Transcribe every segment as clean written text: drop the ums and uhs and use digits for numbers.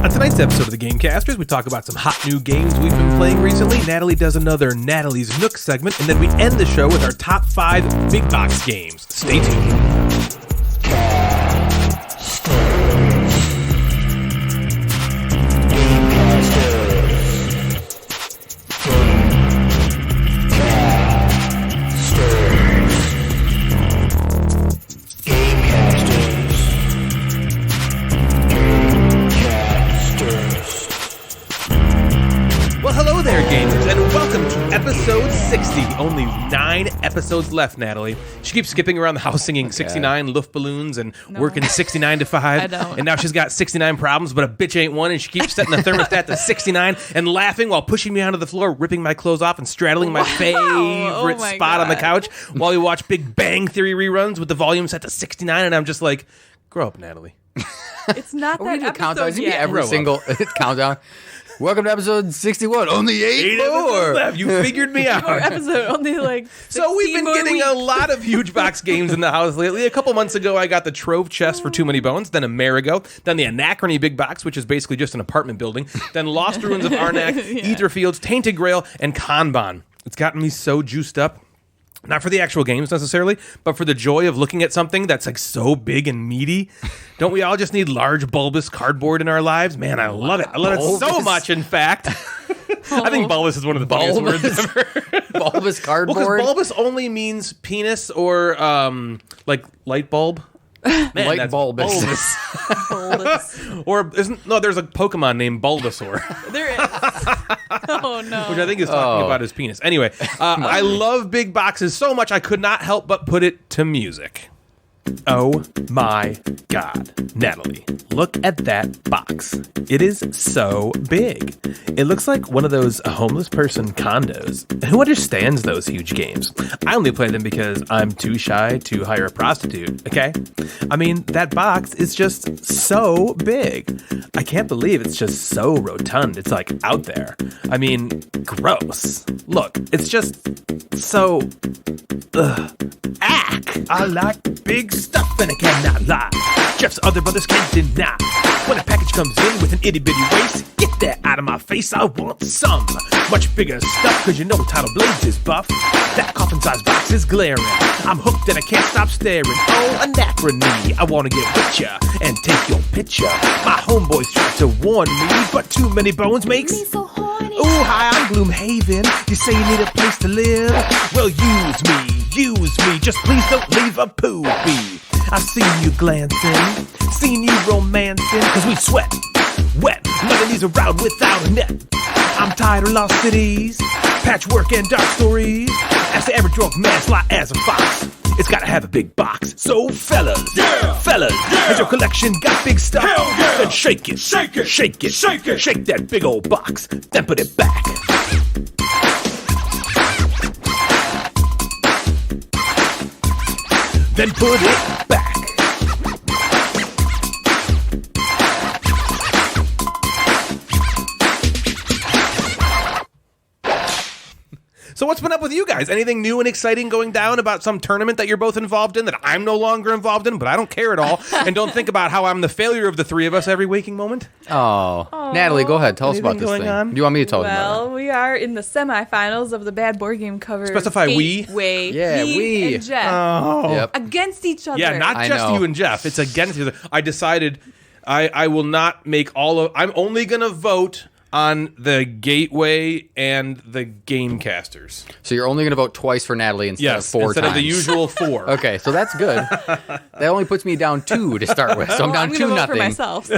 On tonight's episode of the Gamecasters, we talk about some hot new games we've been playing recently. Natalie does another Natalie's Nook segment, and then we end the show with our top 5 big box games. Stay tuned. Episode 60. Only 9 episodes left, Natalie. She keeps skipping around the house singing 69 Luftballons and working 69 to 5. I don't. And now she's got 69 problems, but a bitch ain't one, and she keeps setting the thermostat to 69 and laughing while pushing me onto the floor, ripping my clothes off and straddling my favorite spot on the couch while we watch Big Bang Theory reruns with the volume set to 69, and I'm just like, grow up, Natalie. It's not that episode yet. Every single countdown. Welcome to episode 61. Only 8 more. Left. You figured me out. More episode, only like 16 So we've been getting weeks. a lot of huge box games in the house lately. A couple months ago, I got the Trove Chest for Too Many Bones, then Amerigo, then the Anachrony Big Box, which is basically just an apartment building, then Lost Ruins of Arnak, Aetherfields, Tainted Grail, and Kanban. It's gotten me so juiced up. Not for the actual games necessarily, but for the joy of looking at something that's like so big and meaty. Don't we all just need large bulbous cardboard in our lives? Man, I love it. I love it so much, in fact. I think bulbous is one of the funniest words ever. Bulbous cardboard? Well, because bulbous only means penis or like light bulb. Man, light bulbous. Bulbous. Or there's a Pokemon named Bulbasaur. There is. Oh, no. Which I think is talking about his penis. Anyway, I love big boxes so much I could not help but put it to music. Oh my God, Natalie, look at that box. It is so big. It looks like one of those homeless person condos. Who understands those huge games? I only play them because I'm too shy to hire a prostitute, okay? I mean, that box is just so big. I can't believe it's just so rotund. It's like out there. I mean, gross. Look, it's just so... I like big stuff and I cannot lie. Jeff's other brothers can't deny. When a package comes in with an itty-bitty waist, get that out of my face, I want some. Much bigger stuff, cause you know Tidal Blades is buff. That coffin-sized box is glaring. I'm hooked and I can't stop staring. Oh, Anachrony, I wanna get with ya and take your picture. My homeboys tried to warn me, but Too Many Bones makes Me so horny. Ooh, hi, I'm Gloomhaven. You say you need a place to live? Well, use me. Just please don't leave a poopy. I've seen you glancing, seen you romancing, cause we sweat, wet, nothing these around without a net. I'm tired of lost cities, patchwork and dark stories. As the ever drunk man sly as a fox, it's gotta have a big box. So fellas, has your collection got big stuff? Then shake it, shake that big old box, then put it back. Then put it back. So what's been up with you guys? Anything new and exciting going down about some tournament that you're both involved in that I'm no longer involved in, but I don't care at all, and don't think about how I'm the failure of the three of us every waking moment? Oh. Natalie, go ahead. Tell us about this thing. On? Do you want me to tell you about Well, we are in the semifinals of the Bad Board Game Cover. Specify we? Gateway. Yeah, He we. and Jeff. Oh. Yep. Against each other. Yeah, not I just know. you and Jeff. It's against you. I decided I will not make all of... I'm only going to vote on the Gateway and the Gamecasters. So you're only going to vote twice for Natalie instead of 4 instead times. of the usual 4. Okay, so that's good. That only puts me down 2 to start with. So I'm down 2-0. I'm going to vote for myself. So.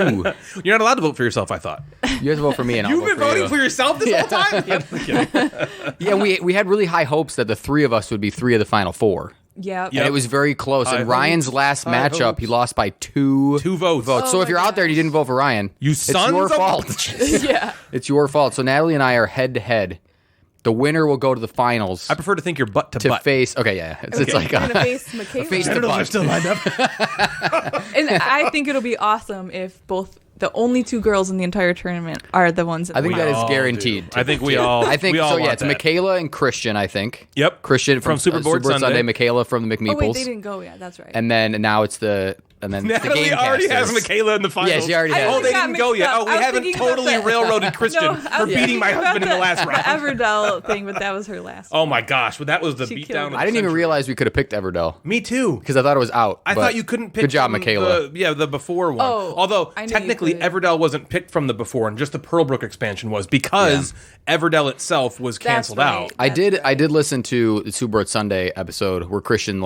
Ooh. You're not allowed to vote for yourself, I thought. You have to vote for me, and I'll You've vote been for voting you. for yourself this whole time? Yeah, I'm kidding. Yeah, we had really high hopes that the 3 of us would be 3 of the final 4. Yeah. And it was very close. I And Ryan's hope. last I matchup, hope. he lost by 2 votes. so Oh if you're my out there and you didn't vote for Ryan, You it's sons your of- fault. Yeah. It's your fault. So Natalie and I are head to head. The winner will go to the finals I prefer to think you're butt to butt. face. Okay, yeah. It's like We're going to a face Michaela. face to Genitals are butt. still lined up. And I think it'll be awesome if the only 2 girls in the entire tournament are the ones that I think win. that is all guaranteed. do. I think we all. I think we all so. Yeah, want it's that. Michaela and Christian. I think. Yep. Christian from Superboard Sunday. Sunday. Michaela from the McMeeples. Oh, wait, they didn't go yet. That's right. And then now it's the and then Natalie the already has Gamecasters. Michaela in the finals. Yeah, she already I has. Oh, only they got didn't go mixed yet. up. Oh, we I was haven't thinking about totally the- railroaded Christian No, I for was beating my thinking husband in the about last round. The Everdell thing, but that was her last. Oh my gosh, well, that was the She beatdown. killed of it. I didn't even the century. realize we could have picked Everdell Me too. because I thought it was out. I but thought you couldn't pick. Good job, from Michaela. the before one. Oh, Although I knew you technically could. Everdell wasn't picked from the before, and just the Pearlbrook expansion was because Everdell itself was canceled right. out. I did. That's I did listen to the Super Bowl Sunday episode where Christian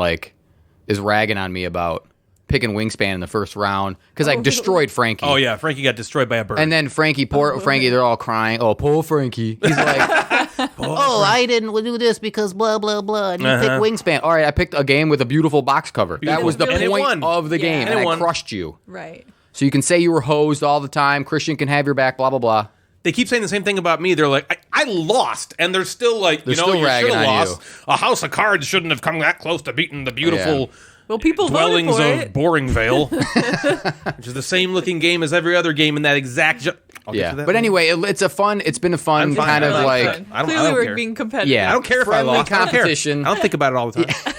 is ragging on me about picking Wingspan in the first round because I destroyed Frankie. Oh yeah, Frankie got destroyed by a bird. And then poor Frankie, they're all crying. Oh, poor Frankie. He's like, oh, I didn't do this because blah, blah, blah. And you picked Wingspan. All right, I picked a game with a beautiful box cover. That was the And it point won. of the game, Yeah. and And it I won. crushed you. Right. So you can say you were hosed all the time. Christian can have your back, blah, blah, blah. they keep saying the same thing about me. They're like, I lost, and they're still like, They're you know, still you should ragging have on lost. A house of cards shouldn't have come that close to beating the beautiful Well, people voted dwellings for of it. Boringvale, which is the same looking game as every other game in that exact. Yeah. But anyway, it's been a fun I'm fine. kind of I like like fun. I don't Clearly, we're care. being competitive. Yeah. I don't care if I Friendly lost. I don't care. competition. I don't think about it all the time.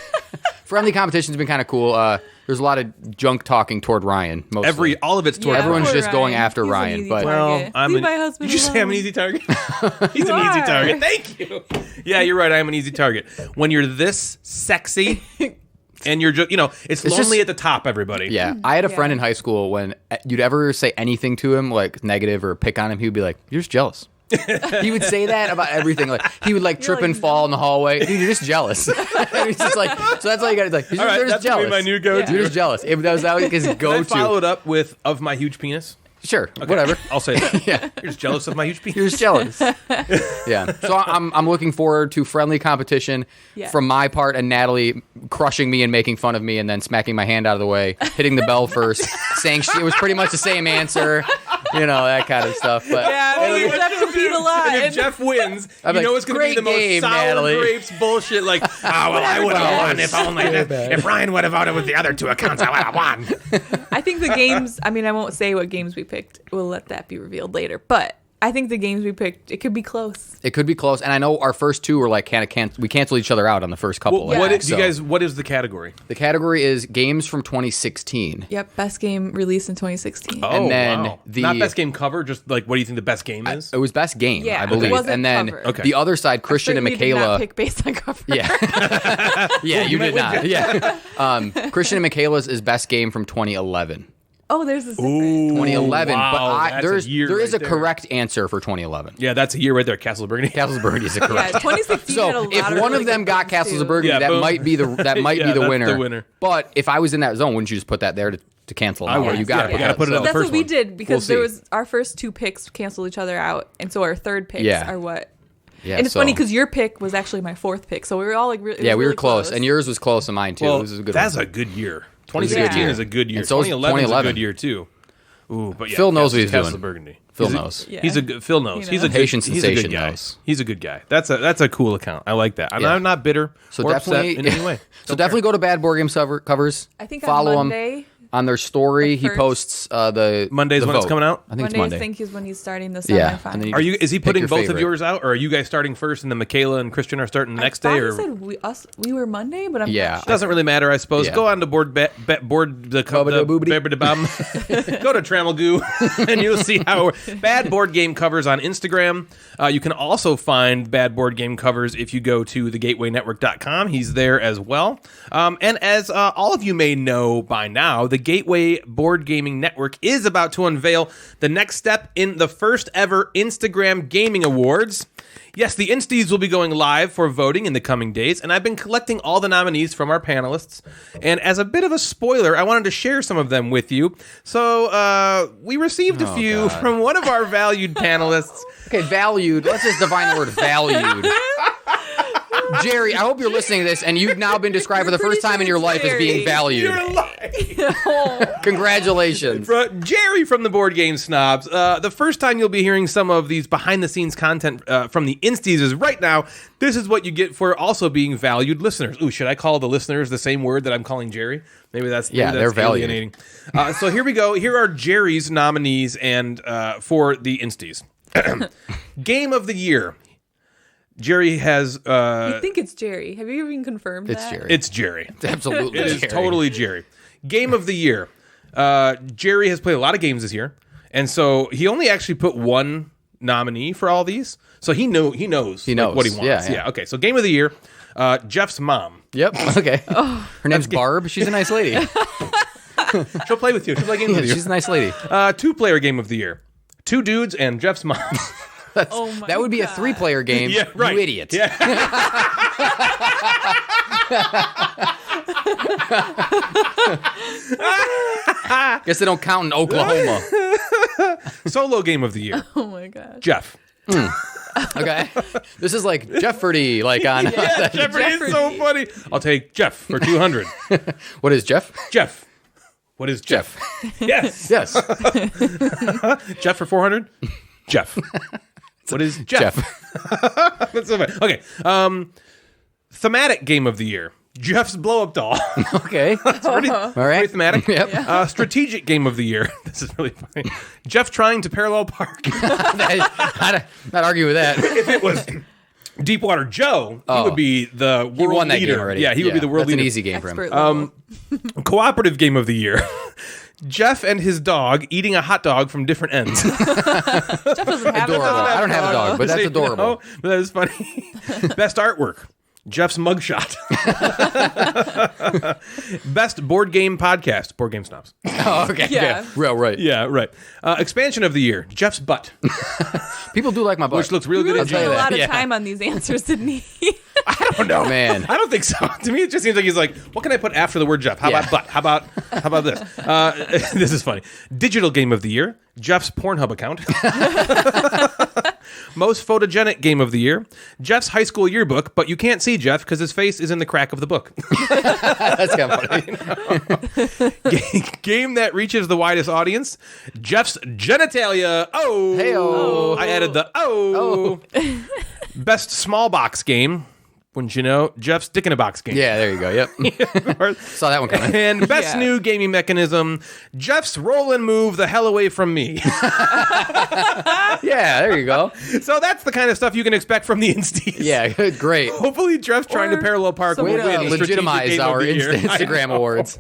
friendly competition's been kind of cool. There's a lot of junk talking toward Ryan. Mostly. All of it's toward Everyone's poor just going after He's an Ryan, easy but- target. Well, Leave my husband Did you say I'm an alone. easy target? He's You an easy are. target. Thank you. Yeah, you're right. I am an easy target. When you're this sexy and you're just, it's lonely just- at the top, everybody. Yeah, I had a friend Yeah. in high school when you'd ever say anything to him like negative or pick on him, he would be like, "You're just jealous." He would say that about everything. Like he would trip like, and fall in the hallway. Dude, you're just jealous. And he's just like, so that's all you got. Like, All right, they're that's just gonna be jealous. my new go-to. You're just jealous. If that was his Can I go-to. follow it up with of my huge penis? Sure, whatever. I'll say that. Yeah. You're just jealous of my huge penis. You're just jealous. Yeah. So I'm looking forward to friendly competition Yeah. from my part and Natalie crushing me and making fun of me and then smacking my hand out of the way, hitting the bell first, saying it was pretty much the same answer, that kind of stuff. But Yeah, Jeff compete a lot. And if Jeff wins, I'm you like, know it's going to be "Great the most game, sour Natalie." grapes bullshit. Like, I would have won if only if Ryan would have voted with the other two accounts. I would have won. I think the games, I won't say what games we picked. We'll let that be revealed later. But I think the games we picked, it could be close. it could be close. And I know our first two were we canceled each other out on the first couple. What So what is the category? the category is games from 2016. Yep, best game released in 2016. Oh, And then wow. the- not best game cover, just like what do you think the best game is? It was best game, Yeah, I it believe. wasn't And then cover. Okay. the other side, Christian and Certainly did not Michaela. pick based on cover. Yeah. Yeah, you did not. Yeah. Christian and Michaela's is best game from 2011. Oh, there's a secret. 2011. wow, But that's a year there is right a there. correct answer for 2011. Yeah, that's a year right there. Castle of Burgundy. Castles of Burgundy is a Yeah, correct. 2016 had a So lot if of one really of them good got games, Castles too. of Burgundy, Yeah, that boom. might be the Yeah, that's winner. the winner. But if I was in that zone, wouldn't you just put that there to cancel? I them out? would. You got Yeah, you gotta put it on the That's first what we one. did because We'll there see. was our first two picks canceled each other out, and so our third picks Yeah. are what. Yeah, And it's so- funny because your pick was actually my fourth pick, so we were all like, Yeah, we were close, and yours was close to mine too. Well, It was a good that's one. a good year. was a good 2016 year. is a good year. And so is 2011 is a 2011. good year too. Ooh, but yeah, Phil knows what he's Castle doing. of Burgundy. Phil He's a- knows. Yeah. He's a good. Phil knows. You He's a know. good. Patient he's a good sensation guy. knows. He's a good guy. That's a cool account. I like that. And Yeah. I'm not bitter So or definitely, upset in any way. so definitely go to Bad Board Game covers. I think follow on them Monday. on their story. the He first- posts the Monday's the when it's vote. coming out? I think it's Monday, Monday. I think, is when he's starting the Yeah, semifinals. and then Is he Pick putting your both of favorite. yours out, or are you guys starting first, and then Michaela and Christian are starting the next day? I Or thought he said we were Monday, but I'm Yeah. not sure. doesn't really matter, I suppose. Yeah. Go on to board the Boobity-boobity. go to Tramelgoo, and you'll see how Bad Board Game covers on Instagram. You can also find Bad Board Game covers if you go to thegatewaynetwork.com. He's there as well. And as all of you may know by now, the Gateway Board Gaming Network is about to unveil the next step in the first ever Instagram Gaming Awards. Yes, the Insties will be going live for voting in the coming days, and I've been collecting all the nominees from our panelists. And as a bit of a spoiler, I wanted to share some of them with you. So we received a few God. from one of our valued panelists. Okay, valued. Let's just define the word valued. Jerry, I hope you're listening to this, and you've now been described for the first time in your life as being valued. You're lying. Congratulations. Jerry from the Board Game Snobs. The first time you'll be hearing some of these behind-the-scenes content from the Insties is right now. This is what you get for also being valued listeners. Ooh, should I call the listeners the same word that I'm calling Jerry? Maybe that's they're valued. alienating. So here we go. Here are Jerry's nominees and for the Insties. Game of the Year. Jerry has... You think it's Jerry? Have you even confirmed It's that? Jerry. it's Jerry. It's absolutely It is Jerry. totally Jerry. Game of the Year. Jerry has played a lot of games this year, and so he only actually put one nominee for all these. So he knows like, what he wants. Yeah. Okay. So game of the year, Jeff's mom. Yep. Okay. Her name's Barb. She's a nice lady. She'll play with you. She'll play games with you. She's a nice lady. 2-player game of the year, 2 dudes and Jeff's mom. That would be a 3-player game. Yeah, right. You idiot. Yeah. Guess they don't count in Oklahoma. Solo game of the year, Oh my god. Jeff. Okay. This is like Jeopardy, like on. Yeah, Jeopardy is so funny. I'll take Jeff for 200. What is Jeff? Jeff. What is Jeff? Yes. Yes. Jeff for 400? Jeff. What is Jeff? That's so funny. Okay. Thematic game of the year. Jeff's blow-up doll. Okay. Pretty, All right. pretty thematic. Yep. Strategic game of the year. This is really funny. Jeff trying to parallel park. Not argue with that. If it was Deepwater Joe, he would be the world He won that leader. game already. Yeah, he would be the world That's leader. an easy game for him. Expert level. Cooperative game of the year. Jeff and his dog eating a hot dog from different ends. Jeff doesn't have Adorable. I don't have a dog, but that's See, adorable. no, but that is funny. Best artwork. Jeff's mugshot. Best board game podcast. Board Game Snobs. Oh, okay. Yeah. Real right. Yeah, right. Expansion of the year. Jeff's butt. People do like my butt. Which looks real He good really in spent a jail. lot of Yeah. time on these answers, didn't he? I don't know. Man. I don't think so. To me, it just seems like he's like, what can I put after the word Jeff? How about butt? How about this? This is funny. Digital game of the year. Jeff's Pornhub account. Most photogenic game of the year. Jeff's high school yearbook, but you can't see Jeff because his face is in the crack of the book. That's kind of funny. Game that reaches the widest audience. Jeff's genitalia. Oh. Hey-o. I added the oh. Best small box game. Wouldn't you know? Jeff's Dick in a Box game. Yeah, there you go. Yep. Saw that one coming. And best Yeah. new gaming mechanism, Jeff's roll and move the hell away from me. Yeah, there you go. So that's the kind of stuff you can expect from the Insties. Yeah, great. Hopefully Jeff's trying to Or parallel park some will Way win to the strategic legitimize game of our the year. Instagram awards.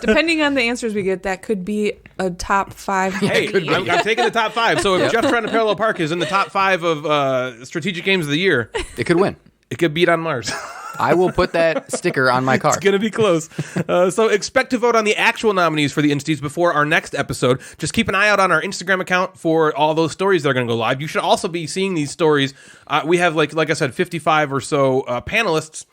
Depending on the answers we get, that could be a top 5. Hey, I'm taking the top 5. So if Jeff trying to parallel park is in the top 5 of strategic games of the year, It could win. it could beat on Mars. I will put that sticker on my car. It's going to be close. So expect to vote on the actual nominees for the Insties before our next episode. Just keep an eye out on our Instagram account for all those stories that are going to go live. You should also be seeing these stories. We have, like I said, 55 or so panelists.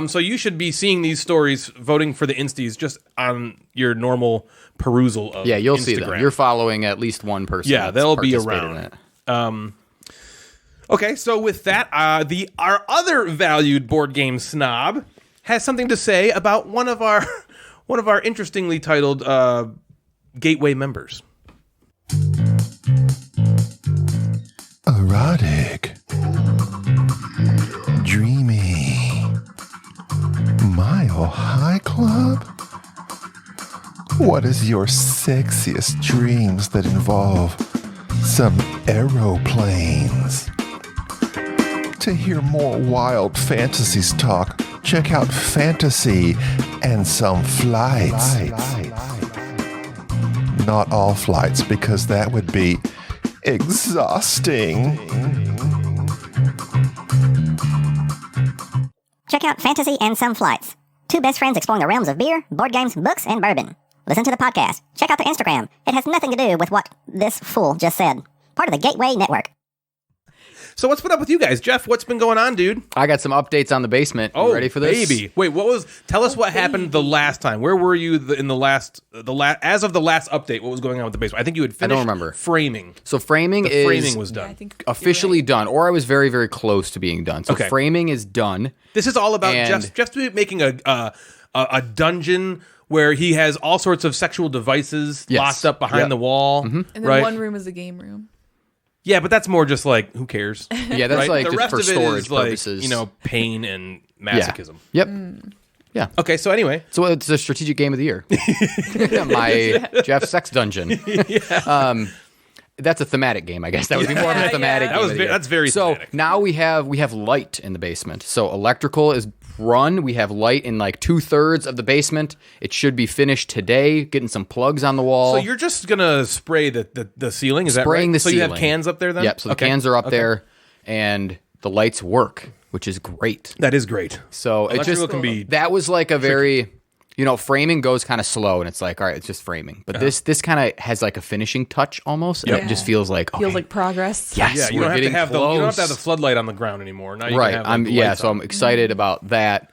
So you should be seeing these stories, voting for the Insties just on your normal perusal of Yeah, you'll Instagram. see them. You're following at least one person. Yeah, that's they'll be participated around. in it. Okay, so with that, our other valued board game snob has something to say about one of our interestingly titled Gateway members. Erotic. Dreamy. Mile High Club? What is your sexiest dreams that involve some aeroplanes? To hear more wild fantasies talk, check out Fantasy and Some Flights. Not all flights, because that would be exhausting. Check out Fantasy and Some Flights. Two best friends exploring the realms of beer, board games, books, and bourbon. Listen to the podcast. Check out the Instagram. It has nothing to do with what this fool just said. Part of the Gateway Network. So what's been up with you guys? Jeff, what's been going on, dude? I got some updates on the basement. You ready for this? Baby. Wait, tell us what happened the last time. Where were you in the last as of the last update? What was going on with the basement? I think you had finished remember. framing. So framing The is framing was done. I think officially done, or I was very, very close to being done. So Okay. framing is done. This is all about And- Jeff's making a dungeon where he has all sorts of sexual devices Yes. locked up behind Yep. the wall. And then right? one room is the game room. Yeah, but that's more just like, who cares? Yeah, that's Right? like The just rest for of it storage is like, purposes. pain and Yeah. masochism. Yep. Yeah. Okay, so anyway, So it's a strategic game of the year. My Jeff Sex Dungeon. That's a thematic game, I guess. That would be more of a thematic Yeah. game. of the year. that's very So thematic. now we have light in the basement. So electrical is run. We have light in like 2/3 of the basement. It should be finished today. Getting some plugs on the wall. So you're just gonna spray the ceiling? Is Spraying that right? the So ceiling. you have cans up there then? Yep. So the cans are up there, and the lights work, which is great. That is great. So it Electrical just can be that was like a very, framing goes kind of slow, and it's like, all right, it's just framing. But this kind of has like a finishing touch almost. And it just feels like Feels like progress. yes, Yeah, you we're don't have to getting have close. you don't have to have the floodlight on the ground anymore. Now you Right. can have, like, the lights So on. I'm excited about that.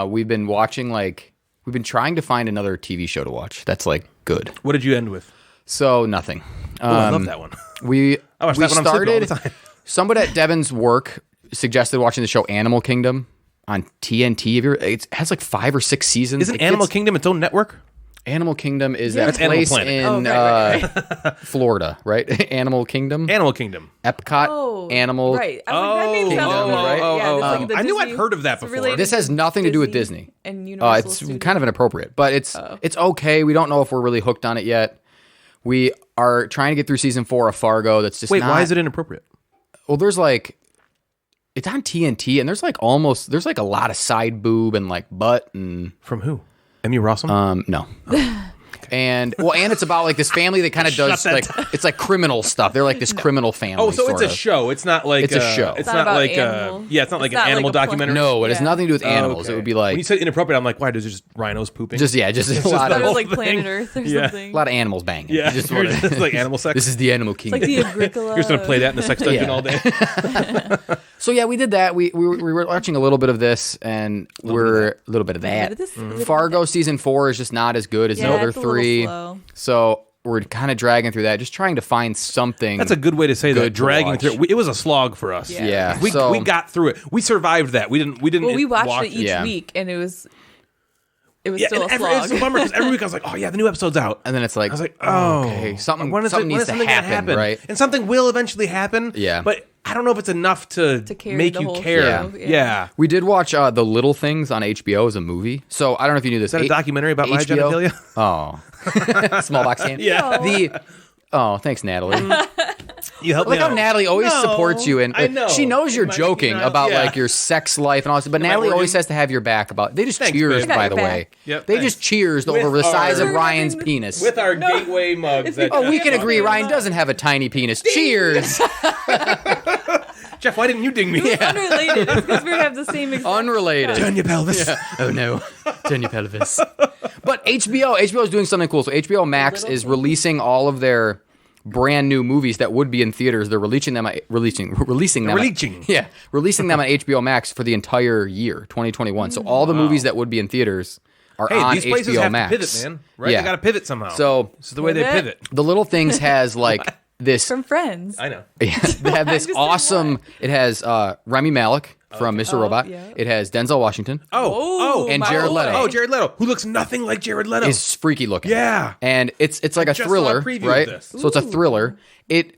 We've been watching we've been trying to find another TV show to watch. That's like good. What did you end with? So nothing. I love that one. We I watch we that when I'm sleeping all the started. time. Somebody at Devin's work suggested watching the show Animal Kingdom on TNT. It has like 5 or 6 seasons. Isn't Animal Kingdom its own network? Animal Kingdom is Yeah. that That's Animal place Planet. in right. Florida, right? Animal Kingdom, Animal Kingdom. Epcot, Oh, Animal. Right. I was like, that name sounds Kingdom, familiar. right? Yeah, it's like the I knew I'd Disney- heard of that it's before. related This has nothing to do with Disney. And Universal It's Studios. kind of inappropriate, but it's okay. We don't know if we're really hooked on it yet. We are trying to get through season 4 of Fargo. That's just Wait, not, why is it inappropriate? Well, there's like, it's on TNT, and there's like a lot of side boob and like butt and From who? Emmy Rossum? no. And it's about like this family that kind of does Shut like that it's like criminal stuff. They're like this criminal family. Oh, so it's sort a of. show. It's not like It's a show. It's It's not not about like animals. yeah, it's not like It's an not animal like a documentary. No, it has Yeah. nothing to do with Oh, animals. okay. It would be like when you said inappropriate, I'm like, why? Does it just rhinos pooping? just a just lot It of was like whole Planet thing. Earth or Yeah. something. a lot of animals banging. yeah, You just you're wanna- just like animal sex. This is the Animal Like Kingdom. the Agricola. You're just gonna play that in the sex dungeon Yeah. all day. So yeah, we did that. We were watching a little bit of this, and we're a little bit of that. bit of this, a little bit of Fargo season 4 is just not as good as Yeah, the other it's a little 3. slow. So we're kind of dragging through that, just trying to find something. That's a good way to say that. Good to Dragging watch. through. It was a slog for us. Yeah. We So- got through it. We survived that. We didn't. Well, we watched watch it each Yeah. week, and it was Yeah, still and a slog. it's a bummer because every week I was like, oh yeah, the new episode's out. And then it's like, I was like, oh, okay, something when is needs when is to something gonna happen, right? And something will eventually happen. Yeah. But I don't know if it's enough to carry make the you whole care. show. Yeah. Yeah. We did watch The Little Things on HBO as a movie. So I don't know if you knew this. Is that a documentary about my HBO? genitalia? Oh, small box can. Yeah. Thanks, Natalie. You help Like me how out. Natalie always No, supports you, and I know. she knows you're It might- joking no, about yeah. like your sex life and all this. But Natalie organ. always has to have your back about. They just Thanks, cheers, babe. Got by your the back. way. Yep, They thanks. just cheers With over the size our- of Ryan's penis. With our gateway mugs. that- Oh, we can agree. Ryan doesn't have a tiny penis. Cheers. Jeff, why didn't you ding me? Unrelated. It's because we have the same exact Unrelated. Turn your pelvis. Oh no, turn your pelvis. But HBO is doing something cool. So HBO Max is releasing all of their brand new movies that would be in theaters. They're releasing them. Releasing them. Releasing. Releasing them on HBO Max for the entire year, 2021. So all the movies that would be in theaters are Hey, on these places HBO have Max. to pivot, man. Right? Yeah. They got to pivot somehow. So this is the way they Pivot. pivot. The Little Things has like this. from Friends. I know. They have this just didn't awesome. It has Rami Malek from Mr. Robot. yeah. It has Denzel Washington. Oh, and my Jared boy. Leto. Oh, Jared Leto, who looks nothing like Jared Leto. Is freaky looking. Yeah. And it's like a just saw a thriller, preview of right? this. So it's a thriller. It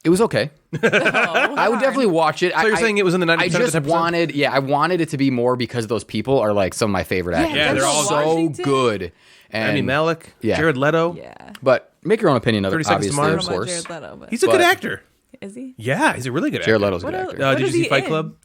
was okay. I would definitely watch it. So you're saying it was in the 90% I of the just 10%? I wanted it to be more because those people are like some of my favorite actors. Yeah, they're all so Washington. good. And Rami Malek, yeah. Jared Leto. Yeah. But make your own opinion of 30 it, Seconds to obviously, Mars. of I don't know course. about Jared Leto, but He's a good But- actor. is he? Yeah, he's a really good Jared actor. Leto's a good What actor. What Did is you see he Fight in? Club?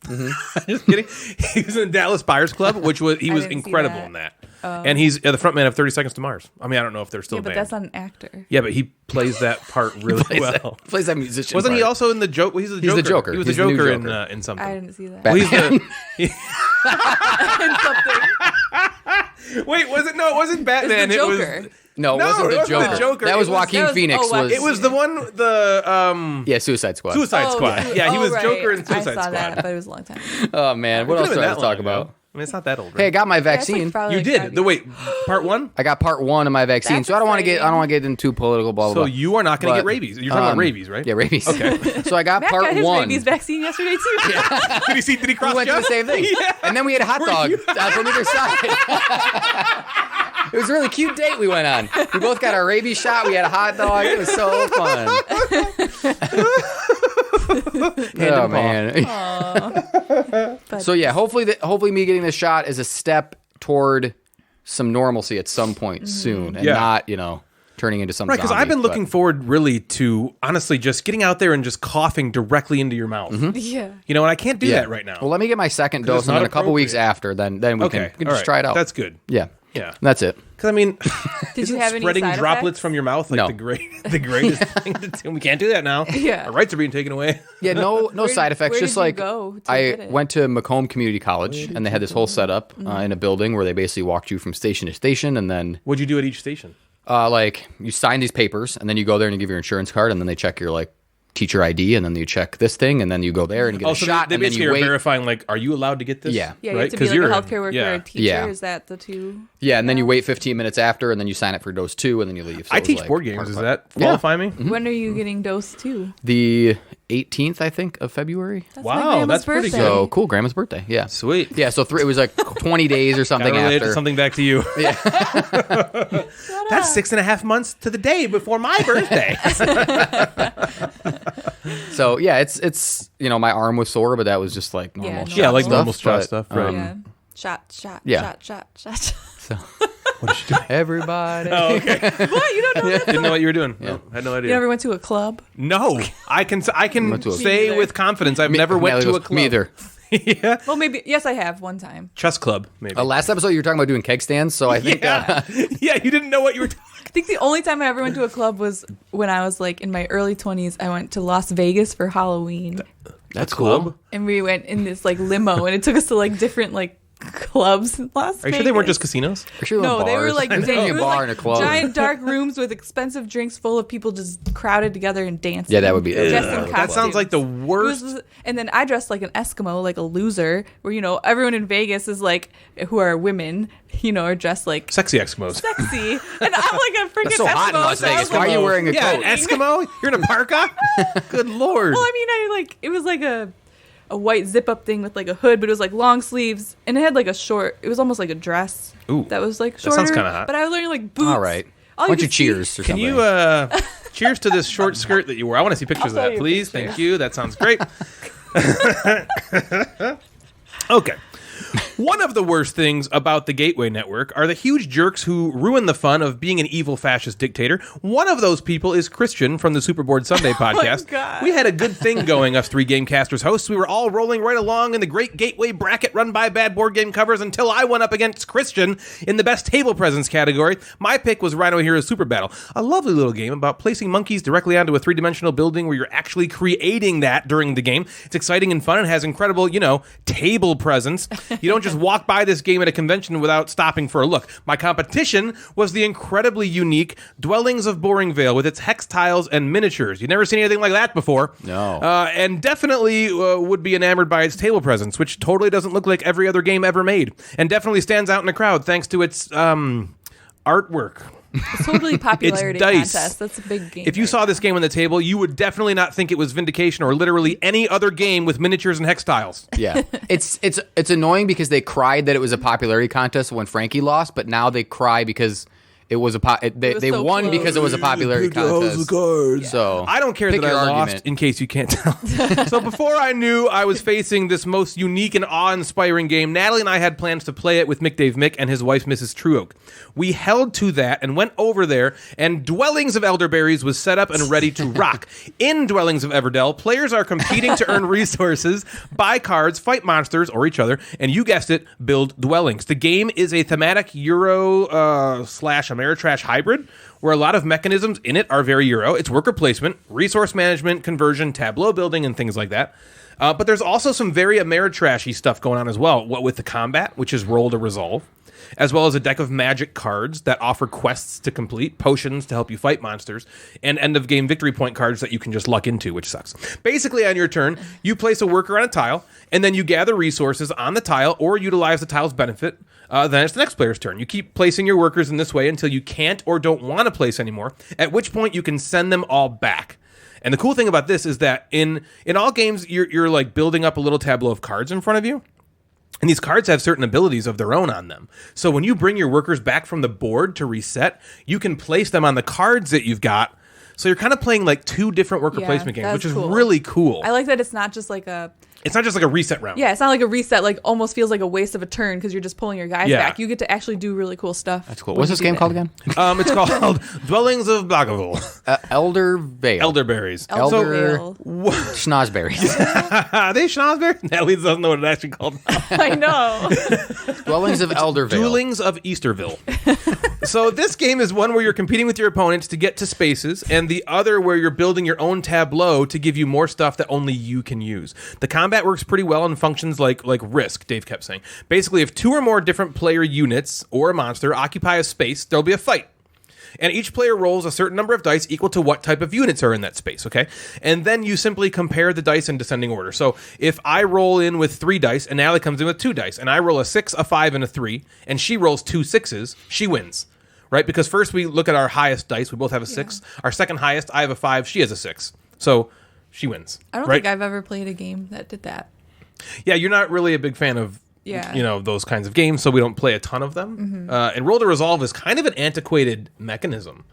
Just kidding. He was in Dallas Buyers Club, which was he was didn't see incredible that. in that. And he's the frontman of 30 Seconds to Mars. I mean, I don't know if they're still Yeah, a but band. that's not an actor. Yeah, but he plays that part really well. Plays that musician. Wasn't he part. also in the joke? He's the Joker. the Joker. He was the He's the new Joker, Joker. in something. I didn't see that. Well, he's the. In something. Wait, was it? No, it wasn't Batman. the It was. Joker. No, it No, wasn't it the wasn't Joker. the Joker. That was It was- Joaquin that was- Phoenix. oh, wow. It was the one. The Suicide Squad. Suicide Oh, Squad. Yeah, he was right. Joker in Suicide I saw Squad. that, but it was a long time. Oh man, what It else could've do I been have to that talk long about? ago. I mean, it's not that old. Hey, I Right? got my That's like vaccine. probably You like did. 5 The years. wait, part one. I got part 1 of my vaccine, That's so I don't want to exciting. get into political blah blah. So blah. you are not going to get But, rabies. You're talking about rabies, right? Yeah, rabies. Okay. So I got Matt part got his 1. rabies vaccine yesterday too. Did he cross We went to the same thing. Yeah. And then we had a hot dog from either side. It was a really cute date we went on. We both got our rabies shot. We had a hot dog. It was so fun. Oh man. So yeah, hopefully me getting this shot is a step toward some normalcy at some point soon, and Yeah. not turning into some Right, because zombie, I've been but- looking forward really to, honestly, just getting out there and just coughing directly into your mouth. Yeah. You know, and I can't do that right now. Well, let me get my second dose, it's and not then a couple weeks appropriate. after, then we can all just try it out. That's good. Yeah. Yeah. That's it. Because, I mean, Did you isn't have any spreading side droplets effects? from your mouth like No. the greatest thing to do? We can't do that now. Yeah. Our rights are being taken away. Yeah, no side effects. where Just did you like go to I get it? went to Macomb Community College, and they had this whole setup in a building where they basically walked you from station to station, and then What'd you do at each station? like you sign these papers, and then you go there and you give your insurance card, and then they check your like teacher ID, and then you check this thing, and then you go there and you get a So shot, they and then basically you are wait. verifying, like, are you allowed to get this? Yeah. Yeah, you right? have to be like a healthcare worker or a teacher. Yeah. Is that the two? Yeah, and then you wait 15 minutes after, and then you sign up for dose 2, and then you leave. So I it was, teach like, board games. part Does of that Yeah. qualify me? When are you getting dose 2? The 18th, I think, of February. That's Wow, my grandma's that's pretty birthday. good. So cool, Grandma's birthday. Yeah. Sweet. Yeah, so it was like 20 days or something Gotta relate after. something back to you. Yeah. That's 6.5 months to the day before my birthday. So yeah, it's my arm was sore, but that was just like normal. Yeah, shot yeah, like stuff, normal stress but, stuff, right? Yeah. Shot. Yeah. Shot. So everybody. Oh, okay. What? You don't know that? Didn't know what you were doing. No, I had no idea. You never went to a club? No, I can Went to a- say Me with confidence I've never went Natalie to a goes, club. Me either. Yeah, Well, maybe. Yes, I have one time. chess club maybe. Last episode you were talking about doing keg stands, so I think Yeah, yeah. You didn't know what you were. I think the only time I ever went to a club was when I was like in my early 20s. I went to Las Vegas for Halloween. that's club? cool. And we went in this like limo, and it took us to like different like clubs in Las Vegas. Are you sure they weren't just casinos? For sure, No, they were bars. like There's it a was, bar like, and a club. giant dark rooms with expensive drinks full of people just crowded together and dancing. Yeah, that would be. Dressed in That sounds costumes. like the It worst. was- and then I dressed like an Eskimo, like a loser, where everyone in Vegas is like, who are women, are dressed like Sexy Eskimos. sexy, and I'm like a freaking That's so Eskimo. hot in Las so I was Vegas. Why are like- you wearing a Yeah, coat? an Eskimo. You're in a parka. Good lord. Well, I mean, it was like a white zip up thing with like a hood, but it was like long sleeves, and it had like a short. It was almost like a dress. Ooh, that was like that shorter. sounds kinda hot. But I was wearing like boots. All right. All Why don't you could see- cheers or Can something? you cheers to this short skirt that you wore? I want to see pictures of I'll show that, you please. pictures. Thank you. That sounds great. Okay. One of the worst things about the Gateway Network are the huge jerks who ruin the fun of being an evil fascist dictator. One of those people is Christian from the Superboard Sunday podcast. God. We had a good thing going, us three Gamecasters hosts. We were all rolling right along in the great Gateway bracket run by Bad Board Game Covers until I went up against Christian in the best table presence category. My pick was Rhino Heroes Super Battle, a lovely little game about placing monkeys directly onto a three-dimensional building where you're actually creating that during the game. It's exciting and fun and has incredible, table presence. You don't just walk by this game at a convention without stopping for a look. My competition was the incredibly unique Dwellings of Boringvale with its hex tiles and miniatures. You've never seen anything like that before. No. And definitely would be enamored by its table presence, which totally doesn't look like every other game ever made, and definitely stands out in the crowd thanks to its artwork. It's totally popularity dice. contest. That's a big game. If you saw this game on the table, you would definitely not think it was Vindication or literally any other game with miniatures and hex tiles. Yeah, it's annoying because they cried that it was a popularity contest when Frankie lost, but now they cry because it was they was they so won close. because it was a popularity contest. So I don't care pick that I your lost, argument. in case you can't tell. So before I knew I was facing this most unique and awe-inspiring game, Natalie and I had plans to play it with Mick Dave Mick and his wife, Mrs. Truoak. We held to that and went over there, and Dwellings of Elderberries was set up and ready to rock. In Dwellings of Everdell, players are competing to earn resources, buy cards, fight monsters or each other, and you guessed it, build dwellings. The game is a thematic Euro slash Ameritrash hybrid, where a lot of mechanisms in it are very Euro. It's worker placement, resource management, conversion, tableau building, and things like that. But there's also some very Ameritrashy stuff going on as well. What with the combat, which is roll to resolve, as well as a deck of magic cards that offer quests to complete, potions to help you fight monsters, and end-of-game victory point cards that you can just luck into, which sucks. Basically, on your turn, you place a worker on a tile, and then you gather resources on the tile or utilize the tile's benefit. Then it's the next player's turn. You keep placing your workers in this way until you can't or don't want to place anymore, at which point you can send them all back. And the cool thing about this is that in all games, you're like building up a little tableau of cards in front of you. And these cards have certain abilities of their own on them. So when you bring your workers back from the board to reset, you can place them on the cards that you've got. So you're kind of playing like two different worker placement games, that's which is cool. really cool. I like that it's not just like a It's not just like a reset round. Yeah, it's not like a reset. Like almost feels like a waste of a turn because you're just pulling your guys back. You get to actually do really cool stuff. That's cool. What's this game called again? It's called Dwellings of Blackaville. Eldervale. Elderberries. Eldervale. Schnozberries. Are they schnozberries? Natalie doesn't know what it actually called. I know. Dwellings of Eldervale. Duelings of Easterville. So this game is one where you're competing with your opponents to get to spaces, and the other where you're building your own tableau to give you more stuff that only you can use. The combat works pretty well and functions like Risk, Dave kept saying. Basically, if 2 or more different player units or a monster occupy a space, there'll be a fight. And each player rolls a certain number of dice equal to what type of units are in that space, okay? And then you simply compare the dice in descending order. So if I roll in with 3 dice, and Allie comes in with 2 dice, and I roll a 6, a 5, and a 3, and she rolls 2 6s, she wins. Right? Because first we look at our highest dice. We both have a 6. Our second highest, I have a 5. She has a 6. So she wins. I don't right? think I've ever played a game that did that. Yeah, you're not really a big fan of those kinds of games, so we don't play a ton of them. And Roll to Resolve is kind of an antiquated mechanism.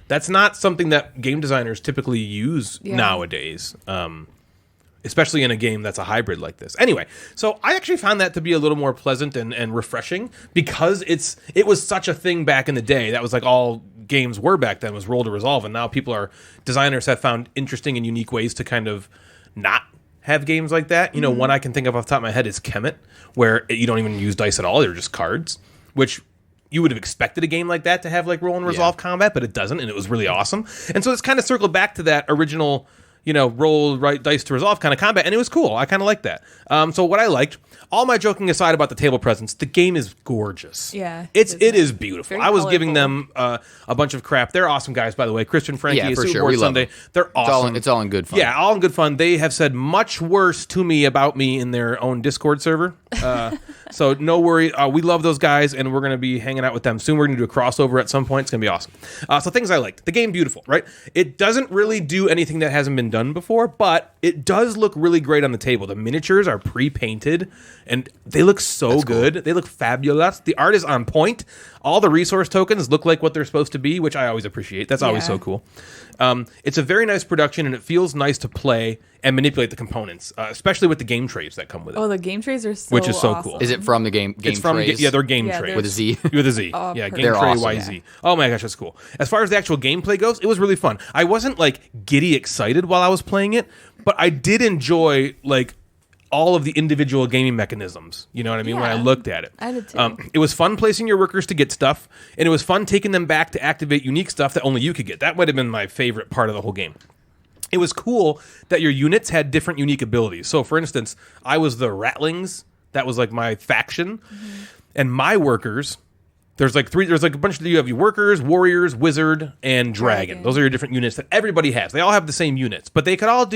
That's not something that game designers typically use nowadays. Especially in a game that's a hybrid like this. Anyway, so I actually found that to be a little more pleasant and refreshing because it was such a thing back in the day. That was like all games were back then was Roll to Resolve, and now designers have found interesting and unique ways to kind of not have games like that. You know, one I can think of off the top of my head is Kemet, where you don't even use dice at all; they're just cards, which you would have expected a game like that to have like Roll and Resolve combat, but it doesn't, and it was really awesome. And so it's kind of circled back to that original, roll right dice to resolve kind of combat, and it was cool. I kind of liked that. So what I liked, all my joking aside about the table presence, the game is gorgeous. Yeah, it is beautiful. Very I was colorful. giving them a bunch of crap. They're awesome guys, by the way. Christian, Frankie, for Super sure. Bowl We love Sunday. them. They're awesome. It's all in good fun. Yeah, all in good fun. They have said much worse to me about me in their own Discord server. So no worry. We love those guys, and we're going to be hanging out with them soon. We're going to do a crossover at some point. It's going to be awesome. So things I liked. The game, beautiful, right? It doesn't really do anything that hasn't been done before, but it does look really great on the table. The miniatures are pre-painted, and they look so good. Cool. They look fabulous. The art is on point. All the resource tokens look like what they're supposed to be, which I always appreciate. That's always so cool. It's a very nice production, and it feels nice to play and manipulate the components, especially with the game trays that come with it. Oh, the game trays are so Which is so awesome. cool. Is it from the game It's from trays? they're game Yeah, trays with a Z. with a Z. Oh, Yeah, perfect. game They're tray awesome. YZ. Oh my gosh, that's cool. As far as the actual gameplay goes, it was really fun. I wasn't like giddy excited while I was playing it, but I did enjoy like all of the individual gaming mechanisms. You know what I mean? When I Yeah. looked at it. I did too. It was fun placing your workers to get stuff, and it was fun taking them back to activate unique stuff that only you could get. That might have been my favorite part of the whole game. It was cool that your units had different unique abilities. So, for instance, I was the Ratlings. That was like my faction. And my workers, there's like a bunch of, you have your workers, warriors, wizard, and dragon. Those are your different units that everybody has. They all have the same units, but they all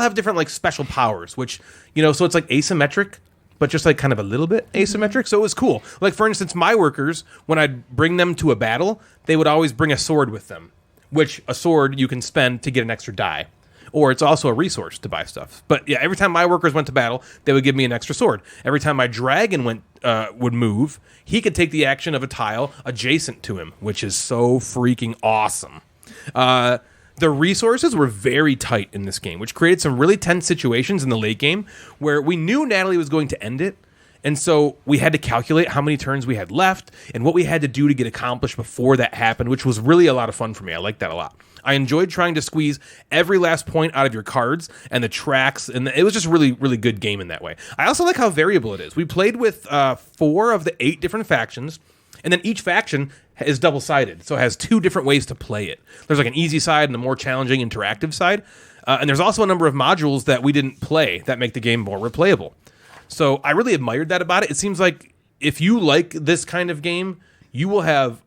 have different like special powers, which, so it's like asymmetric, but just like kind of a little bit asymmetric. So it was cool. Like, for instance, my workers, when I'd bring them to a battle, they would always bring a sword with them, which a sword you can spend to get an extra die. Or it's also a resource to buy stuff. But yeah, every time my workers went to battle, they would give me an extra sword. Every time my dragon would move, he could take the action of a tile adjacent to him, which is so freaking awesome. The resources were very tight in this game, which created some really tense situations in the late game where we knew Natalie was going to end it. And so we had to calculate how many turns we had left and what we had to do to get accomplished before that happened, which was really a lot of fun for me. I liked that a lot. I enjoyed trying to squeeze every last point out of your cards and the tracks, and it was just really, really good game in that way. I also like how variable it is. We played with 4 of the 8 different factions, and then each faction is double-sided, so it has 2 different ways to play it. There's like an easy side and a more challenging interactive side, and there's also a number of modules that we didn't play that make the game more replayable. So I really admired that about it. It seems like if you like this kind of game, you will have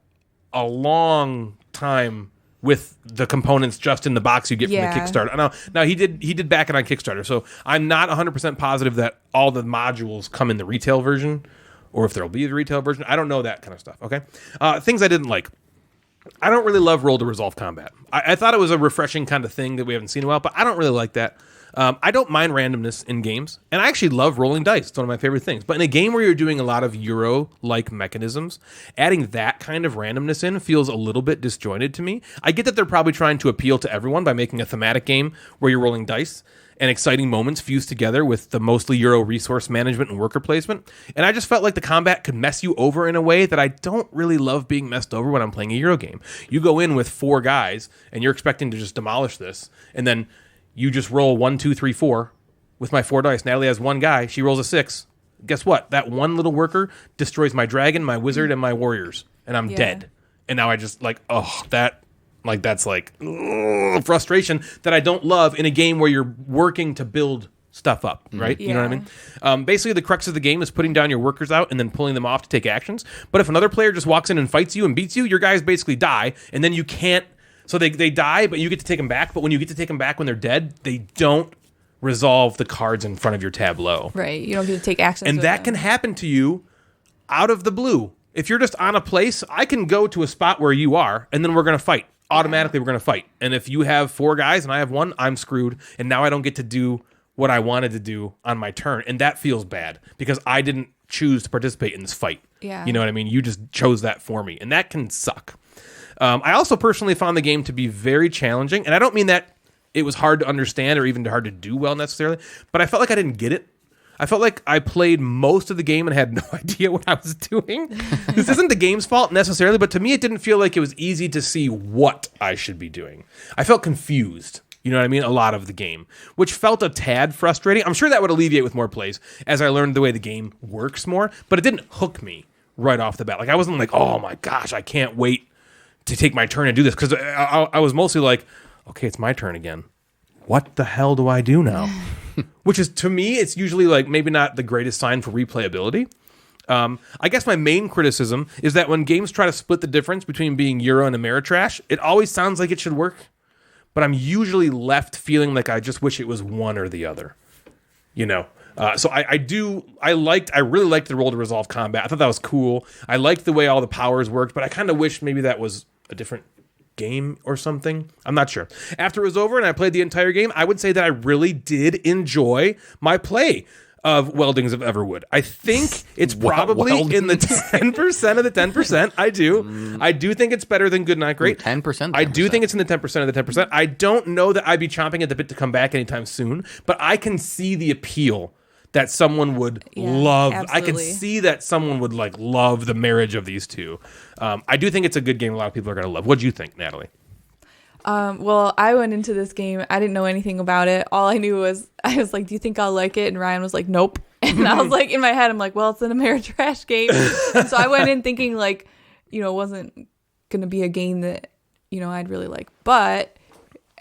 a long time with the components just in the box you get from the Kickstarter. Now he did back it on Kickstarter, so I'm not 100% positive that all the modules come in the retail version, or if there'll be the retail version. I don't know that kind of stuff, okay? Things I didn't like. I don't really love roll to resolve combat. I thought it was a refreshing kind of thing that we haven't seen in a while, but I don't really like that. I don't mind randomness in games, and I actually love rolling dice. It's one of my favorite things. But in a game where you're doing a lot of Euro-like mechanisms, adding that kind of randomness in feels a little bit disjointed to me. I get that they're probably trying to appeal to everyone by making a thematic game where you're rolling dice and exciting moments fused together with the mostly Euro resource management and worker placement. And I just felt like the combat could mess you over in a way that I don't really love being messed over when I'm playing a Euro game. You go in with 4 guys, and you're expecting to just demolish this, and then you just roll 1, 2, 3, 4 with my 4 dice. Natalie has 1 guy. She rolls a 6. Guess what? That one little worker destroys my dragon, my wizard, and my warriors, and I'm dead. And now I just that's frustration that I don't love in a game where you're working to build stuff up, right? Yeah. You know what I mean? Basically, the crux of the game is putting down your workers out and then pulling them off to take actions. But if another player just walks in and fights you and beats you, your guys basically die, and then you can't. So they die, but you get to take them back. But when you get to take them back when they're dead, they don't resolve the cards in front of your tableau. Right. You don't get to take actions. And that can happen to you out of the blue. If you're just on a place, I can go to a spot where you are, and then we're going to fight. Automatically, we're going to fight. And if you have 4 guys and I have 1, I'm screwed. And now I don't get to do what I wanted to do on my turn. And that feels bad because I didn't choose to participate in this fight. Yeah. You know what I mean? You just chose that for me. And that can suck. I also personally found the game to be very challenging. And I don't mean that it was hard to understand or even hard to do well necessarily. But I felt like I didn't get it. I felt like I played most of the game and had no idea what I was doing. This isn't the game's fault necessarily, but to me it didn't feel like it was easy to see what I should be doing. I felt confused, you know what I mean, a lot of the game, which felt a tad frustrating. I'm sure that would alleviate with more plays as I learned the way the game works more, but it didn't hook me right off the bat. Like I wasn't like, oh my gosh, I can't wait to take my turn and do this, because I was mostly like, okay, it's my turn again. What the hell do I do now? Which is, to me, it's usually like maybe not the greatest sign for replayability. I guess my main criticism is that when games try to split the difference between being Euro and Ameritrash, it always sounds like it should work, but I'm usually left feeling like I just wish it was one or the other. You know? So I really liked the roll to resolve combat. I thought that was cool. I liked the way all the powers worked, but I kind of wish maybe that was a different game or something. I'm not sure. After it was over and I played the entire game, I would say that I really did enjoy my play of Weldings of Everwood. I think it's probably in the 10% of the 10%. I do. I do think it's better than Good Night Great. 10%? I do think it's in the 10% of the 10%. I don't know that I'd be chomping at the bit to come back anytime soon, but I can see the appeal that someone would love. Absolutely. I can see that someone would love the marriage of these two. I do think it's a good game a lot of people are going to love. What do you think, Natalie? Well, I went into this game. I didn't know anything about it. All I knew was, I was like, do you think I'll like it? And Ryan was like, nope. And I was like, in my head, I'm like, well, it's an Ameritrash game. And so I went in thinking it wasn't going to be a game that, I'd really like. But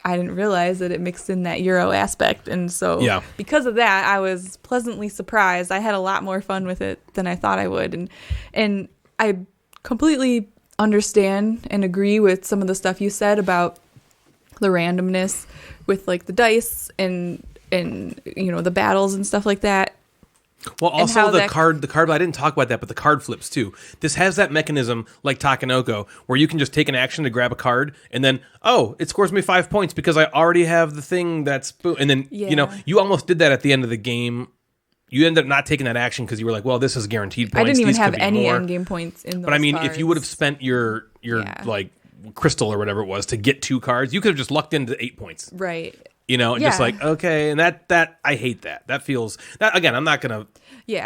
I didn't realize that it mixed in that Euro aspect. And so because of that, I was pleasantly surprised. I had a lot more fun with it than I thought I would. And I completely understand and agree with some of the stuff you said about the randomness with the dice and the battles and stuff like that. Well, also the card, I didn't talk about that, but the card flips too. This has that mechanism like Takenoko where you can just take an action to grab a card and then, it scores me 5 points because I already have the thing that's, and then, you almost did that at the end of the game. You ended up not taking that action because you were like, well, this is guaranteed points. I didn't even These have could be any more. endgame points in those But I mean, cards. if you would have spent your crystal or whatever it was to get 2 cards, you could have just lucked into 8 points. Right. Just okay, and that I hate that. That feels that again. I'm not gonna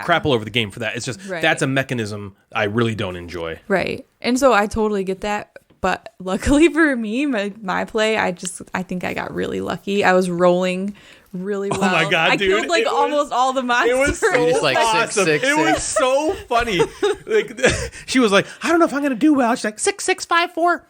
crap all over the game for that. It's just that's a mechanism I really don't enjoy. Right, and so I totally get that. But luckily for me, my play, I think I got really lucky. I was rolling really well. Oh my god, I dude! killed almost all the monsters. It was so awesome. 6, 6, 6. It was so funny. She was like, I don't know if I'm gonna do well. She's like 6, 6, 5, 4.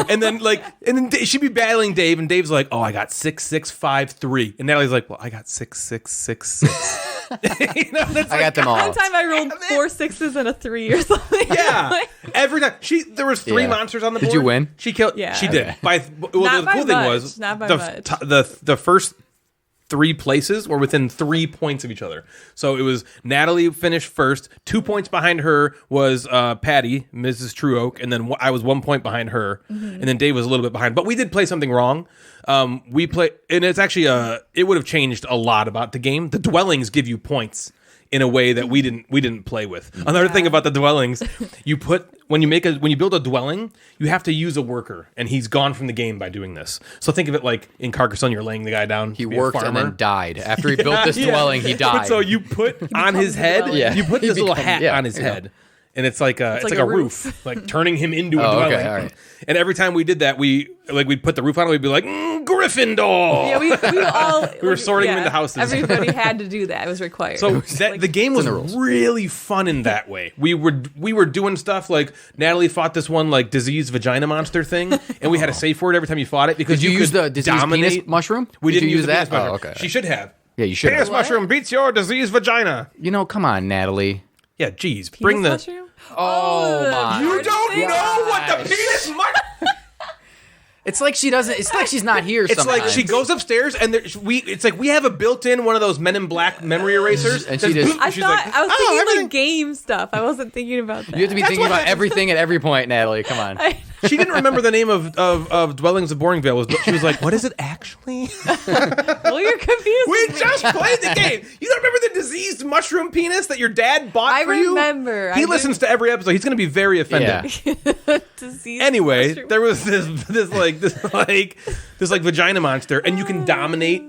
And then she'd be battling Dave, and Dave's like, oh, I got 6, 6, 5, 3, and Natalie's like, well, I got 6, 6, 6, 6. I got them all. One time I rolled 4 6s and a 3 or something. Yeah, every time there was 3 monsters on the board. Did you win? She killed. Yeah. She did. Not the cool thing was not by much. the first 3 places were within 3 points of each other. So it was Natalie finished first. 2 points behind her was Patty, Mrs. True Oak, and then I was 1 point behind her, and then Dave was a little bit behind. But we did play something wrong. We play, and it's actually it would have changed a lot about the game. The dwellings give you points in a way that we didn't play with. Another thing about the dwellings, when you build a dwelling, you have to use a worker, and he's gone from the game by doing this. So think of it like in Carcassonne, you're laying the guy down. He worked and then died. After he built this dwelling, he died. But so you put on his head, you put this little hat on his head. And it's like a roof, like turning him into a dwelling. Okay, all right. And every time we did that, we'd put the roof on, we'd be like, Gryffindor. Yeah, we all we were sorting them into houses. Everybody had to do that. It was required. So the game was really fun in that way. We were doing stuff like Natalie fought this one like diseased vagina monster thing, and we had a safe word every time you fought it because Did you use could the diseased dominate penis mushroom? We didn't use that. Penis mushroom. Oh, okay. She should have. Yeah, you should. Penis have. mushroom beats your diseased vagina. Come on, Natalie. Yeah, geez, Penis bring the. mushroom? Oh my! You don't know what the penis mushroom. It's like she doesn't. It's like she's not here. It's sometimes. like she goes upstairs and it's like we have a built-in one of those Men in Black memory erasers. And she just. I she's thought like, I was thinking everything- like game stuff. I wasn't thinking about that. You have to be thinking about everything at every point, Natalie. Come on. She didn't remember the name of Dwellings of Boringvale. She was like, "What is it actually?" Well, you're confused. We just played the game. You don't remember the diseased mushroom penis that your dad bought for you? I remember. He listens to every episode. He's going to be very offended. Yeah. Anyway, mushroom. there was this vagina monster, and you can dominate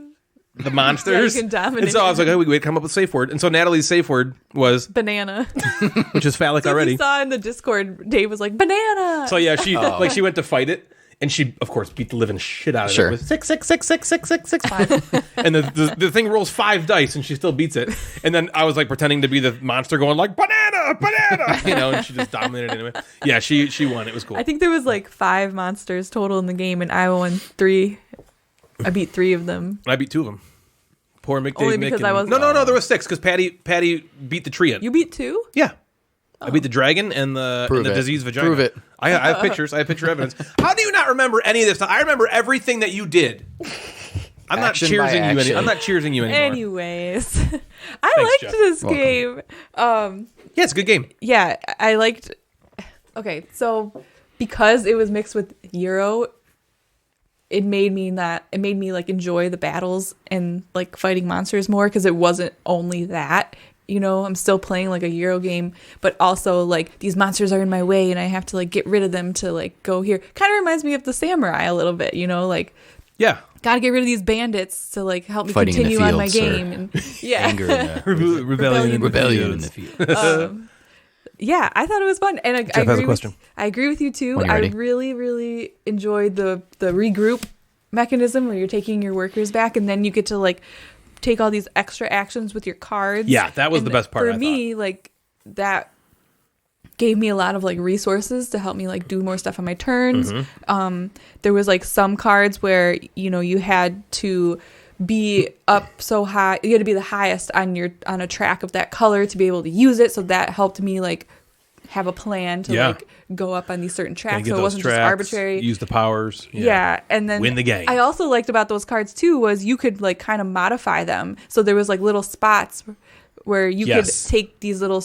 the monsters. Yeah, you can dominate And so I was like, "Oh, we come up with a safe word." And so Natalie's safe word was banana. which is phallic So already. we saw in the Discord, Dave was like, banana. So yeah, she went to fight it, and she of course beat the living shit out of Sure. it with 6, 6, 6, 6, 6, 6, 6, 5. And the thing rolls 5 dice, and she still beats it. And then I was like pretending to be the monster, going like banana, and she just dominated anyway. Yeah, she won. It was cool. I think there was like 5 monsters total in the game, and I won 3. I beat 3 of them. I beat 2 of them. Poor Mick, Only Dave, because Mick, I and... was- No, there was 6 because Patty beat the tree. You beat 2? Yeah. I beat the dragon and the diseased vagina. Prove it. I have pictures. I have picture evidence. How do you not remember any of this stuff? I remember everything that you did. I'm not Action by cheersing you. action. I'm not cheersing you anymore. Anyways, I liked Jeff. this Welcome. game. Yeah, it's a good game. Yeah, I liked. Okay, so because it was mixed with Euro, it made me like enjoy the battles and like fighting monsters more because it wasn't only that. I'm still playing like a Euro game, but also like these monsters are in my way and I have to like get rid of them to like go here. Kind of reminds me of the samurai a little bit, like Yeah. gotta get rid of these bandits to like help me Fighting in the continue on my field, sir. game. And, yeah. Anger in the Rebellion in the field. Yeah, I thought it was fun, and I has agree a question. I agree with you too. When you're I ready. really, really enjoyed the regroup mechanism where you're taking your workers back, and then you get to like take all these extra actions with your cards. Yeah, that was And the best part, for I me. Like that gave me a lot of like resources to help me like do more stuff on my turns. Mm-hmm. There was like some cards where you had to be up so high, you had to be the highest on a track of that color to be able to use it, so that helped me like have a plan to like go up on these certain tracks, so it wasn't just arbitrary. Use the powers. Yeah, and then Win the game. I also liked about those cards too was you could like kind of modify them, so there was like little spots where you could take these little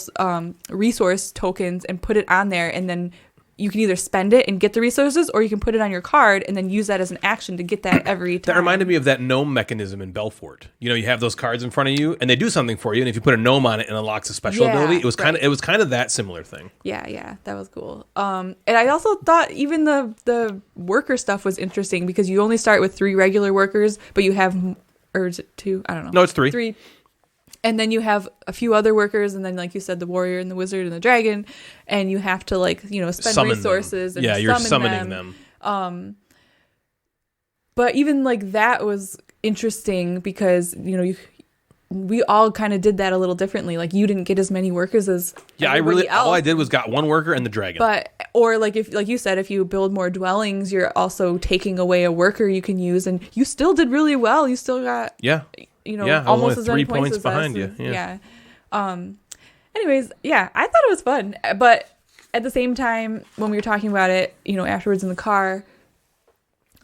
resource tokens and put it on there, and then you can either spend it and get the resources, or you can put it on your card and then use that as an action to get that every time. That reminded me of that gnome mechanism in Belfort. You have those cards in front of you, and they do something for you. And if you put a gnome on it, it unlocks a special ability. It was kind of that similar thing. Yeah, that was cool. And I also thought even the worker stuff was interesting because you only start with 3 regular workers, but you have, or is it 2? I don't know. No, it's 3. 3. And then you have a few other workers, and then, like you said, the warrior and the wizard and the dragon, and you have to, like, spend Summon resources. them. And Yeah, you're summon summoning them. But even, like, that was interesting because, we all kind of did that a little differently. Like, you didn't get as many workers as everybody else. all I did was got 1 worker and the dragon. Or like you said, if you build more dwellings, you're also taking away a worker you can use, and you still did really well. You still got almost as many 3 points as behind us. you. Yeah. Anyways, yeah, I thought it was fun, but at the same time, when we were talking about it, afterwards in the car,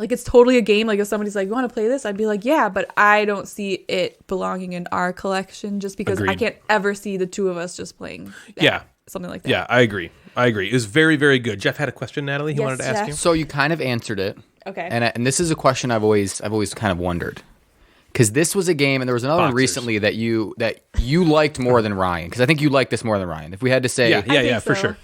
Like, it's totally a game. Like, if somebody's like, you want to play this? I'd be like, yeah, but I don't see it belonging in our collection just because I Agreed. can't ever see the two of us just playing something like that. Yeah, I agree. It was very, very good. Jeff had a question, Natalie, he Yes, wanted to ask Jeff. you. So you kind of answered it. Okay. And this is a question I've always kind of wondered. Because this was a game, and there was another one Boxers. recently that you liked more than Ryan. Because I think you liked this more than Ryan. If we had to say, Yeah, I think for so. sure.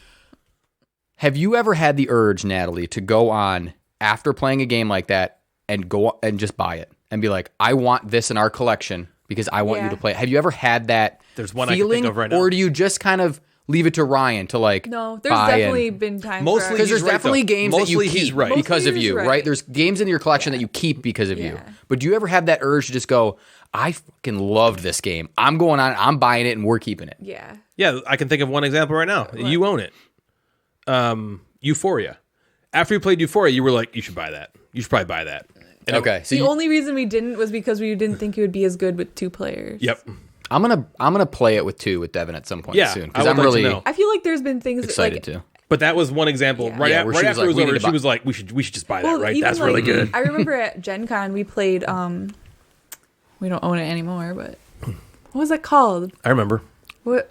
have you ever had the urge, Natalie, to go on after playing a game like that and go and just buy it and be like, I want this in our collection because I want you Yeah. to play it? Have you ever had that There's one I can feeling, think of right now. or do you just kind of leave it to Ryan to like? No, there's buy definitely and- been times Mostly where Because there's He's right, definitely though. games that you Mostly he's keep right. because Mostly of he's you, right. right? There's games in your collection that you keep because of you. Yeah. But do you ever have that urge to just go, I fucking loved this game. I'm going on, I'm buying it, and we're keeping it. Yeah. Yeah, I can think of one example right now. You own it. Euphoria. After you played Euphoria, you were like, you should buy that. You should probably buy that. And Okay, so The only reason we didn't was because we didn't think it would be as good with two players. Yep. I'm gonna play it with Devin at some point Yeah, soon I because would I'm like to really know. I feel like there's been things excited like, to. But that was one example. Yeah. Right, Yeah, where right she was after like, it was we need over, to she buy- was like, we should just buy that, well, right? even That's really like, good. I remember at Gen Con we played we don't own it anymore, but what was it called? I remember. What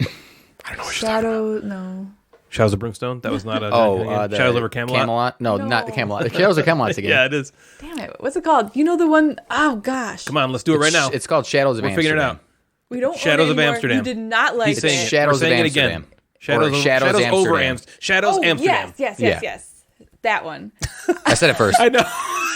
I don't know what you're talking about. Shadow no. Shadows of Brimstone? That was not a the Shadows over Camelot? No, No. not the Camelot. Shadows of Camelot's again. Yeah, it is. Damn it. What's it called? You know the one oh gosh. Come on, let's do it right now. It's called Shadows of We're figuring it Amsterdam. out. We don't Shadows own it of anymore. Amsterdam. You did not like He's saying it. it. Shadows We're of saying it Amsterdam. again. Shadows, Or of, Shadows Shadows over Amsterdam. Amsterdam. Shadows Oh, Amsterdam. yes. That one. I said it first. I know.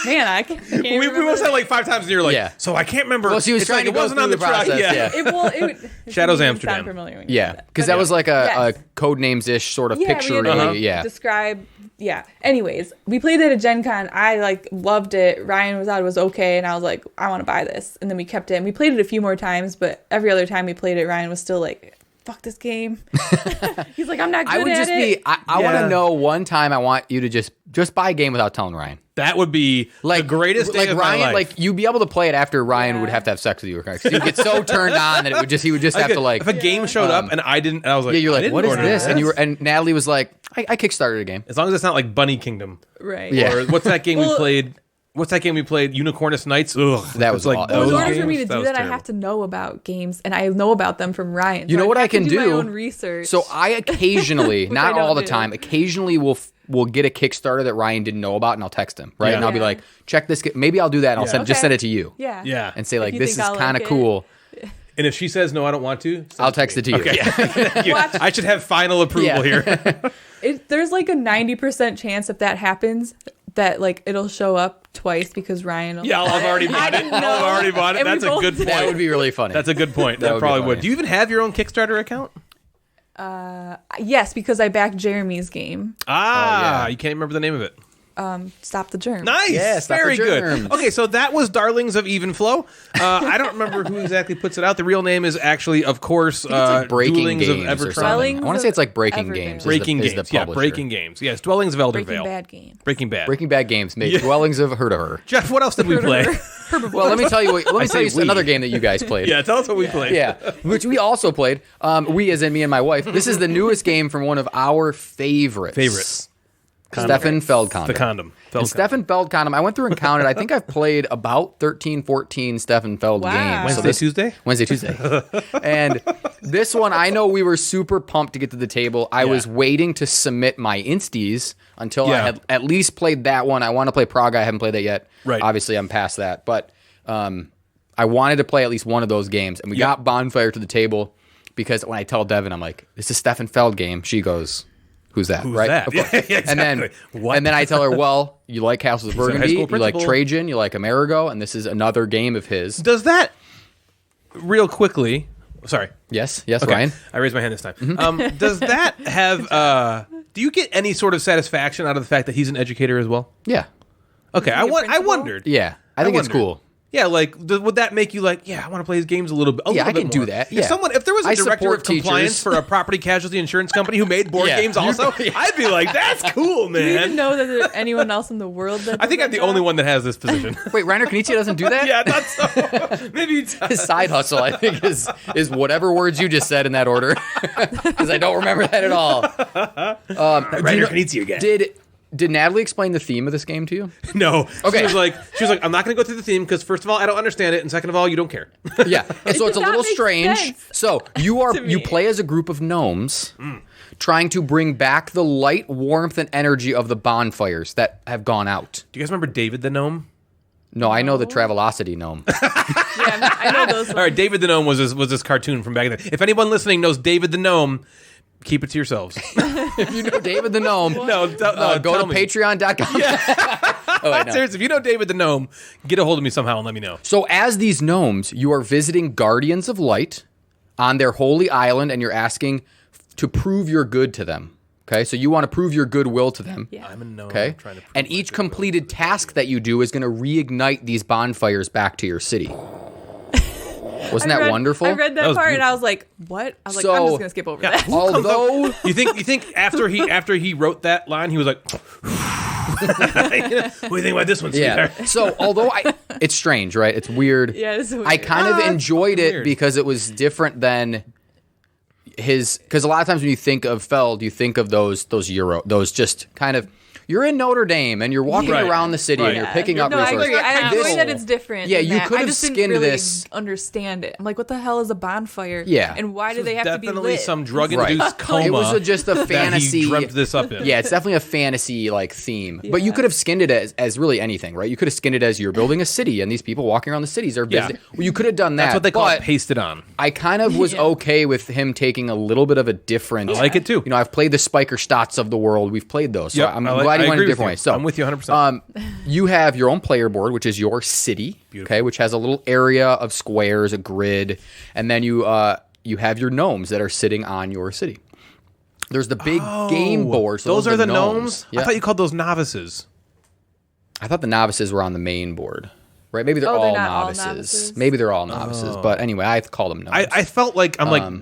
Man, I can't we remember must that. have like 5 times, and you're like, Yeah. so I can't remember. Well, she was It's trying like to it go wasn't through on the the track. process, Yeah. yeah. It Shadows didn't Amsterdam. sound familiar when you said Yeah, that. because But that was like a yes. code names ish sort of Yeah, picture. we had to Yeah. describe. Yeah. Anyways, we played it at Gen Con. I like loved it. Ryan thought it was okay, and I was like, I want to buy this. And then we kept it. And we played it a few more times, but every other time we played it, Ryan was still like, "Fuck this game." He's like, "I'm not good I would at just it." be. I want Yeah. to know one time. I want you to just buy a game without telling Ryan. That would be the greatest day like of Ryan, my life. like you'd be able to play it after Ryan Yeah. would have to have sex with you. Because he would get so turned on that he would just have to like. if a game showed up and I didn't, and I was like, Yeah, you're I like, didn't what is order this? that. And Natalie was like, I kickstarted a game. As long as it's not like Bunny Kingdom. Right. Yeah. Or what's that game we Well- played? What's that game we played? Unicornus Nights? Ugh. That was It's aw- that Well, was in awful. order for me to That do was that, I terrible. have to know about games, and I know about them from Ryan. You So know what I have to can do? My do? own research. So I occasionally, Which not I don't all the do. time, occasionally will get a Kickstarter that Ryan didn't know about, and I'll text him, right? Yeah. And I'll be Yeah. like, check this. Maybe I'll do that, and I'll Yeah. just Okay. send it to you, yeah. Yeah. and say If like, you this think is I'll kind of like it. cool. And if she says no, I don't want to, send I'll text it to you. Okay. Yeah. Watch. I should have final approval Yeah. here. There's like a 90% chance if that happens that like it'll show up twice because Ryan will Yeah, I've already I bought it. didn't know. I've already bought it. And we That's a both good did. point. That would be really funny. That's a good point. That That would be probably funny. would. Do you even have your own Kickstarter account? Yes, because I backed Jeremy's game. Ah, yeah. you can't remember the name of it. Stop the Germ. Nice. Yeah, Stop Very the good. Germs. Okay, so that was Darlings of Even Flow. I don't remember who exactly puts it out. The real name is actually, of course, It's like Breaking Dwellings of Games or Evertron. something. Dwellings I want to say it's like Breaking of Games. Evervale. Breaking is Games. the Yeah, publisher. Breaking Games. Yes, Dwellings of Eldervale. Breaking Bad game. Breaking Bad. Breaking Bad games made Dwellings of Her. Jeff, what else did we play? Well, let me tell you. Let me tell you say we. another game that you guys played. Yeah, tell us what we played. Yeah, which we also played. We, as in me and my wife. This is the newest game from one of our favorites. Stefan Feldkondom. The condom. And Stefan Feldkondom, I went through and counted. I think I've played about 13, 14 Stefan Feld Wow. games. Wednesday, Tuesday? Wednesday, Tuesday. And this one, I know we were super pumped to get to the table. I was waiting to submit my insties until I Yeah. had at least played that one. I want to play Praga. I haven't played that yet. Right. Obviously, I'm past that. But I wanted to play at least one of those games. And we got Bonfire to the table because when I tell Devin, I'm like, it's a Stefan Feld game. She goes, who's that? Who's right? that? Of course. Yeah, yeah, And then, exactly. What? and then I tell her, well, you like Castles of a high Burgundy, school you like principal. Trajan, you like Amerigo, and this is another game of his. Does that, real quickly, sorry. Yes, yes, Okay. Ryan. I raised my hand this time. Does that have, do you get any sort of satisfaction out of the fact that he's an educator as well? Yeah, Okay, I principal? wondered. yeah. I think it's wondered. cool. Yeah, like would that make you like, yeah, I want to play his games a little bit? Yeah, little I bit can do more. that, yeah. If there was a I director support of compliance teachers. for a property casualty insurance company who made board Yeah. games, also, I'd be like, that's cool, Do you even man. know that there's anyone else in the world that I think does I'm the that only job? one that has this position. Wait, Reiner Knizia doesn't do that? yeah, not so. Maybe it's, His side hustle, I think, is whatever words you just said in that order, because I don't remember that at all. Reiner Knizia guy. Did Natalie explain the theme of this game to you? No. Okay. She was like, I'm not going to go through the theme because first of all, I don't understand it, and second of all, you don't care. Yeah, and so it's a did not little make strange. sense So you play as a group of gnomes, trying to bring back the light, warmth, and energy of the bonfires that have gone out. Do you guys remember David the Gnome? No, I know the Travelocity gnome. Yeah, I know those ones. All right, David the Gnome was this cartoon from back then. If anyone listening knows David the Gnome, keep it to yourselves. If you know David the gnome, No, go tell to me. patreon.com. Oh, wait, no. Seriously, if you know David the Gnome, get a hold of me somehow and let me know. So as these gnomes, you are visiting guardians of light on their holy island, and you're asking to prove your good to them. Okay, so you want to prove your goodwill to them. Yeah. I'm a gnome. Okay, Trying to prove and my each goodwill. completed task that you do is going to reignite these bonfires back to your city. Wasn't that wonderful? I read that was part and I beautiful. was like, what? I was like, So- I'm just going to skip over that. Although You think after he wrote that line, he was like, what do you think about this one, yeah. sweetheart? So although it's strange, right? It's weird. Yeah, it's weird. I kind of it's enjoyed fucking it weird. because it was different than because a lot of times when you think of Feld, you think of those just kind of you're in Notre Dame and you're walking Right. around the city and Right. you're picking up No, I resources. agree. I enjoy This- that it's different. Yeah, than you that. could I have just didn't skinned really this- understand it. I'm like, what the hell is a bonfire? Yeah. And why do they have to be Definitely lit? some drug-induced Right. coma. It was just a that fantasy. he dreamt this up in. Yeah, it's definitely a fantasy like theme. But you Yeah. could have skinned it as really anything, right? You could have skinned it as you're building a city and these people walking around the cities are Yeah. visiting. Well, you could have done that. That's what they call but it, pasted on. I kind of was Yeah. okay with him taking a little bit of a different. I like it too. You know, I've played the Spiker Stotts of the world. We've played those. So Yep, I'm I like- glad I he went a agree with different you. way. So I'm with you 100%. You have your own player board, which is your city, okay, which has a little area of squares, a grid, and then you have your gnomes that are sitting on your city. There's the big game board. So those are the gnomes? Yeah. I thought you called those novices. I thought the novices were on the main board. Right? Maybe they're Oh, they're all not all novices. novices? Maybe they're all novices. But anyway, I call them gnomes. I felt like,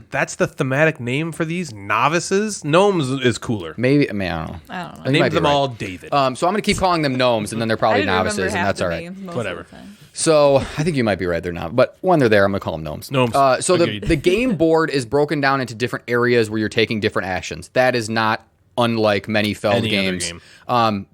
that's the thematic name for these novices? Gnomes is cooler. Maybe, I mean, I don't know. I don't know. You Name might be them right. all David. So I'm going to keep calling them gnomes, and then they're I probably didn't remember novices, half and that's the all right. names most Whatever. of the time. So I think you might be right. They're not. But when they're there, I'm going to call them gnomes. Gnomes. So Agreed. the game board is broken down into different areas where you're taking different actions. That is not unlike many Feld Any other games. game.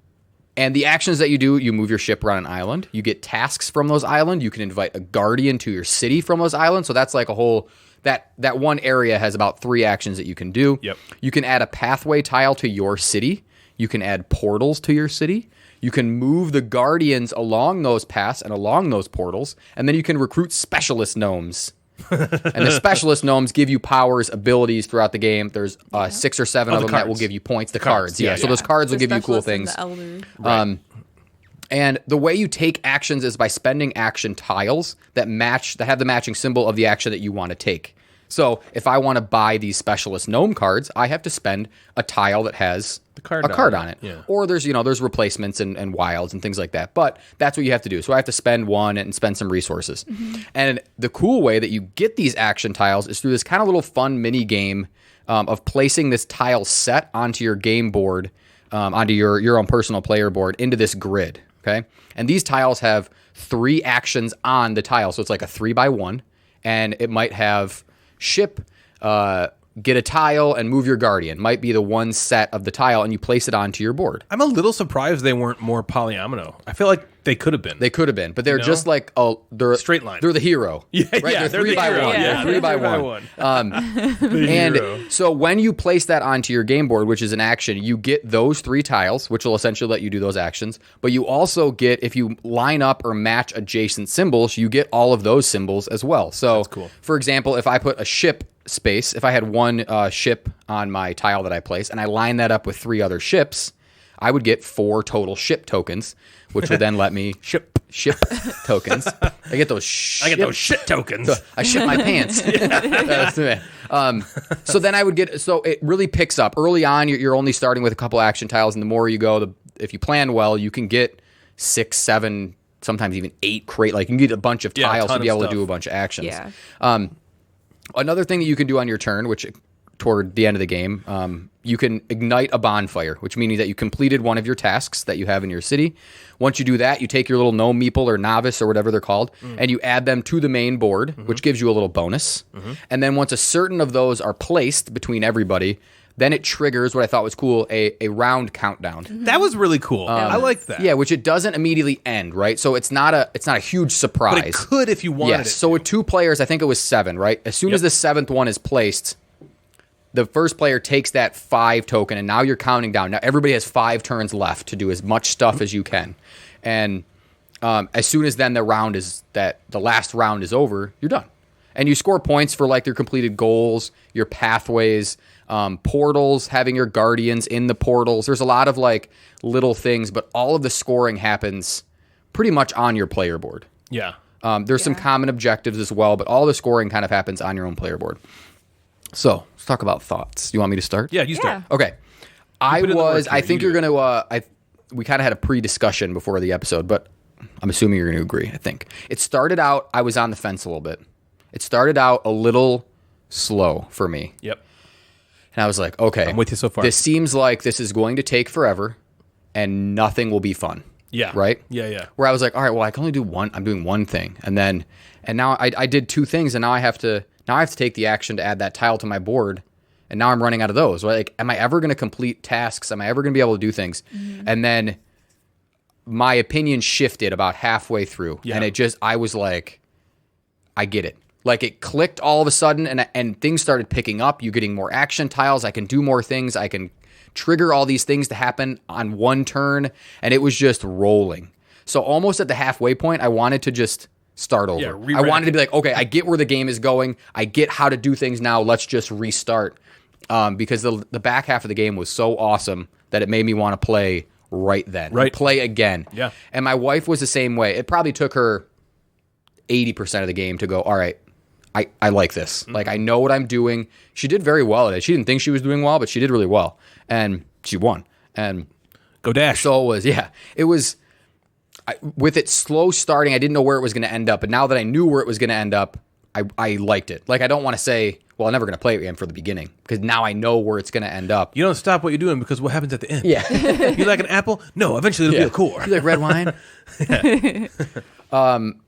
And the actions that you do, you move your ship around an island. You get tasks from those islands. You can invite a guardian to your city from those islands. So that's like a whole that one area has about 3 actions that you can do. Yep. You can add a pathway tile to your city. You can add portals to your city. You can move the guardians along those paths and along those portals, and then you can recruit specialist gnomes. And the specialist gnomes give you powers, abilities throughout the game. There's 6 or 7 of the them that will cards. give you points. The cards, cards, yeah. yeah, So yeah. those cards will The give you cool specialists and things. the elder. And the way you take actions is by spending action tiles that have the matching symbol of the action that you want to take. So if I want to buy these specialist gnome cards, I have to spend a tile that has card a card on on it, it. yeah. Or there's replacements and wilds and things like that. But that's what you have to do. So I have to spend one and spend some resources. And the cool way that you get these action tiles is through this kind of little fun mini game of placing this tile set onto your game board, onto your own personal player board into this grid. Okay. And these tiles have 3 actions on the tile. So it's like a 3x1, and it might have ship, get a tile, and move your guardian. Might be the one set of the tile, and you place it onto your board. I'm a little surprised they weren't more polyomino. I feel like they could have been. They could have been, but they're know? just like they're Straight line. They're the hero. Yeah, right? yeah, they're 3 the by hero. 1. Yeah. They're 3 by 1. And so when you place that onto your game board, which is an action, you get those 3 tiles, which will essentially let you do those actions. But you also get, if you line up or match adjacent symbols, you get all of those symbols as well. So, cool. For example, if I put a ship space, if I had one ship on my tile that I place, and I line that up with 3 other ships, I would get 4 total ship tokens, which would then let me ship tokens. I get those. shit tokens. I shit my pants. That's it. So then I would get. So it really picks up early on. You're only starting with a couple action tiles, and the more you go, if you plan well, you can get 6, 7, sometimes even 8 crate. Like you can get a bunch of Yeah, a tiles ton to be of able stuff. to do a bunch of actions. Yeah. Another thing that you can do on your turn, which toward the end of the game, you can ignite a bonfire, which means that you completed one of your tasks that you have in your city. Once you do that, you take your little gnome meeple or novice or whatever they're called, and you add them to the main board, which gives you a little bonus. And then once a certain of those are placed between everybody, then it triggers what I thought was cool, a round countdown. That was really cool. I like that. Yeah, which it doesn't immediately end, right? So it's not a huge surprise. But it could if you wanted it. So with 2 players, I think it was 7, right? As soon as the 7th one is placed, the first player takes that 5 token, and now you're counting down. Now everybody has 5 turns left to do as much stuff as you can. And as soon as then the last round is over, you're done. And you score points for like your completed goals, your pathways, portals, having your guardians in the portals. There's a lot of like little things, but all of the scoring happens pretty much on your player board. Yeah. There's some common objectives as well, but all the scoring kind of happens on your own player board. So let's talk about thoughts. You want me to start? Yeah, you start. Okay. I think you're going to, we kind of had a pre-discussion before the episode, but I'm assuming you're going to agree, I think. It started out, I was on the fence a little bit. It started out a little slow for me. Yep. And I was like, okay. I'm with you so far. This seems like this is going to take forever and nothing will be fun. Yeah. Right? Yeah. Where I was like, all right, well, I can only do one. I'm doing one thing. And now I did 2 things, and now I have to take the action to add that tile to my board. And now I'm running out of those. Like, am I ever going to complete tasks? Am I ever going to be able to do things? Mm-hmm. And then my opinion shifted about halfway through. Yeah. And I was like, I get it. Like, it clicked all of a sudden, and things started picking up. You're getting more action tiles. I can do more things. I can trigger all these things to happen on one turn, and it was just rolling. So almost at the halfway point, I wanted to just start over. I wanted to be like, okay, I get where the game is going. I get how to do things now. Let's just restart. Because the back half of the game was so awesome that it made me want to play right then. Right. Play again. Yeah. And my wife was the same way. It probably took her 80% of the game to go, all right, I like this. Mm-hmm. Like, I know what I'm doing. She did very well at it. She didn't think she was doing well, but she did really well. And she won. And go Dash. So it was, with it slow starting, I didn't know where it was going to end up. But now that I knew where it was going to end up, I liked it. Like, I don't want to say, well, I'm never going to play it again for the beginning, because now I know where it's going to end up. You don't stop what you're doing, because what happens at the end? Yeah. You like an apple? No, eventually it'll be a core. You like red wine?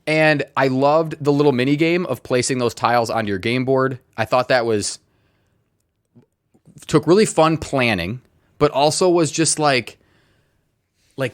And I loved the little mini game of placing those tiles onto your game board. I thought that took really fun planning, but also was just like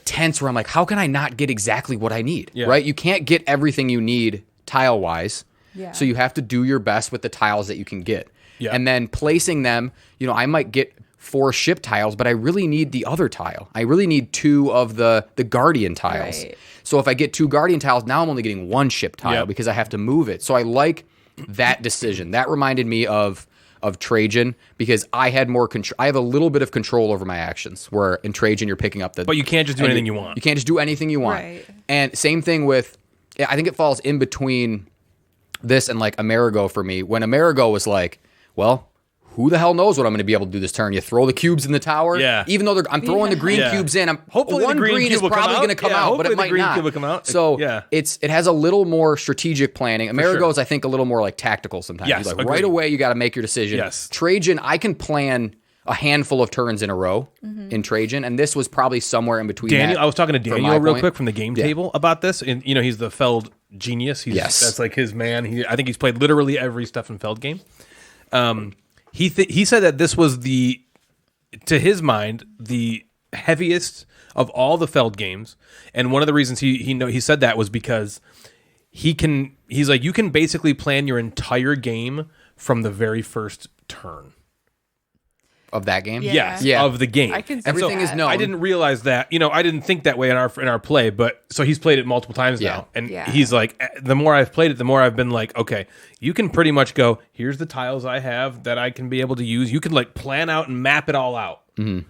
tense, where I'm like, how can I not get exactly what I need? Yeah. Right? You can't get everything you need tile wise. Yeah. So you have to do your best with the tiles that you can get. Yeah. And then placing them, I might get 4 ship tiles, but I really need the other tile. I really need 2 of the guardian tiles. Right. So if I get 2 guardian tiles, now I'm only getting 1 ship tile because I have to move it. So I like that decision. That reminded me of Trajan, because I had more control. I have a little bit of control over my actions, where in Trajan you're picking up But you can't just do anything you want. You can't just do anything you want. Right. And same thing with, I think it falls in between this and like Amerigo for me. When Amerigo was like, well, who the hell knows what I'm going to be able to do this turn? You throw the cubes in the tower. Yeah. Even though I'm throwing the green cubes in, hopefully one green is probably going to come out, but it might not. Cube will come out. So it has a little more strategic planning. Amerigo is, I think, a little more like tactical sometimes. Yes, like right away, you got to make your decision. Yes. Trajan, I can plan a handful of turns in a row in Trajan, and this was probably somewhere in between. Daniel, I was talking to Daniel real quick from the game table about this, and he's the Feld genius. That's like his man. I think he's played literally every Stefan Feld game. He said that this was to his mind, the heaviest of all the Feld games, and one of the reasons he said that was because he's like, you can basically plan your entire game from the very first turn of that game. Yes, of the game. Everything is known. I didn't realize that. I didn't think that way in our play, but so he's played it multiple times now, and he's like, the more I've played it, the more I've been like, okay, you can pretty much go, here's the tiles I have that I can be able to use. You can like plan out and map it all out. Mm-hmm.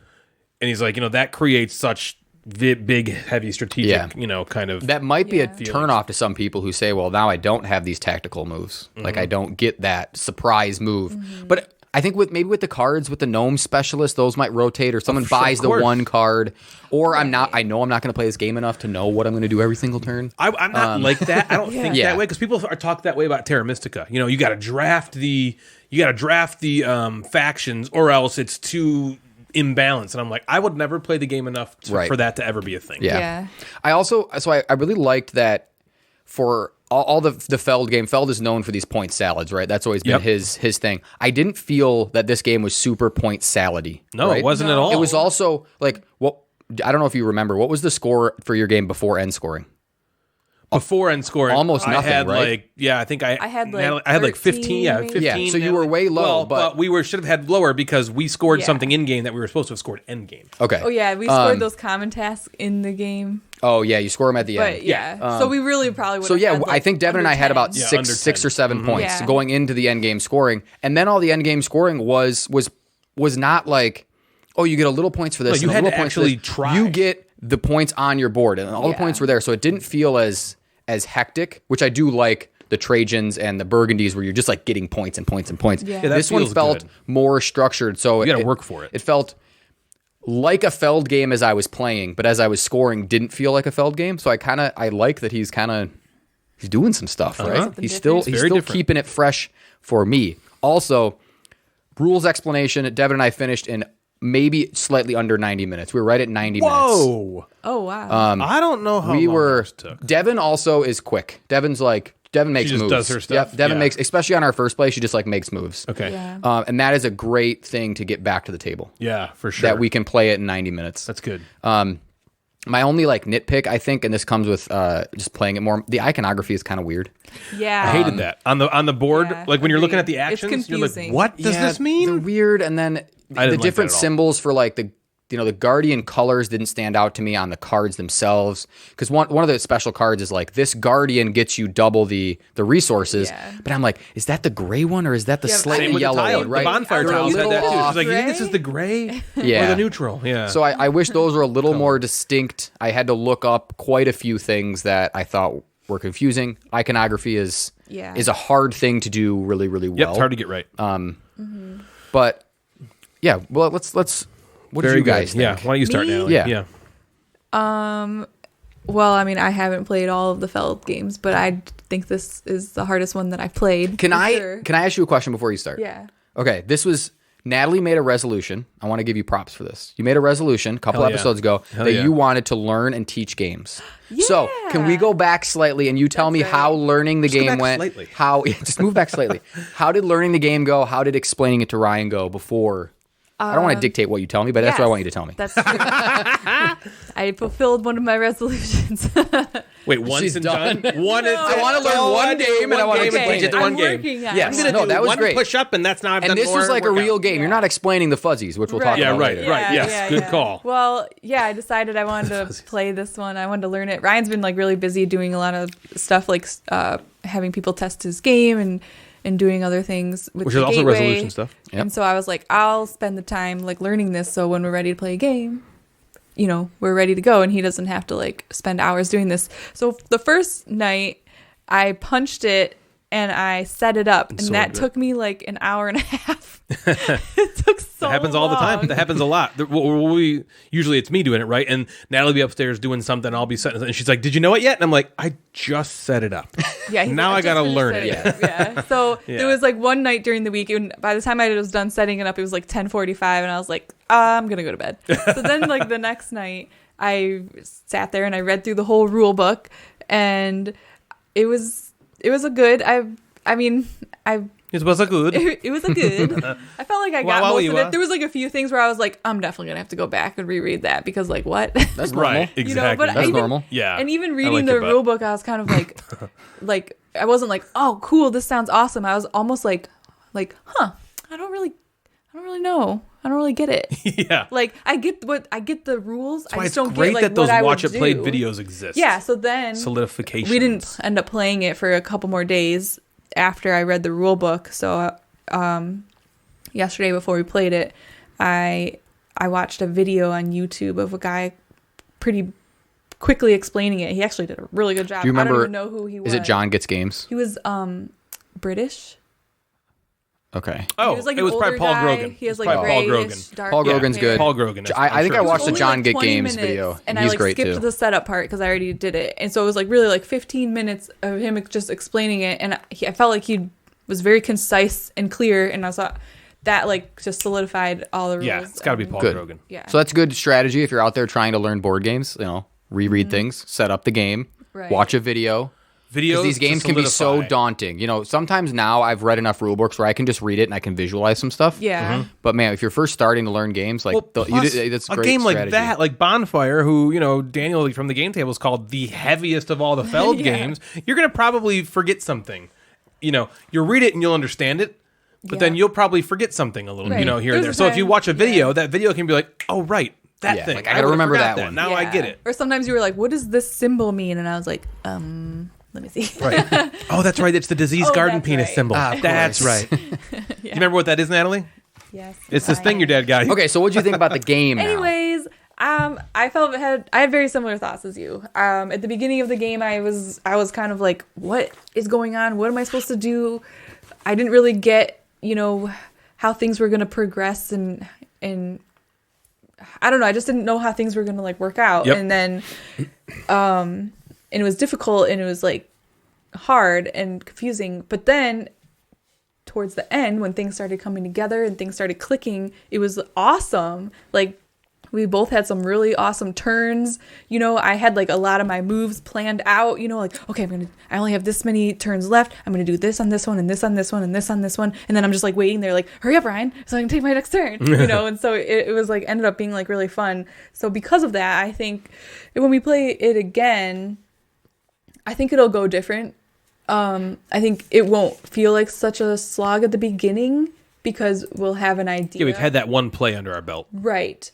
And he's like, that creates such big, heavy, strategic, kind of. That might be a turnoff to some people who say, well, now I don't have these tactical moves. Mm-hmm. Like, I don't get that surprise move. Mm-hmm. But I think with the cards, with the gnome specialist, those might rotate, or someone buys the one card, or I know I'm not going to play this game enough to know what I'm going to do every single turn. I'm not like that. I don't think that way, because people are talked that way about Terra Mystica. You got to draft the factions, or else it's too imbalanced. And I'm like, I would never play the game enough for that to ever be a thing. Yeah. I also, I really liked that for all the Feld game. Feld is known for these point salads, right? That's always been his thing. I didn't feel that this game was super point salady. No, right? it wasn't at all. It was also like what I don't know if you remember. What was the score for your game before end scoring? Before end scoring, almost nothing, I had right? I think I had like 15. Yeah, 15. Yeah, so you were way low, Well, but we should have had lower because we scored Yeah. something in game that we were supposed to have scored end game. okay. Oh yeah, we scored those common tasks in the game. Oh yeah, you score them at the But end. yeah, so we really probably would. So yeah, had, like, I think Devin and I had about Yeah, under 6 10. or 7 points Yeah. going into the end game scoring, and then all the end game scoring was not like, oh, you get a little points for this. No, you and a had little to points for actually this. try. You get the points on your board, and all the Yeah. points were there, so it didn't feel as hectic, which I do like. The Trajans and the Burgundies, where you're just like getting points and points and points. Yeah. Yeah, that This one feels felt good. more structured, so You got to work for it. It felt like a Feld game as I was playing, but as I was scoring, didn't feel like a Feld game. So I like that he's doing some stuff, right? Something He's different. still Very different. keeping it fresh for me. Also, rules explanation. Devin and I finished in maybe slightly under 90 minutes. We were right at 90 minutes. Whoa! Oh wow. I don't know how We long were. ours took. Devin also is quick. Devin makes just moves. does her stuff. Yep. Devin Yeah. makes, especially on our first play, she just like makes moves. Okay. Yeah. And that is a great thing to get back to the table. Yeah, for sure. That we can play it in 90 minutes. That's good. My only like nitpick, I think, and this comes with just playing it more. The iconography is kind of weird. Yeah. I hated that on the board. Yeah, like when you're looking agreed. at the It's actions, you're like, confusing. "What does Yeah, this mean?" They're weird, and then I the didn't like different that at all. symbols for like the Guardian colors didn't stand out to me on the cards themselves. Because one of the special cards is like this Guardian gets you double the resources. Yeah. But I'm like, is that the gray one or is that the Yeah, slightly Same with yellow the tile. one? Right? The bonfire They're a tile said little that too. She's off. like, "You think this Gray? is the gray Yeah. or the neutral?" Yeah. So I wish those were a little more distinct. I had to look up quite a few things that I thought were confusing. Iconography is a hard thing to do really, really well. yep, it's hard to get right. But yeah, well, let's. What did Very you guys good. Yeah. think? Why don't you start, Me? Natalie? Yeah. Well, I mean, I haven't played all of the Feld games, but I think this is the hardest one that I've played. Can for I sure. ask you a question before you start? Yeah. Okay, this was Natalie made a resolution. I want to give you props for this. You made a resolution a couple Hell yeah. episodes ago Hell that yeah. you wanted to learn and teach games. So can we go back slightly and you tell me That's how right. learning the go game back went? slightly. How just move back slightly. How did learning the game go? How did explaining it to Ryan go before? I don't want to dictate what you tell me, but that's what I Yes, want you to tell me. That's true. I fulfilled one of my resolutions. Wait, once She's and done. done. One. I wanna learn one game and I wanna explain it to I'm one game. working on Yes. it. I'm gonna No, do that was one great. push up, and that's now I've And done this more was like a workout. real game. You're not explaining the fuzzies, which we'll talk Right. Yeah, about right, later. right. Yes, good call. Well, yeah, I decided I wanted to play this one. I wanted to learn it. Ryan's been like really busy doing a lot of stuff, like having people test his game and doing other things with Which the is also gateway. resolution stuff. Yep. And so I was like, I'll spend the time like learning this, so when we're ready to play a game, you know, we're ready to go, and he doesn't have to like spend hours doing this. So the first night, I punched it and I set it up, and So that good. took me like an hour and a half. It took so That happens all the time. long. That happens a lot. We usually it's me doing it, right? And Natalie will be upstairs doing something. I'll be setting, and she's like, "Did you know it yet?" And I'm like, "I just set it up." Yeah, he's Now like, I gotta just finished learn setting it. up. Yeah. So Yeah. there was like one night during the week, and by the time I was done setting it up, it was like 10:45, and I was like, I'm gonna go to bed. So then like the next night, I sat there and I read through the whole rule book, and it was a good. I mean, It was a good. it was a good. I felt like I got most of Wow. it. There was like a few things where I was like, I'm definitely gonna have to go back and reread that because like what? That's normal. Right, exactly. You know, but That's even, normal. Yeah. And even I reading like the it, but- rule book, I was kind of like, like I wasn't like, oh, cool, this sounds awesome. I was almost like, I don't really know. I don't really get it. Yeah. Like I get the rules. That's why I it's just don't great get like that those what I watch would it played do. videos exist. Yeah. So then Solidification. we didn't end up playing it for a couple more days after I read the rule book. So yesterday before we played it, I watched a video on YouTube of a guy pretty quickly explaining it. He actually did a really good job. Do you remember? I don't even know who he was. Is it John Gets Games? He was British. Okay. Oh, He was like it an was probably older Paul guy. Grogan. He has It's like probably Paul grayish, Grogan. dark Paul Grogan's hair. good. Paul Grogan. I think I sure. watched the Only, John like, Get 20 Games minutes, video, and he's I great skipped too. the setup part because I already did it, and so it was like really like 15 minutes of him just explaining it, and I felt like he was very concise and clear, and I thought that like just solidified all the rules. Yeah, it's got to be and- Paul Good. Grogan. Yeah. So that's good strategy if you're out there trying to learn board games. You know, reread things, set up the game, Right. watch a video. Videos. These games to can be so solidify. daunting. You know, sometimes now I've read enough rule books where I can just read it and I can visualize some stuff. Yeah. But man, if you're first starting to learn games, like Plus, that's a great game strategy. like that, like Bonfire, who Daniel from the game table is called the heaviest of all the Feld games. You're gonna probably forget something. You'll read it and you'll understand it, but then you'll probably forget something a little, Right. here and There's there. So a if you time- watch a video, that video can be like, oh right, that thing. like, I gotta would've remember forgot that one. Now I get it. Or sometimes you were like, what does this symbol mean? And I was like, let me see. Right. Oh, that's right. It's the diseased garden that's penis right. symbol. Of That's course. right. Do you remember what that is, Natalie? Yes. It's this thing your dad got you. Okay, so what do you think about the game now? Anyways, I had very similar thoughts as you. At the beginning of the game, I was kind of like, what is going on? What am I supposed to do? I didn't really get, how things were going to progress and I don't know. I just didn't know how things were going to like work out. Yep. And then, and it was difficult and it was like hard and confusing. But then towards the end, when things started coming together and things started clicking, it was awesome. Like, we both had some really awesome turns. I had like a lot of my moves planned out, like, okay, I only have this many turns left. I'm going to do this on this one and this on this one and this on this one. And then I'm just like waiting there like, hurry up, Ryan, so I can take my next turn, And so it was like ended up being like really fun. So because of that, I think when we play it again, I think it'll go different. I think it won't feel like such a slog at the beginning because we'll have an idea. Yeah, we've had that one play under our belt. Right.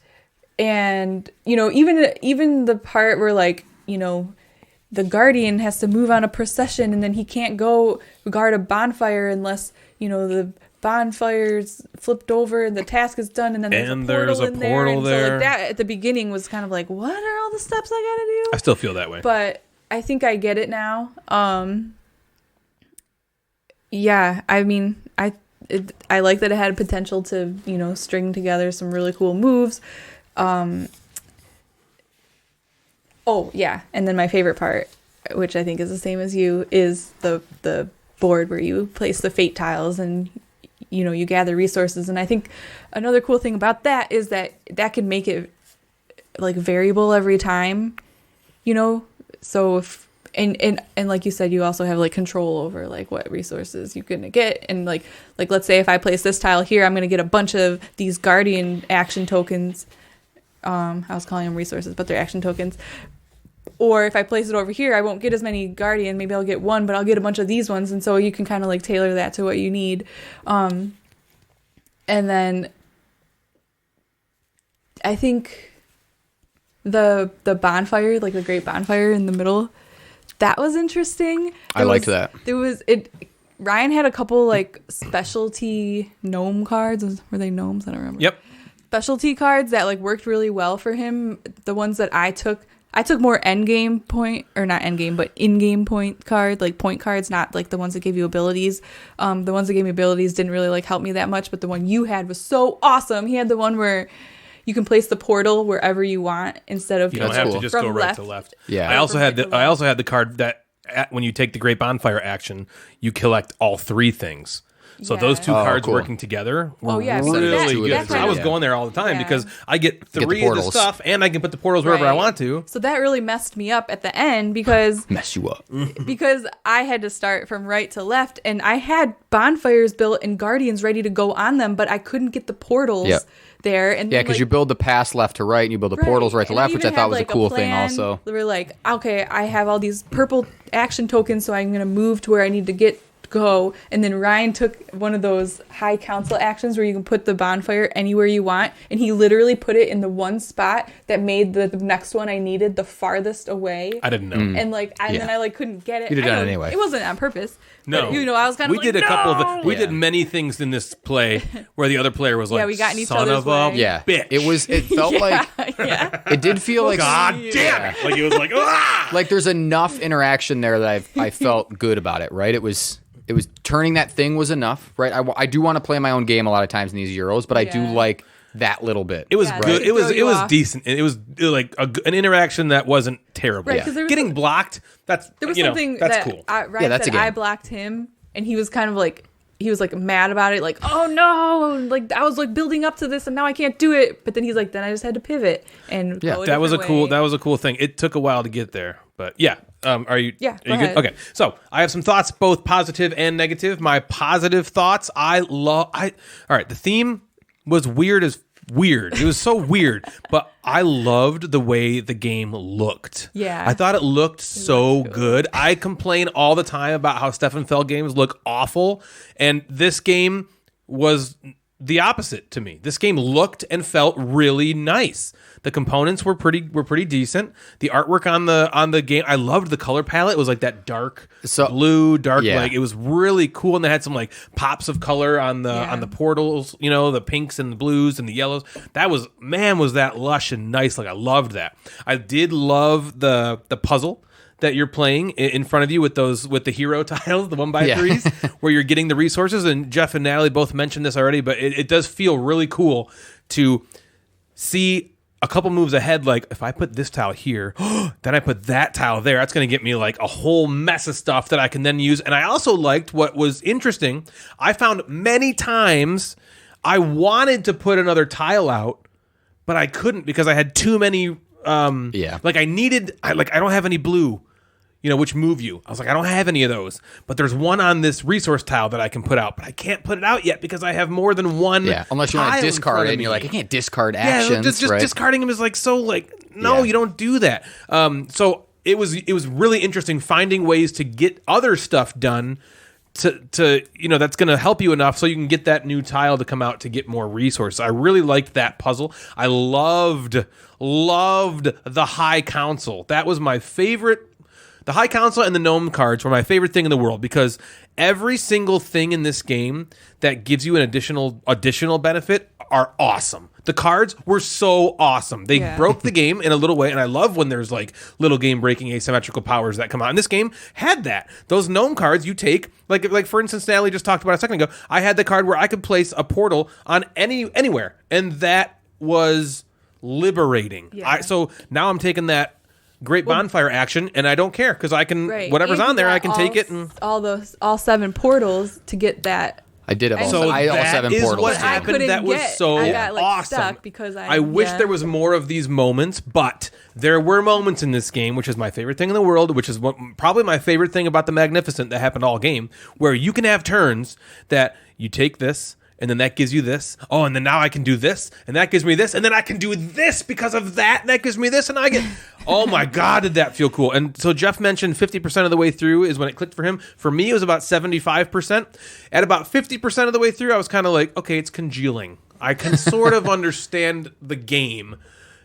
And, even the part where, like, the guardian has to move on a procession and then he can't go guard a bonfire unless, the bonfire's flipped over and the task is done and then there's a portal in there. So, like, that at the beginning was kind of like, what are all the steps I gotta do? I still feel that way. But I think I get it now. Yeah, I mean, I like that it had potential to, string together some really cool moves. Oh yeah, and then my favorite part, which I think is the same as you, is the board where you place the fate tiles and you gather resources. And I think another cool thing about that is that can make it like variable every time, so if and like you said, you also have like control over like what resources you're gonna get. And like let's say if I place this tile here, I'm gonna get a bunch of these guardian action tokens. I was calling them resources, but they're action tokens. Or if I place it over here, I won't get as many guardian. Maybe I'll get one, but I'll get a bunch of these ones. And so you can kind of like tailor that to what you need. And then I think the bonfire, like the great bonfire in the middle, that was interesting. I liked that. Ryan had a couple like specialty gnome cards. Were they gnomes? I don't remember. Yep. Specialty cards that like worked really well for him. The ones that I took more end-game point, or not end-game, but in-game point card, like point cards, not like the ones that gave you abilities. The ones that gave me abilities didn't really like help me that much, but the one you had was so awesome. He had the one where you can place the portal wherever you want instead of You don't have to just from go right to left. Yeah. I also From had right to I also had the card that when you take the Great Bonfire action, you collect all three things. So Yeah. those two Oh, cards cool. working together were yeah, so really that- good. that So I kind was of- going there all the time Yeah. because I get the three of the portals. stuff and I can put the portals wherever I Right. want to. So that really messed me up at the end because Mess you up. because I had to start from right to left, and I had bonfires built and guardians ready to go on them, but I couldn't get the portals Yep. there. And Yeah, then, because like, you build the pass left to right and you build the portals right to And left, which I even thought had, was like, a cool thing plan. also. We were like, okay, I have all these purple action tokens, so I'm going to move to where I need to go. And then Ryan took one of those high council actions where you can put the bonfire anywhere you want, and he literally put it in the one spot that made the next one I needed the farthest away. I didn't know. And like, then I like couldn't get it. You'd have I done it know anyway. It wasn't on purpose. No, But, I was kind of we like, did a couple of we Yeah. did many things in this play where the other player was like, Yeah, we got in each son other's of a way. Yeah. bitch. It felt like, yeah. it did feel like, God damn it! Like it was like, ah! like there's enough interaction there that I felt good about it, right? It was turning that thing was enough, right? I do want to play my own game a lot of times in these Euros, but I do Yeah. like that little bit. It was Yeah, good. they It was throw you off. decent. It was like an interaction that wasn't terrible. Right, 'cause there was Getting some- blocked. That's There was you know, something that's that cool. Ryan Yeah, that's said a game. I blocked him, and he was kind of like, he was like mad about it, like, oh no, like I was like building up to this and now I can't do it. But then he's like, then I just had to pivot and Yeah, go a That was a different cool. way. That was a cool thing. It took a while to get there, but yeah, Are you? Yeah, Are you go ahead. good? Okay. So I have some thoughts, both positive and negative. My positive thoughts, all right. The theme was weird. It was so weird, but I loved the way the game looked. Yeah. I thought it looked so good. I complain all the time about how Stefan Feld games look awful, and this game was the opposite to me. This game looked and felt really nice. The components were pretty decent. The artwork on the game, I loved the color palette. It was like that dark blue, like it was really cool, and they had some like pops of color on the portals, the pinks and the blues and the yellows. That was that lush and nice. Like I loved that. I did love the puzzle that you're playing in front of you with the hero tiles, the 1x3s, where you're getting the resources. And Jeff and Natalie both mentioned this already, but it does feel really cool to see a couple moves ahead. Like if I put this tile here, then I put that tile there, that's going to get me like a whole mess of stuff that I can then use. And I also liked what was interesting. I found many times I wanted to put another tile out, but I couldn't because I had too many. Like I don't have any blue. Which move you? I was like, I don't have any of those, but there's one on this resource tile that I can put out, but I can't put it out yet because I have more than one. Yeah, unless you want to discard it, and you're like, I can't discard actions. Just discarding them is like so like no, you don't do that. So it was really interesting finding ways to get other stuff done to that's going to help you enough so you can get that new tile to come out to get more resources. I really liked that puzzle. I loved the High Council. That was my favorite. The High Council and the Gnome cards were my favorite thing in the world because every single thing in this game that gives you an additional benefit are awesome. The cards were so awesome. They broke the game in a little way, and I love when there's like little game breaking asymmetrical powers that come out. And this game had that. Those gnome cards you take, like for instance, Natalie just talked about a second ago. I had the card where I could place a portal on anywhere, and that was liberating. Yeah. So now I'm taking that great bonfire action, and I don't care because I can whatever's on there, I can take it and all 7 portals to get that. I did have all, so I had all 7 is portals. what happened. That was so I got, awesome. Stuck because I wish there was more of these moments, but there were moments in this game, which is my favorite thing in the world, which is probably my favorite thing about the Magnificent that happened all game, where you can have turns that you take this, and then that gives you this. Oh, and then now I can do this, and that gives me this, and then I can do this because of that, and that gives me this, and I get... Oh my God, did that feel cool. And so Jeff mentioned 50% of the way through is when it clicked for him. For me, it was about 75%. At about 50% of the way through, I was kind of like, okay, it's congealing. I can sort of understand the game.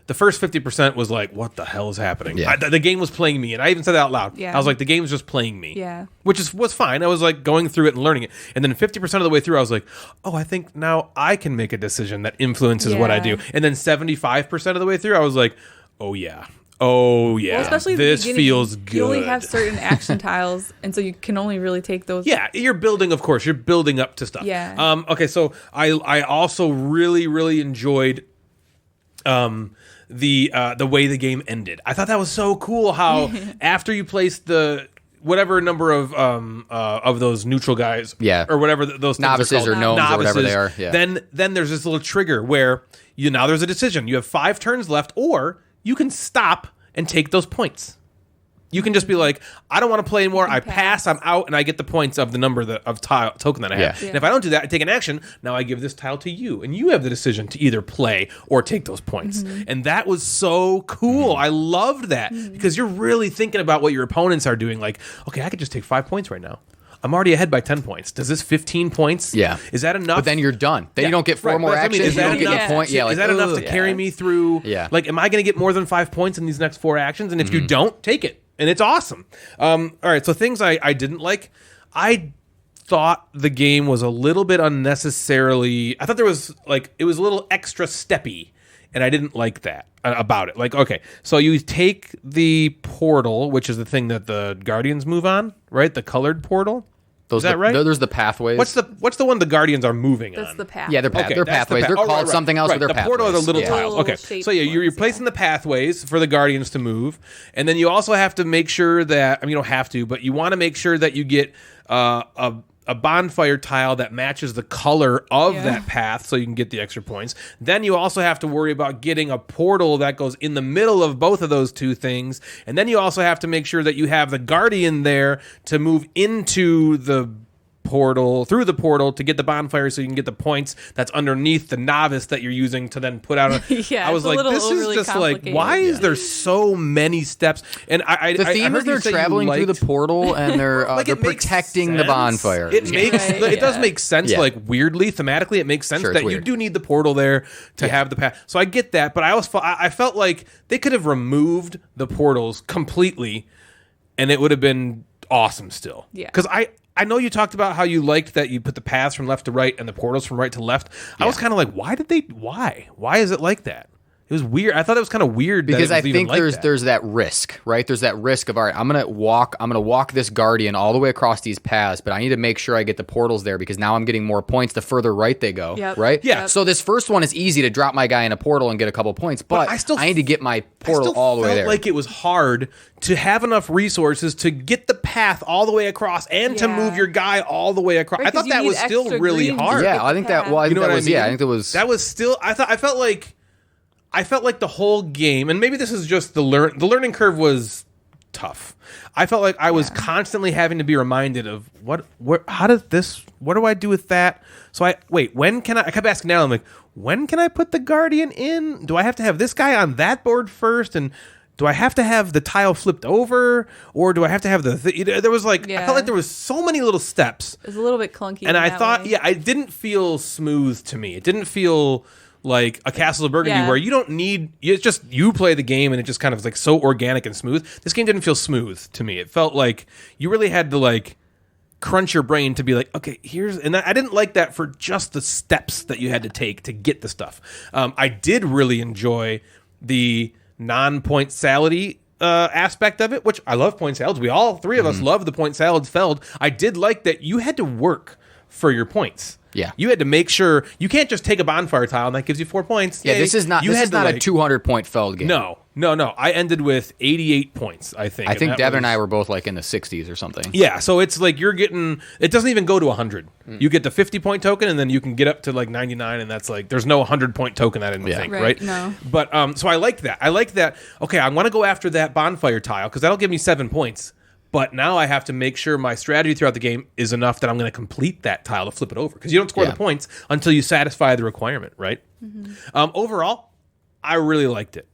The first 50% was like, what the hell is happening? Yeah. The game was playing me, and I even said that out loud. Yeah. I was like, the game was just playing me. Yeah. Which was fine. I was like going through it and learning it. And then 50% of the way through, I was like, oh, I think now I can make a decision that influences what I do. And then 75% of the way through, I was like, oh yeah. Well, especially at this the beginning, feels good. You only have certain action tiles, and so you can only really take those. Yeah, you're building up to stuff. Yeah. Okay, so I also really, really enjoyed the way the game ended. I thought that was so cool how after you place the whatever number of those neutral guys, or whatever those novices or gnomes or whatever they are, then there's this little trigger where now there's a decision. You have 5 turns left, or you can stop and take those points. You can just be like, I don't want to play anymore. I pass. I'm out, and I get the points of the number of token that I have. Yeah. And if I don't do that, I take an action. Now I give this tile to you, and you have the decision to either play or take those points. And that was so cool. I loved that because you're really thinking about what your opponents are doing. Like, okay, I could just take 5 points right now. I'm already ahead by 10 points. Does this 15 points? Yeah. Is that enough? But then you're done. Then you don't get 4 more actions. Is that you don't enough? get point. Yeah, is that enough to carry me through? Yeah. Like, am I going to get more than 5 points in these next 4 actions? And if you don't, take it. And it's awesome. All right, so things I didn't like. I thought the game was a little bit unnecessarily... I thought there was, it was a little extra steppy. And I didn't like that about it. Like, okay, so you take the portal, which is the thing that the Guardians move on, right? The colored portal. Is that right? There's the pathways. What's the one the Guardians are moving on? That's the path. Yeah, they're pathways. They're called something else, but they're the pathways. portal are the little tiles. Little Okay, shaped so you're ones, placing the pathways for the Guardians to move, and then you also have to make sure that you don't have to, but you want to make sure that you get a a bonfire tile that matches the color of Yeah. that path so you can get the extra points. Then you also have to worry about getting a portal that goes in the middle of both of those two things. And then you also have to make sure that you have the guardian there to move into the portal, through the portal, to get the bonfire so you can get the points that's underneath the novice that you're using to then put out Yeah, I was it's a like, little this is overly just like, complicated. why is there so many steps? And The theme is they're traveling through the portal and they're like, they're it makes protecting the sense. bonfire. It makes Right, it does yeah. make sense, Yeah. like weirdly, thematically, it makes sense Sure, it's that you weird. do need the portal there to have the path. So I get that, but I felt like they could have removed the portals completely, and it would have been awesome still. Yeah. Because I know you talked about how you liked that you put the paths from left to right and the portals from right to left. I was kind of like, why is it like that? It was weird. I thought it was kind of weird Because that it I was even think like there's that risk, right? There's that risk of, all right, I'm gonna walk this guardian all the way across these paths, but I need to make sure I get the portals there because now I'm getting more points the further right they go, Yep. right? Yeah. Yep. So this first one is easy to drop my guy in a portal and get a couple points, but I need to get my portal all the way there. Like it was hard to have enough resources to get the path all the way across and to Yeah. move your guy all the way across. Right, I 'cause thought you that need was still extra really greens. hard. Yeah, I think that. Well, I You think know that what was. I mean? Yeah, I think that was. That was still. I felt like the whole game, and maybe this is just the learning curve was tough. I felt like I was constantly having to be reminded of what do I do with that? So when can I kept asking now, I'm like, when can I put the guardian in? Do I have to have this guy on that board first? And do I have to have the tile flipped over? Or do I have to have there was like, I Yeah. felt like there was so many little steps. It's a little bit clunky. And in I that thought, way. it didn't feel smooth to me. It didn't feel like a Castle of Burgundy Yeah. where you don't need, it's just you play the game and it just kind of is like so organic and smooth. This game didn't feel smooth to me. It felt like you really had to like crunch your brain to be like, okay, and I didn't like that for just the steps that you had to take to get the stuff. I did really enjoy the non-point salady aspect of it, which I love point salads. We all three of us love the point salads felled. I did like that you had to work for your points. Yeah. You had to make sure you can't just take a bonfire tile and that gives you 4 points. Yeah, Yay. this is not. You This had is to, not like, a 200-point felled game. No. I ended with 88 points, I think. I and think that Devin and was- I were both like in the 60s or something. Yeah, so it's like you're getting, it doesn't even go to 100. You get the 50-point token and then you can get up to like 99 and that's like, there's no 100-point token, I didn't think, Right, right? no. But, so I liked that. Okay, I want to go after that bonfire tile because that'll give me 7 points. But now I have to make sure my strategy throughout the game is enough that I'm going to complete that tile to flip it over. Because you don't score Yeah. the points until you satisfy the requirement, right? Overall, I really liked it.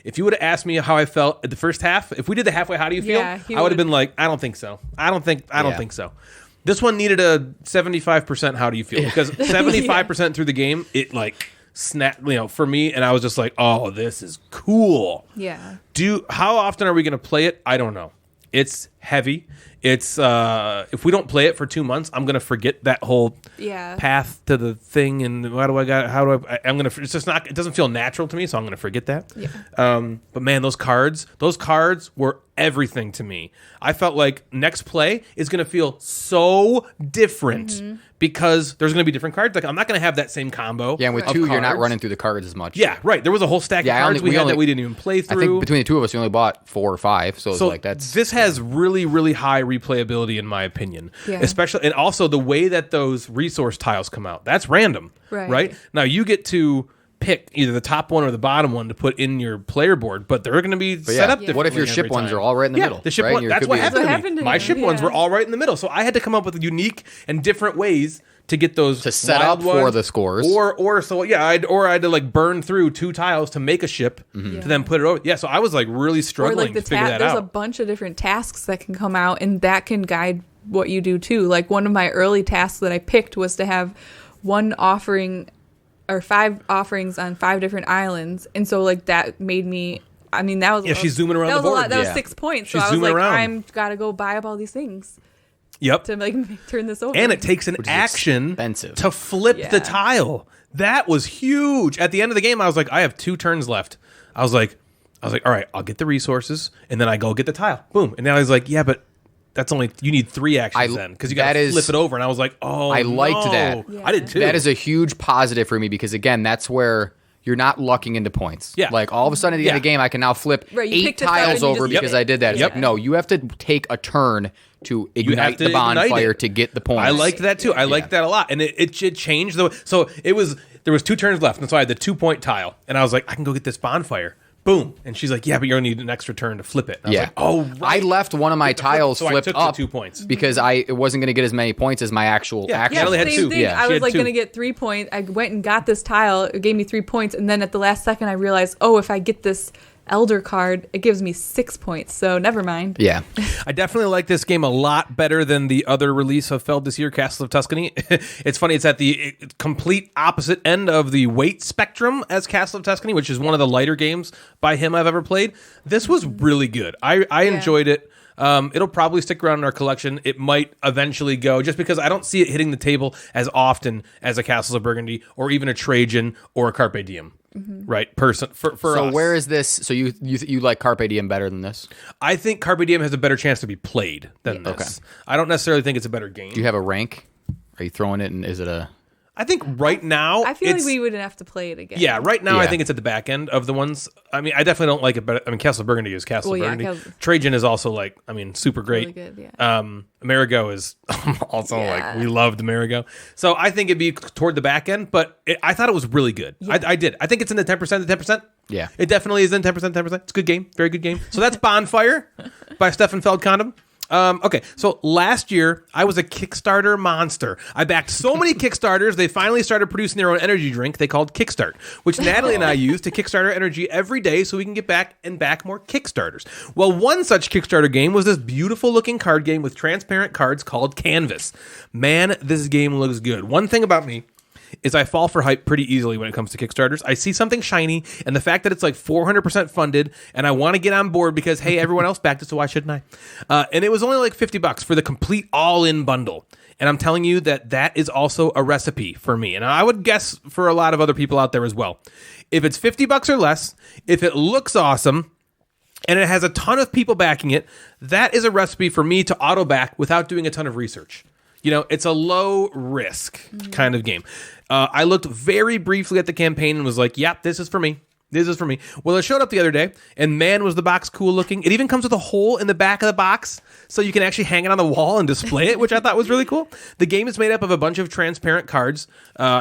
If you would have asked me how I felt at the first half, if we did the halfway, how do you feel? Yeah, he I would have would- been like, I don't think so. I don't Yeah. think so. This one needed a 75% how do you feel? Because 75% through the game, it like snapped, for me, and I was just like, oh, this is cool. Yeah. How often are we going to play it? I don't know. It's heavy. It's if we don't play it for 2 months, I'm gonna forget that whole path to the thing. And I'm gonna. It's just not. It doesn't feel natural to me, so I'm gonna forget that. Yeah. But man, those cards were everything to me. I felt like next play is gonna feel so different because there's gonna be different cards. Like I'm not gonna have that same combo. Yeah, and with of 2, you're not cards. running through the cards as much. Yeah, right. There was a whole stack Yeah, of cards we had that we didn't even play I through. think between the two of us, we only bought 4 or 5. So, it's like that's this has really, really high replayability in my opinion. Yeah. Especially, and also the way that those resource tiles come out. That's random, Right. Now you get to pick either the top one or the bottom one to put in your player board, but they're going to be set up differently. What if your every ship ones time. are all right in the middle? The ship right? one, that's what happened, That's what to me. happened to My him, ship ones yeah. were all right in the middle, so I had to come up with unique and different ways to get those To set wild up for ones, the scores. I had to like burn through 2 tiles to make a ship to then put it over. Yeah, so I was like really Or struggling like the to figure that there's out. a bunch of different tasks that can come out, and that can guide what you do too. Like one of my early tasks that I picked was to have 1 offering or 5 offerings on 5 different islands, and so like that made me. I mean, that was she's zooming around that the was a board. lot. That was Yeah. 6 points. She's so I was zooming like, around. I'm gotta go buy up all these things Yep. to like turn this over. And it takes an is action expensive. to flip the Yeah. tile. That was huge. At the end of the game, I was like, I have 2 turns left. I was like, all right, I'll get the resources, and then I go get the tile. Boom. And now he's like, yeah, but that's only, you need 3 actions then, because you got that to is- flip it over. And I was like, oh, I liked no. that. Yeah. I did too. That is a huge positive for me because again, that's where you're not lucking into points. Yeah. Like all of a sudden at the end of the game, I can now flip Right, you 8 picked this up tiles and you over just- because I did that. It's Yep. like, no, you have to take a turn to ignite to the ignite bonfire it. to get the points. I liked that too. I liked that a lot, and it changed the. So there was 2 turns left, and so I had the 2-point tile, and I was like, I can go get this bonfire. Boom, and she's like, yeah, but you're gonna need an extra turn to flip it. And I was like, oh, right. I left one of my tiles So I flipped took the up 2 points. because it wasn't going to get as many points as my actual action. Natalie had same 2. thing. Yeah, I she was had like 2. going to get 3 points. I went and got this tile. It gave me 3 points. And then at the last second, I realized, oh, if I get this Elder card, it gives me 6 points. So never mind. Yeah. I definitely like this game a lot better than the other release of Feld this year, Castles of Tuscany. It's funny, it's at the complete opposite end of the weight spectrum as Castle of Tuscany, which is one of the lighter games by him I've ever played. This was really good. I enjoyed it. It'll probably stick around in our collection. It might eventually go, just because I don't see it hitting the table as often as a Castles of Burgundy or even a Trajan or a Carpe Diem. Right, for So us. where is this? So you like Carpe Diem better than this? I think Carpe Diem has a better chance to be played than this. Okay. I don't necessarily think it's a better game. Do you have a rank? Are you throwing it? And is it a? I think right now I feel like it's- we wouldn't have to play it again. Yeah, right now I Yeah. think it's at the back end of the ones. I mean, I definitely don't like it, but I mean, Castle of Burgundy is Castle Well, of yeah, Burgundy. Castle- Trajan is also like, I mean, super great. Really good, yeah. Amerigo is also Yeah. like, we loved Amerigo. So I think it'd be toward the back end, but I thought it was really good. I did. I think it's in the 10%, the 10%. Yeah. It definitely is in 10%, 10%. It's a good game. Very good game. So that's Bonfire by Stefan Feldkondom. Okay, so last year I was a Kickstarter monster. I backed so many Kickstarters, they finally started producing their own energy drink they called Kickstart, which Natalie and I use to Kickstarter energy every day so we can get back and back more Kickstarters. Well, one such Kickstarter game was this beautiful looking card game with transparent cards called Canvas. Man, this game looks good. One thing about me is I fall for hype pretty easily when it comes to Kickstarters. I see something shiny, and the fact that it's like 400% funded, and I want to get on board because, hey, everyone else backed it, so why shouldn't I? And it was only like $50 for the complete all-in bundle. And I'm telling you that is also a recipe for me. And I would guess for a lot of other people out there as well. If it's $50 or less, if it looks awesome, and it has a ton of people backing it, that is a recipe for me to auto-back without doing a ton of research. You know, it's a low risk kind of game. I looked very briefly at the campaign and was like, yep, this is for me. This is for me. Well, it showed up the other day, and man, was the box cool looking. It even comes with a hole in the back of the box, so you can actually hang it on the wall and display it, which I thought was really cool. The game is made up of a bunch of transparent cards.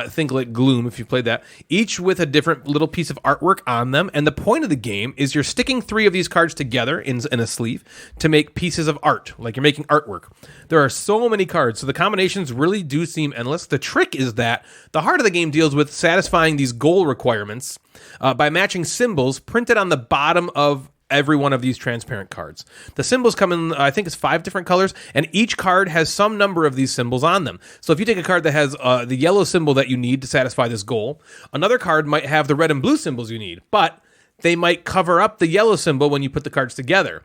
Think like Gloom, if you played that. Each with a different little piece of artwork on them, and the point of the game is you're sticking 3 of these cards together in a sleeve to make pieces of art, like you're making artwork. There are so many cards, so the combinations really do seem endless. The trick is that the heart of the game deals with satisfying these goal requirements by matching symbols printed on the bottom of every one of these transparent cards. The symbols come in, I think it's 5 different colors, and each card has some number of these symbols on them. So if you take a card that has the yellow symbol that you need to satisfy this goal, another card might have the red and blue symbols you need, but they might cover up the yellow symbol when you put the cards together,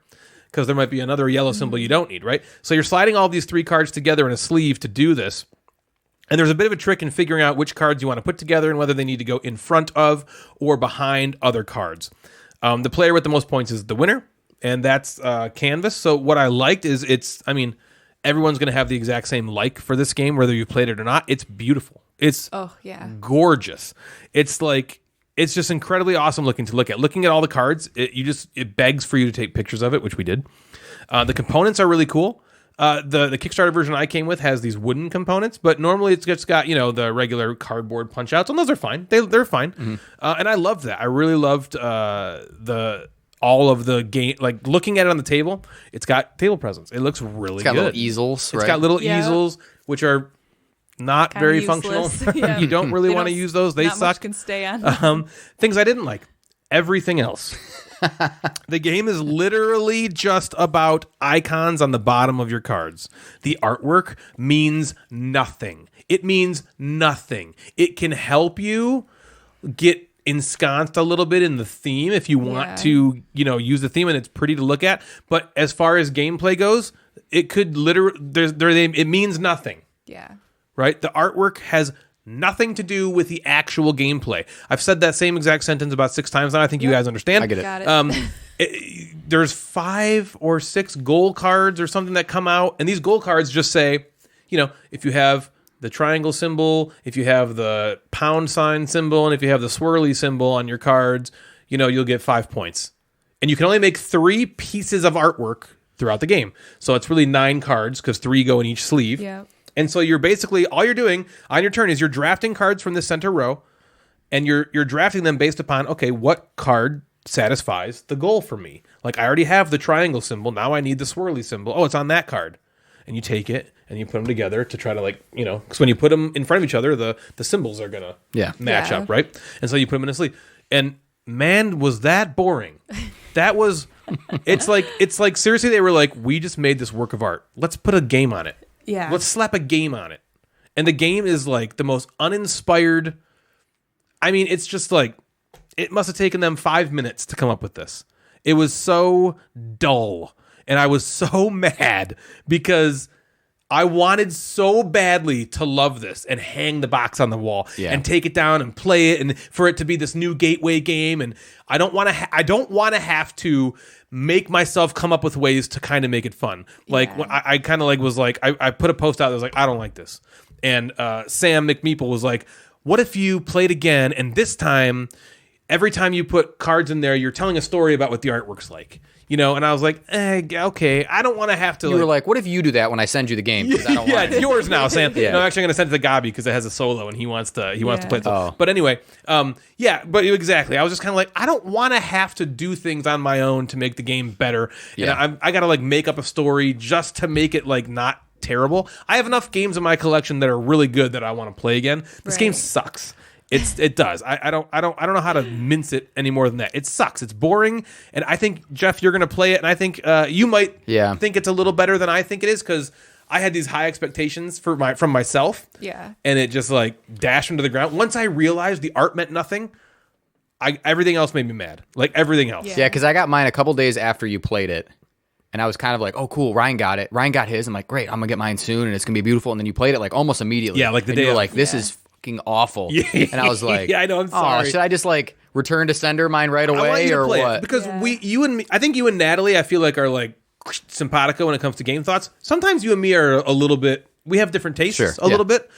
because there might be another yellow symbol you don't need, right? So you're sliding all these 3 cards together in a sleeve to do this. And there's a bit of a trick in figuring out which cards you want to put together and whether they need to go in front of or behind other cards. The player with the most points is the winner, and that's Canvas. So what I liked is everyone's going to have the exact same like for this game, whether you played it or not. It's beautiful. It's gorgeous. It's just incredibly awesome looking to look at. Looking at all the cards, it begs for you to take pictures of it, which we did. The components are really cool. The Kickstarter version I came with has these wooden components, but normally it's just got, the regular cardboard punch outs, and those are fine. They're fine. Mm-hmm. And I loved that. I really loved all of the game, like looking at it on the table. It's got table presence. It looks really good. It's got little easels, right? It's got little easels, which are not Kinda very useless. functional. Yeah. You don't really want to use those. They not suck. much can stay on. Things I didn't like. Everything else. The game is literally just about icons on the bottom of your cards. The artwork means nothing. It means nothing. It can help you get ensconced a little bit in the theme if you want to, use the theme, and it's pretty to look at. But as far as gameplay goes, it could literally, it means nothing. Yeah. Right? The artwork has nothing to do with the actual gameplay. I've said that same exact sentence about 6 times now. I think you guys understand. I get it. Got it. There's 5 or 6 goal cards or something that come out, and these goal cards just say, if you have the triangle symbol, if you have the pound sign symbol, and if you have the swirly symbol on your cards, you'll get 5 points. And you can only make 3 pieces of artwork throughout the game. So it's really 9 cards because 3 go in each sleeve. Yeah. And so you're basically, all you're doing on your turn is you're drafting cards from the center row, and you're drafting them based upon, okay, what card satisfies the goal for me? Like, I already have the triangle symbol. Now I need the swirly symbol. Oh, it's on that card. And you take it and you put them together to try to because when you put them in front of each other, the symbols are going to match up, right? And so you put them in a sleeve. And man, was that boring. That was, it's like seriously, they were like, we just made this work of art. Let's put a game on it. Yeah. Let's slap a game on it. And the game is like the most uninspired. I mean, it's just like, it must have taken them 5 minutes to come up with this. It was so dull. And I was so mad because I wanted so badly to love this and hang the box on the wall and take it down and play it, and for it to be this new gateway game. And I don't want to have to make myself come up with ways to kind of make it fun. Like I kind of was like, I put a post out that was like, I don't like this. And Sam McMeeple was like, what if you played again, and this time, every time you put cards in there, you're telling a story about what the artwork's like. And I was like, okay, I don't want to have to. You were like, what if you do that when I send you the game? I don't want it's yours now, Sam. Yeah. No, actually, I'm going to send it to Gabi because it has a solo and he wants to play it. Oh. But anyway, but exactly. I was just kind of like, I don't want to have to do things on my own to make the game better. Yeah. And I got to make up a story just to make it not terrible. I have enough games in my collection that are really good that I want to play again. This game sucks. It does. I don't know how to mince it any more than that. It sucks. It's boring. And I think, Jeff, you're going to play it, and I think you might think it's a little better than I think it is, because I had these high expectations from myself. Yeah. And it just dashed into the ground. Once I realized the art meant nothing, everything else made me mad. Everything else. Yeah, because I got mine a couple days after you played it. And I was kind of like, oh, cool, Ryan got it. Ryan got his. I'm like, great, I'm going to get mine soon, and it's going to be beautiful. And then you played it almost immediately. Yeah, the day you were of. like, this is fucking awful. And I was like, I know, I'm sorry. Oh, should I just return to sender mine right away, I want you to or play what? it because you and me, I think you and Natalie, I feel like are simpatico when it comes to game thoughts. Sometimes you and me are a little bit, we have different tastes a little bit.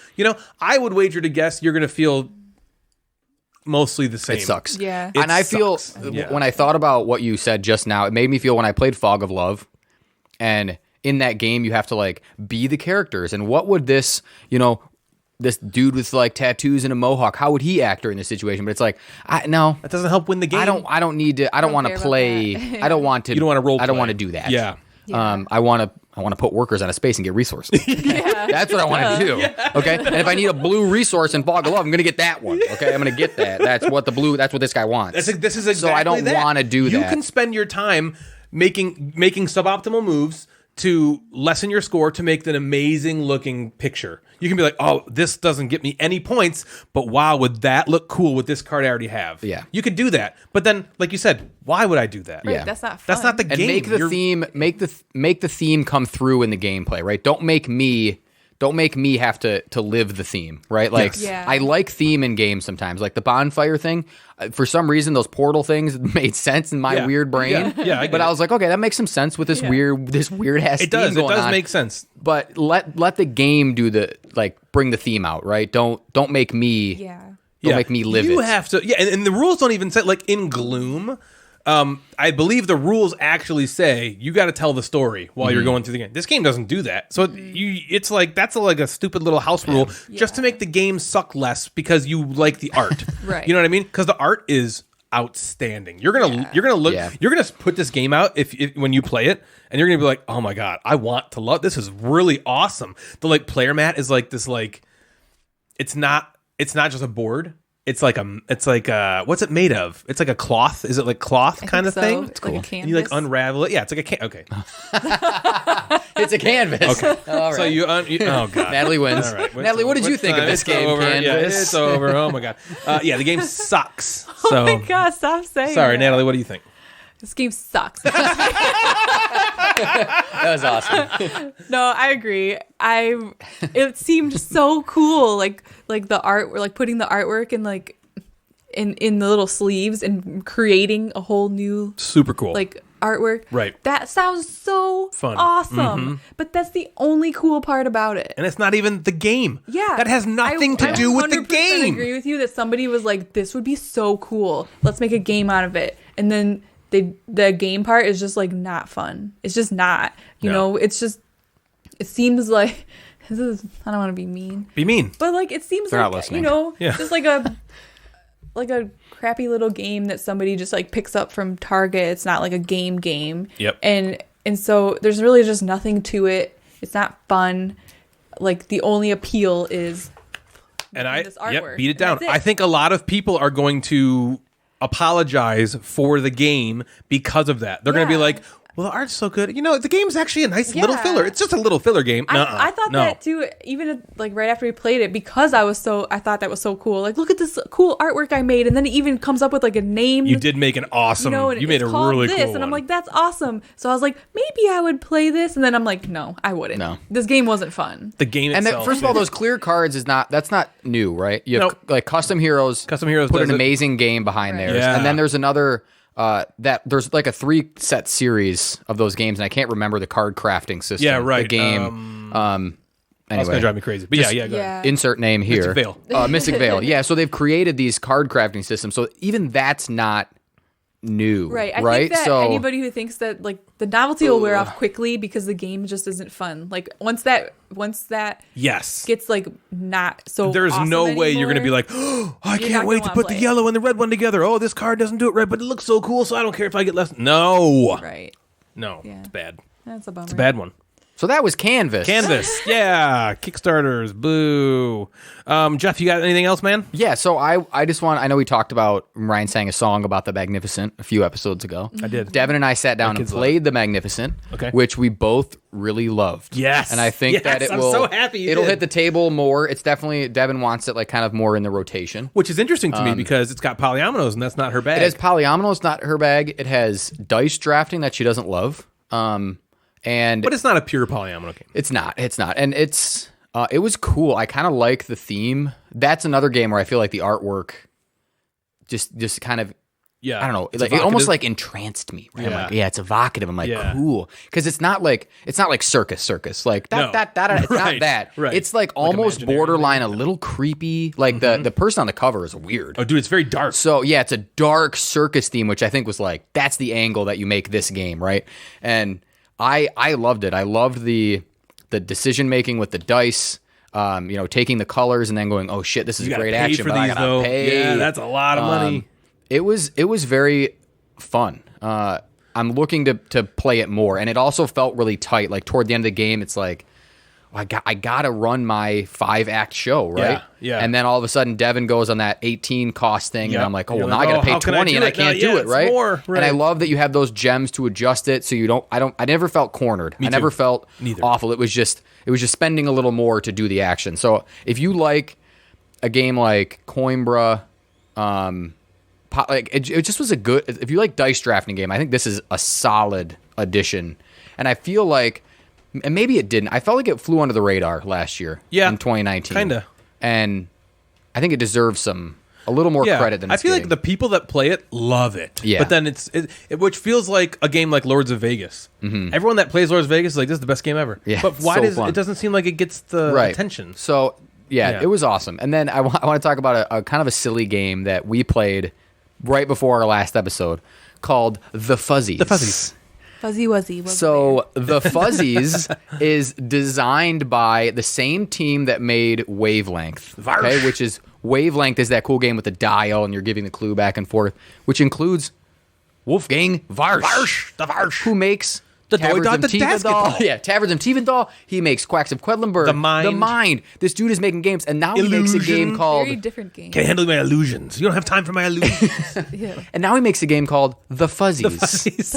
I would wager to guess you're going to feel mostly the same. It sucks. Yeah. And I feel, when I thought about what you said just now, it made me feel when I played Fog of Love, and in that game you have to be the characters. And what would this, this dude with tattoos and a mohawk, how would he act during this situation? But it's no, that doesn't help win the game. I don't need to. I don't want to play. I don't want to. You don't want to role play. I don't want to do that. Yeah. I want to put workers on a space and get resources. That's what I want to do. Okay. And if I need a blue resource in Fog of Love, I'm going to get that one. Okay. I'm going to get that. That's what this guy wants. This is exactly so I don't want to do that. You can spend your time making suboptimal moves to lessen your score to make an amazing looking picture. You can be like, oh, this doesn't get me any points, but wow, would that look cool with this card I already have? Yeah. You could do that. But then, like you said, why would I do that? Right, that's not fun. That's not the And game. make the theme make the theme come through in the gameplay, right? Don't make me have to live the theme, right? I like theme in games sometimes. Like the bonfire thing, for some reason those portal things made sense in my weird brain. Yeah, but I was like, okay, that makes some sense with this weird ass it does. theme going It does on. make sense. But let the game do the bring the theme out, right? Don't make me don't make me live it. You have to, and the rules don't even say, in Gloom, I believe the rules actually say you got to tell the story while you're going through the game. This game doesn't do that. So it's that's a stupid little house rule just to make the game suck less because you like the art. Right. You know what I mean? Because the art is outstanding. You're gonna look. Yeah. You're gonna put this game out if when you play it, and you're gonna be like, oh my god, I want to love. This is really awesome. The player mat is this it's not just a board. It's what's it made of? It's like a cloth. Is it cloth kind of thing? It's cool. Like a canvas. And you unravel it. Yeah, it's like a okay. It's a canvas. Okay. All right. So oh god. Natalie wins. All right. Natalie, what did you think of this game? Over. Canvas? Yeah, it's over. Oh my god. The game sucks. So, Oh my god, stop saying sorry, that. Natalie. What do you think? This game sucks. That was awesome. No, I agree. It seemed so cool, like the art, putting the artwork in the little sleeves and creating a whole new Super cool. artwork. Right. That sounds so Fun. awesome. But that's the only cool part about it. And it's not even the game. Yeah. That has nothing to do with the 100% game. agree with you that somebody was like, this would be so cool. Let's make a game out of it. And then the game part is just like not fun. It's just not. You know, it's just, it seems like, I don't want to be mean. Be mean. But like, it seems They're not like, listening. you know, Yeah. just like a crappy little game that somebody just like picks up from Target. It's not like a game. Yep. And so there's really just nothing to it. It's not fun. Like the only appeal is this artwork. Beat it And down. that's it. I think a lot of people are going to apologize for the game because of that. They're going to be Yeah. like, well, the art's so good. You know, the game's actually a nice little Yeah. filler. It's just a little filler game. I thought that too, even like right after we played it, because I thought that was so cool. Like, look at this cool artwork I made, and then it even comes up with like a name. You did make an awesome. You know, and you made it's a called really this, cool and I'm one. like, that's awesome. So I was like, maybe I would play this, and then I'm like, no, I wouldn't. No. This game wasn't fun. the game And itself. first of all, those clear cards that's not new, right? You have Nope. like Custom Heroes. Custom Heroes put does an it. amazing game behind Right. theirs, Yeah. and then there's another that there's like a 3-set series of those games, and I can't remember the card crafting system. Yeah, right. The game. That's Anyway, going to drive me crazy. But yeah, go ahead. insert name here. Vale. Mystic Vale. Yeah, so they've created these card crafting systems. So even that's not new, Right. I right? think that so anybody who thinks that like the novelty will wear off quickly because the game just isn't fun. Like once that Yes. gets like not so There's awesome no way you're going to be anymore, like, oh, I You're can't not wait gonna to wanna put play the it. yellow and the red one together. Oh, this card doesn't do it right, but it looks so cool, so I don't care if I get less. No. right. No, Yeah. it's bad. That's a bummer. It's a bad one. so that was Canvas. Canvas. Yeah. Kickstarters. Boo. Jeff, you got anything else, man? Yeah, so I just want, I know we talked about Ryan sang a song about the Magnificent a few episodes ago. I did. Devin and I sat down and kids love played the Magnificent, Okay. which we both really loved. Yes. And I think Yes, that it I'm will, so happy you it'll did. hit the table more. It's definitely, Devin wants it like kind of more in the rotation. Which is interesting to me because it's got polyominoes and that's not her bag. It has polyomino, it's not her bag. It has dice drafting that she doesn't love. And but it's not a pure polyomino game. it's not. And it was cool. I kind of like the theme. That's another game where I feel like the artwork just kind of, Yeah. I don't know. It's Like, it almost evocative. like entranced me. Right? I'm Yeah. like, yeah, it's evocative. I'm like, Yeah. cool. Because it's not like circus. Like No. it's not Right, that. right. It's like almost imaginary. borderline a little creepy. Like the person on the cover is weird. Oh, dude, it's very dark. So yeah, it's a dark circus theme, which I think was like, that's the angle that you make this game, right? And I loved it. I loved the decision making with the dice. Taking the colors and then going, oh shit, this is You gotta great pay action. for but I these, gotta though. pay. Yeah, that's a lot of money. It was very fun. I'm looking to play it more, and it also felt really tight. Like toward the end of the game, it's like, I gotta run my 5-act show, right? Yeah. And then all of a sudden, Devin goes on that 18 cost thing, Yep. and I'm like, oh, You're well, now like, I gotta oh, pay how can I 20, do and I it? can't No, do yeah, it, it's right? more, And I right. love that you have those gems to adjust it, so you don't. I never felt cornered. I never too. felt Neither. awful. It was just spending a little more to do the action. So if you like a game like Coimbra, it just was a good. If you like dice drafting game, I think this is a solid addition. And I feel like, and maybe it didn't. I felt like it flew under the radar last year. Yeah, in 2019, kinda. And I think it deserves a little more credit than I it's feel getting. like the people that play it love it. Yeah. But then which feels like a game like Lords of Vegas. Mm-hmm. Everyone that plays Lords of Vegas is like, this is the best game ever. Yeah, But why so does fun. it doesn't seem like it gets the Right. attention? So yeah, Yeah. it was awesome. And then I want to talk about a kind of a silly game that we played right before our last episode called The Fuzzies. The Fuzzies. Fuzzy Wuzzy. Was So the Fuzzies is designed by the same team that made Wavelength. Varsh. Which is Wavelength is that cool game with the dial and you're giving the clue back and forth, which includes Wolfgang Varsh. The Varsh. Who makes The Taverns Doi of Dot the Tiefendahl. Dasketball. Yeah, Taverns of Tiefendahl. He makes Quacks of Quedlinburg. The Mind. This dude is making games, and now he makes a Illusion. game called. very different game. Can't handle my illusions. You don't have time for my illusions. Yeah. And now he makes a game called The Fuzzies,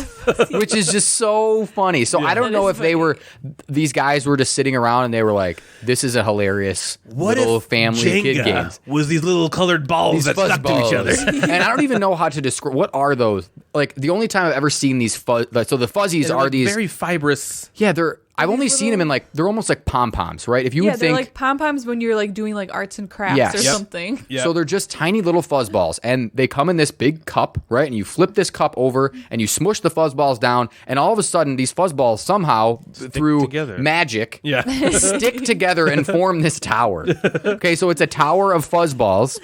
which is just so funny. So I don't That know is if these guys were just sitting around and they were like, "This is a hilarious little family kid Jenga games." was these little colored balls These that fuzz stuck to each other? balls. And I don't even know how to describe what are those. Like the only time I've ever seen these so the Fuzzies They're are like these. very fibrous. Yeah, they're. I've only seen them in like, they're almost like pom-poms, right? If you would they're think, like pom-poms when you're like doing like arts and crafts Yes. or Yep. something. Yep. so they're just tiny little fuzzballs, and they come in this big cup, right? And you flip this cup over, and you smush the fuzzballs down, and all of a sudden, these fuzzballs somehow, through together. magic, Yeah. stick together and form this tower. Okay, so it's a tower of fuzzballs.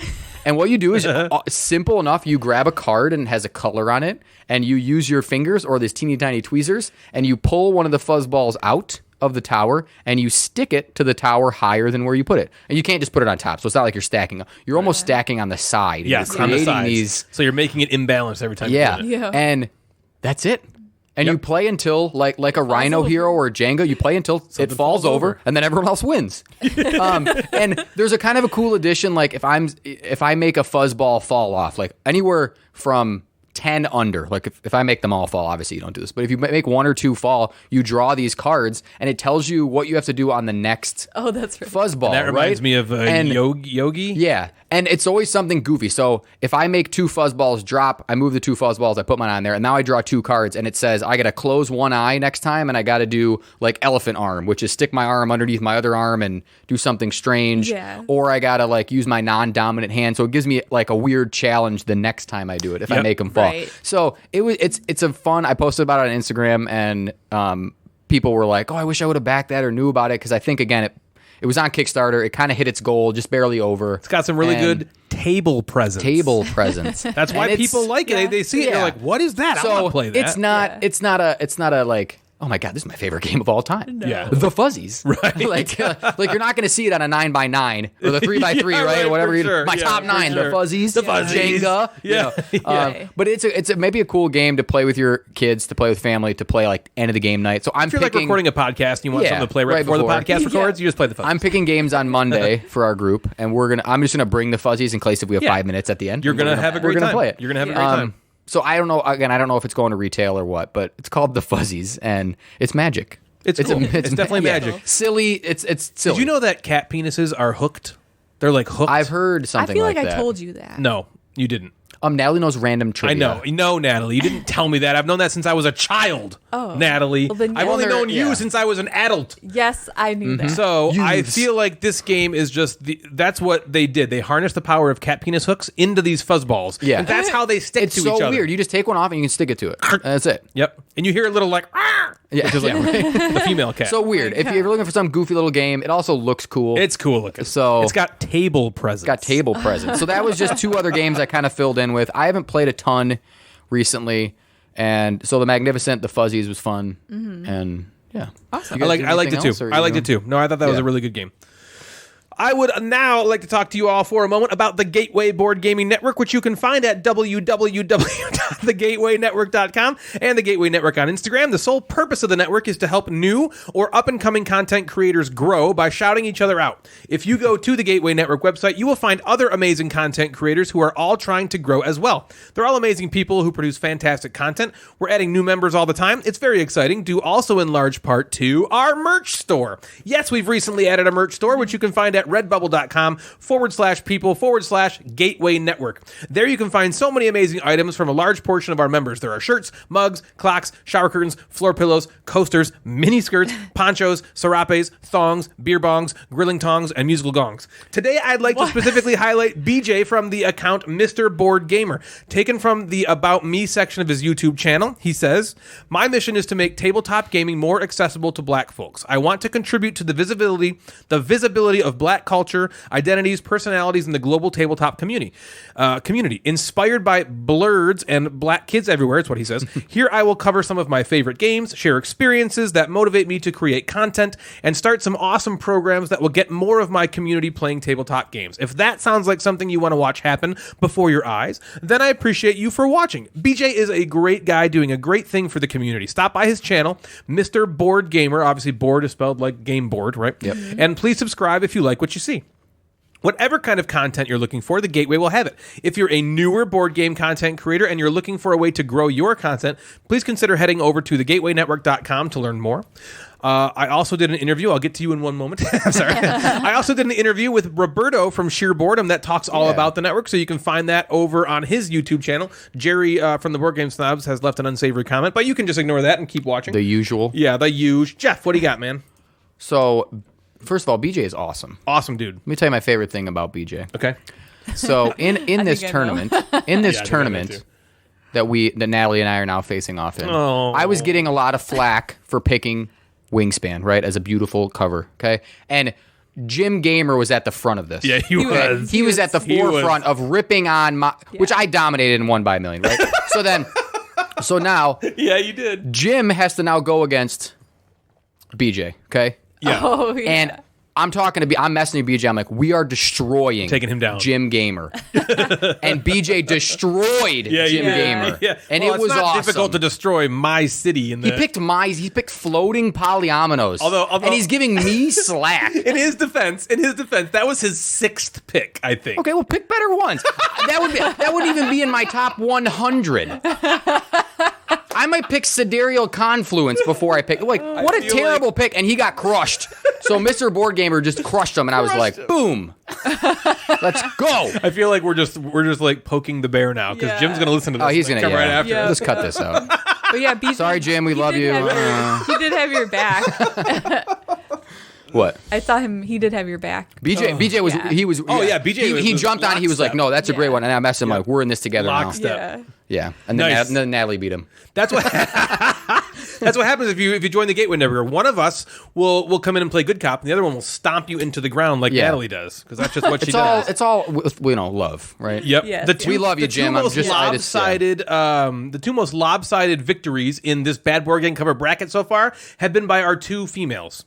And what you do is simple enough. You grab a card and it has a color on it, and you use your fingers or these teeny tiny tweezers, and you pull one of the fuzzballs out of the tower, and you stick it to the tower higher than where you put it. And you can't just put it on top, so it's not like you're stacking. You're almost stacking on the side. Yes, You're on the creating sides. these. So you're making it imbalanced every time. Yeah. You do it. Yeah. And that's it. And you play until like a Rhino over. Hero or a Jenga. You play until it falls over, and then everyone else wins. And there's a kind of a cool addition. Like if I make a fuzzball fall off, like anywhere from 10 under, like if I make them all fall, obviously you don't do this, but if you make 1 or 2 fall, you draw these cards, and it tells you what you have to do on the next Oh, that's right. fuzzball. That reminds right? me of And- Yogi. Yeah, and it's always something goofy. So if I make 2 fuzzballs drop, I move the 2 fuzzballs, I put mine on there, and now I draw 2 cards, and it says I got to close one eye next time, and I got to do like elephant arm, which is stick my arm underneath my other arm and do something strange. Yeah. Or I got to like use my non-dominant hand, so it gives me like a weird challenge the next time I do it if I Yep. make them fall. Right. So it's a fun. I posted about it on Instagram, and people were like, "Oh, I wish I would have backed that or knew about it," because I think again it was on Kickstarter. It kind of hit its goal, just barely over. It's got some really And good table presence. table presence. That's why And it's- people like it. They see it. Yeah. They're like, "What is that? I want to play that." It's not. Yeah. It's not a like. Oh my god, this is my favorite game of all time. Yeah. The Fuzzies. Right. like you're not going to see it on a 9x9 or the 3x3, Yeah, right? right, Or whatever. for sure. My Yeah, top for 9, sure. the Fuzzies, The Fuzzies. Jenga. Yeah. Yeah. But it's maybe a cool game to play with your kids, to play with family, to play like end of the game night. So I'm If you're like picking. recording a podcast and you want Yeah, something to play right right before the before. podcast records, you just play the phone. I'm picking games on Monday for our group, and I'm just gonna bring the Fuzzies in case if we have Yeah. 5 minutes at the end. You're and we're gonna have a great We're gonna time. play it. You're gonna have a great Yeah. time. So I don't know. Again, I don't know if it's going to retail or what, but it's called the Fuzzies, and it's magic. It's cool. It's definitely yeah. magic. Silly. It's silly. Did you know that cat penises are hooked? They're like hooked. I've heard I something feel like that. I told you that. No, you didn't. Natalie knows random I trivia. know. No, Natalie, you didn't tell me that. I've known that since I was a child. Oh. Natalie. Well, then I've only yeah. known you Yeah. since I was an adult. Yes, I knew that. So I Youths. feel like this game is just that's what they did. They harnessed the power of cat penis hooks into these fuzzballs. Yeah. And that's how they stick It's to so each other. weird. You just take one off and you can stick it to it. And that's it. Yep. And you hear a little like, "Ah!" Yeah. which is like the female cat. So weird. If you're looking for some goofy little game, it also looks cool. it's cool looking. So- it's got table presence. got table presence. So that was just 2 other games I kind of filled in with. I haven't played a ton recently, and so the Magnificent, the Fuzzies was fun, and yeah, Awesome. You guys do I liked it anything too. else, or I you liked know? it too. No, I thought that was Yeah. a really good game. I would now like to talk to you all for a moment about the Gateway Board Gaming Network, which you can find at www.thegatewaynetwork.com and the Gateway Network on Instagram. The sole purpose of the network is to help new or up-and-coming content creators grow by shouting each other out. If you go to the Gateway Network website, you will find other amazing content creators who are all trying to grow as well. They're all amazing people who produce fantastic content. We're adding new members all the time. It's very exciting, due also in large part to our merch store. Yes, we've recently added a merch store, which you can find at redbubble.com/people/gateway network. There you can find so many amazing items from a large portion of our members. There are shirts, mugs, clocks, shower curtains, floor pillows, coasters, mini skirts, ponchos, serapes, thongs, beer bongs, grilling tongs, and musical gongs. Today, I'd like to specifically highlight BJ from the account Mr. Board Gamer. Taken from the About Me section of his YouTube channel, he says, "My mission is to make tabletop gaming more accessible to black folks. I want to contribute to the visibility of black culture, identities, personalities in the global tabletop community. Inspired by blurs and black kids everywhere," it's what he says. "Here I will cover some of my favorite games, share experiences that motivate me to create content, and start some awesome programs that will get more of my community playing tabletop games. If that sounds like something you want to watch happen before your eyes, then I appreciate you for watching." BJ is a great guy doing a great thing for the community. Stop by his channel, Mr. Board Gamer. Obviously, board is spelled like game board, right? Yep. And please subscribe if you like what you see. Whatever kind of content you're looking for, the Gateway will have it. If you're a newer board game content creator and you're looking for a way to grow your content, please consider heading over to thegatewaynetwork.com to learn more. I also did an interview. I'll get to you in one moment. I'm sorry. I also did an interview with Roberto from Sheer Boredom that talks all about the network, so you can find that over on his YouTube channel. Jerry from the Board Game Snobs has left an unsavory comment, but you can just ignore that and keep watching. The usual. Yeah, the usual. Jeff, what do you got, man? So, first of all, BJ is awesome. Awesome, dude. Let me tell you my favorite thing about BJ. Okay. So in this think I tournament, that Natalie and I are now facing off in, I was getting a lot of flack for picking Wingspan, right, as a beautiful cover, okay? And Jim Gamer was at the front of this. Yeah, he was. He was at the forefront of ripping on my, which I dominated and won by a million, right? So now, Yeah, you did. Jim has to now go against BJ, okay? Yeah. Oh, yeah. And I'm messing with BJ. I'm like, we are destroying Taking him down. Jim Gamer. And BJ destroyed Jim Gamer. Yeah. And Well, it was it's not awesome. difficult to destroy my city. In the... He picked floating polyominoes. Although- and he's giving me slack. In his defense, that was his 6th pick, I think. Okay, well, pick better ones. That would even be in my top 100. I might pick Sidereal Confluence before I pick. Like, what a terrible pick, and he got crushed. So Mr. Board Gamer just crushed him, and I was like, boom, let's go. I feel like we're just like poking the bear now because Jim's gonna listen to this. Oh, he's gonna come right after. Yeah. Let's cut this out. But yeah, BJ, Sorry, Jim, we love you. He did have your back. What? I saw him. He did have your back. BJ was Yeah. he was. Oh, yeah, BJ He was jumped on. He was like, lockstep. no, that's a great Yeah. one, and I messaged him like, we're in this together Lockstep. now. Yeah. Yeah, and then, Nice. then Natalie beat him. That's what. That's what happens if you join the Gateway Network. One of us will come in and play good cop, and the other one will stomp you into the ground like Natalie does, because that's just what she does. It's all love, right? Yep. Yes, we love you, the Jim. Two I'm most just lopsided, the two most lopsided victories in this bad board game cover bracket so far have been by our two females.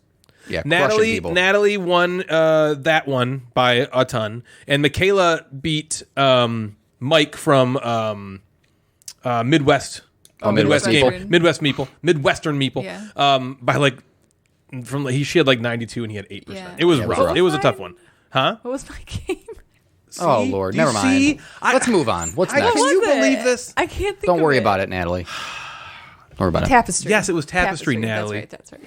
Yeah, crushing people. Natalie won that one by a ton, and Michaela beat Mike from Midwest. Midwest Game. Midwestern Meeple. Yeah. By like she had like 92 and he had 8%. Yeah. It was Yeah, it was rough. rough. It was a tough one. Huh? What was my game? Oh Lord, Do you never mind. see? Let's move on. What's Can next? you Was it? believe this? I can't think. Don't worry of about it, Natalie. Don't worry about it. Tapestry. Yes, it was Tapestry, Natalie. That's right.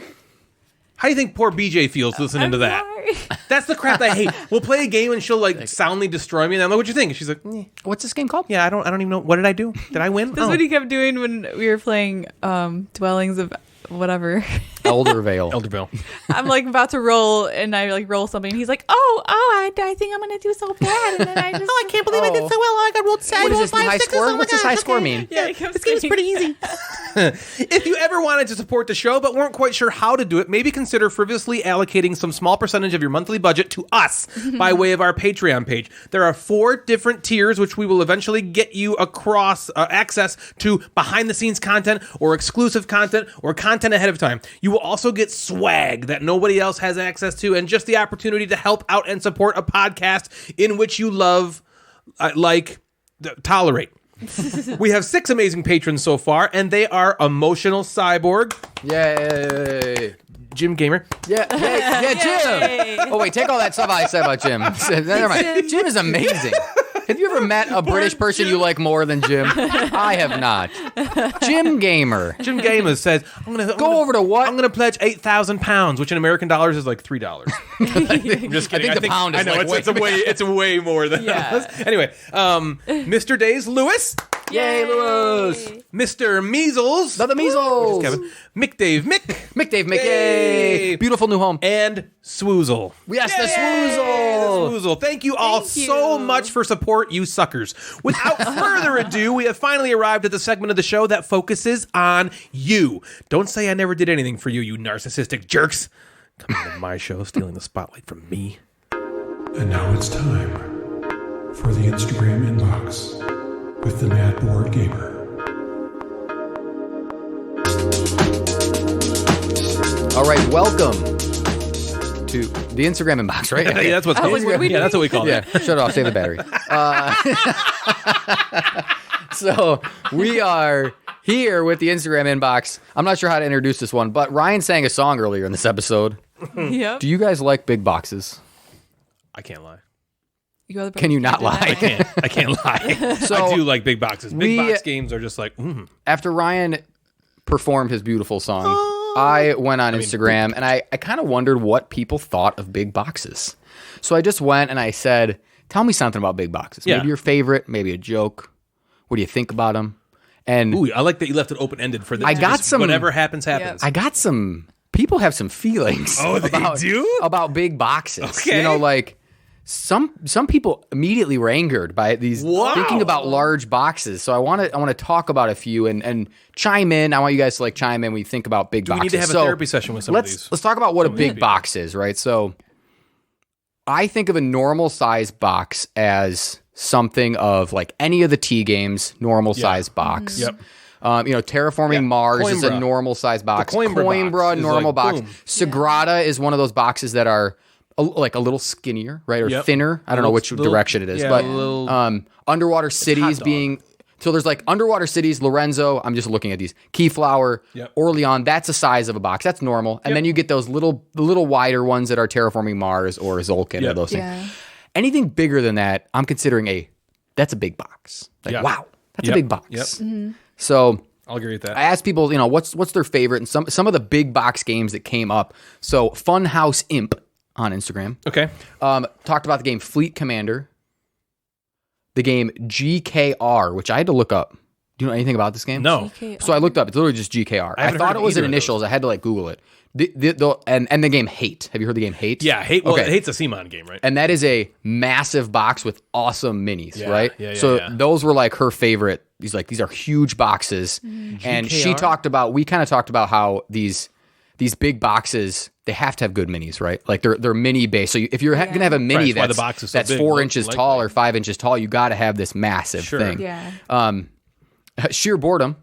How do you think poor BJ feels listening to that? Sorry. That's the crap I hate. We'll play a game and she'll like soundly destroy me, and I'm like, "What'd you think?" And she's like, What's this game called? "Yeah, I don't even know. What did I do? Did I win?" That's what he kept doing when we were playing Dwellings of whatever. Eldervale. Eldervale. I'm like about to roll, and I like roll something. And he's like, "Oh, I think I'm gonna do so bad." And then I just, I can't believe I did so well. I got rolled What is this new high score? What's this high score mean? Yeah, he kept This game's saying- pretty easy. If you ever wanted to support the show but weren't quite sure how to do it, maybe consider frivolously allocating some small percentage of your monthly budget to us by way of our Patreon page. There are 4 different tiers, which we will eventually get you across access to behind-the-scenes content or exclusive content or content ahead of time. You will also get swag that nobody else has access to, and just the opportunity to help out and support a podcast in which you love, tolerate. We have 6 amazing patrons so far, and they are Emotional Cyborg, Yay! Jim Gamer, Yeah, Jim. Oh wait, take all that stuff I said about Jim. Never mind. Jim is amazing. Have you ever met a British person you like more than Jim? I have not. Jim Gamer. Jim Gamer says, I'm gonna over to what? I'm gonna pledge £8,000, which in American dollars is like $3. I'm just kidding. I think the pound is I know like it's way more than that. Anyway, Mr. Days Lewis, Yay, Lewis. Mr. Measles, The measles. Kevin, Mick Dave Mick, McDave, yay. Beautiful new home. and Swoozle. Yes, the Yay, Swoozle. the Swoozle. Thank you all Thank so you. much for support, you suckers. Without further ado, we have finally arrived at the segment of the show that focuses on you. Don't say I never did anything for you, you narcissistic jerks. Come into my show, stealing the spotlight from me. And now it's time for the Instagram inbox with the Mad Board Gamer. All right, welcome to the Instagram inbox, right? Yeah, that's what's I was called. like, what are we Yeah, that's what we call Yeah, it. shut it off, save the battery. So we are here with the Instagram inbox. I'm not sure how to introduce this one, but Ryan sang a song earlier in this episode. Yep. Do you guys like big boxes? I can't lie. Can you not lie? I can't lie. So I do like big boxes. Big we- box games are just like, After Ryan performed his beautiful song, I went on Instagram and I kind of wondered what people thought of big boxes. So I just went and I said, tell me something about big boxes. Yeah. Maybe your favorite, maybe a joke. What do you think about them? And Ooh, I like that you left it open-ended for this. I got Just some- whatever happens, happens. I got some people have some feelings Oh, they do? about big boxes. Okay. You know, like some people immediately were angered by these Wow. thinking about large boxes. So I want to talk about a few and chime in. I want you guys to like chime in when you think about big boxes. we need to have a So therapy session with some of these? Let's talk about what a big maybe. box is, right? So I think of a normal size box as something of like any of the T games, normal size box. Yep. Terraforming Mars is a Coimbra. normal size box. The Coimbra box is normal like, box. boom. Sagrada is one of those boxes that are like a little skinnier, right? Or Yep. thinner. I don't know which direction it is. yeah, but a little- Underwater Cities dog. being... So there's like Underwater Cities, Lorenzo, I'm just looking at these. Keyflower, Yep. Orleans, that's the size of a box. That's normal. And then you get those the little wider ones that are Terraforming Mars or Zolkin or Yep. those things. Yeah. Anything bigger than that, I'm considering that's a big box. Like, Yeah. wow, that's Yep. a big box. Yep. So I'll agree with that. I asked people, what's their favorite, and some of the big box games that came up. So Funhouse Imp on Instagram Okay. talked about the game Fleet Commander, the game GKR, which I had to look up. Do you know anything about this game? No. So I looked up. It's literally just GKR. I haven't thought heard it of was in either of those. initials. I had to like Google it. And the game Hate. Have you heard the game Hate? Yeah, Hate. Well, Okay. Hate's a CMON game, right? And that is a massive box with awesome minis, Yeah, right? yeah, so yeah. those were like her favorite. These are huge boxes. And she GKR? we kind of talked about how these big boxes, they have to have good minis, right? Like they're mini based. So if you're going to have a mini Right, that's why the that's, box is so that's big, 4 inches likely. tall or 5 inches tall, you got to have this massive Sure. thing. Yeah. Sheer Boredom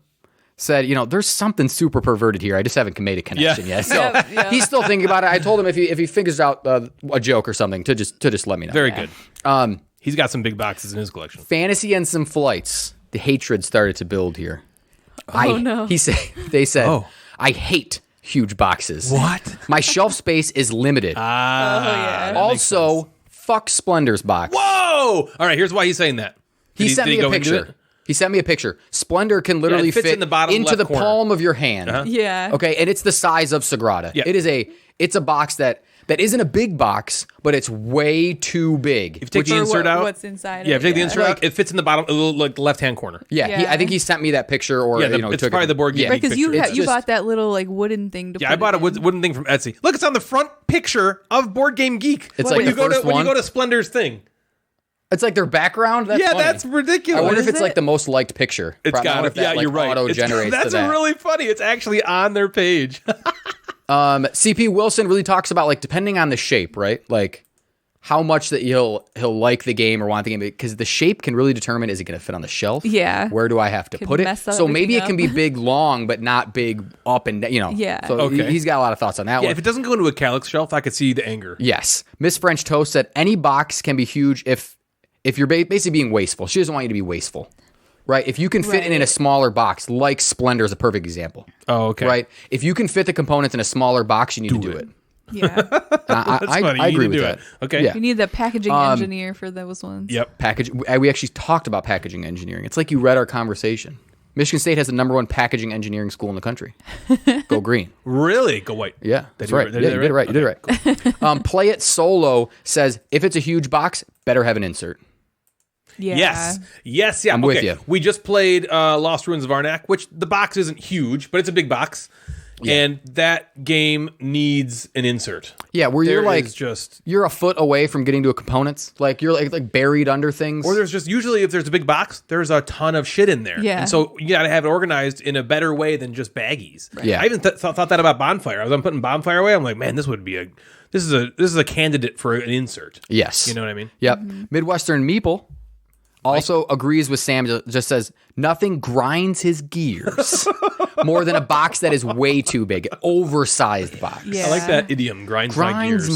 said, there's something super perverted here. I just haven't made a connection yet. So Yeah. he's still thinking about it. I told him if he figures out a joke or something to just let me know. Very good. He's got some big boxes in his collection. Fantasy and some flights. The hatred started to build here. No. They said, Oh. I hate huge boxes. What? My shelf space is limited. Yeah. Also, fuck Splendor's box. Whoa! All right, here's why he's saying that. He sent did me a go into picture. it? He sent me a picture. Splendor can literally fits fit in the bottom into left the corner. palm of your hand. Yeah. Okay, and it's the size of Sagrada. Yeah. It's a box that isn't a big box, but it's way too big. If you take the For insert out, what's inside yeah, of if you take it, the insert out, it fits in the bottom, a little like left-hand corner. Yeah, Yeah. I think he sent me that picture, or Yeah, he it's took probably it. the board game. Yeah, Right, because you It's just- bought that little like wooden thing to Yeah, put I bought a it in. wooden thing from Etsy. Look, it's on the front picture of Board Game Geek. It's when like you the go first to when one. you go to Splendor's thing. It's like their background. That's Yeah, funny. that's ridiculous. I wonder if is it's like it? the most liked picture. It's Probably. I got wonder it. if that, Yeah, like, you're right. Auto generates That's to that. really funny. It's actually on their page. CP Wilson really talks about like depending on the shape, right? Like how much that he'll like the game or want the game, because the shape can really determine, is it going to fit on the shelf? Yeah. Where do I have to Could put it? mess So maybe it everything can up. be big, long, but not big up and down. Yeah. So Okay. he's got a lot of thoughts on that Yeah, one. if it doesn't go into a calyx shelf, I could see the anger. Yes. Miss French Toast said any box can be huge if you're basically being wasteful. She doesn't want you to be wasteful. Right? If you can fit it in a Right. smaller box, like Splendor is a perfect example. Oh, okay. Right? If you can fit the components in a smaller box, you need to do it. Yeah. I funny. I You agree need to with do that. it. Okay. Yeah. You need the packaging engineer for those ones. Yep. Package. We actually talked about packaging engineering. It's like you read our conversation. Michigan State has the #1 packaging engineering school in the country. Go green. Really? Go white. Yeah, that's right. They Yeah, did you did it right. You did it right. Play It Solo says if it's a huge box, better have an insert. Yeah. Yes. Yeah. I'm with you. We just played Lost Ruins of Arnak, which the box isn't huge, but it's a big box. And that game needs an insert. Yeah, where you're There like is just, you're a foot away from getting to a components. Like you're like buried under things. or there's just usually if there's a big box, there's a ton of shit in there. Yeah. And so you got to have it organized in a better way than just baggies. Yeah. I even thought that about Bonfire. I was putting Bonfire away. I'm like, man, this is a candidate for an insert. Yes. You know what I mean? Yep. Midwestern Meeple also agrees with Sam. Just says nothing grinds his gears more than a box that is way too big, oversized box. Yeah. I like that idiom. Grinds my gears.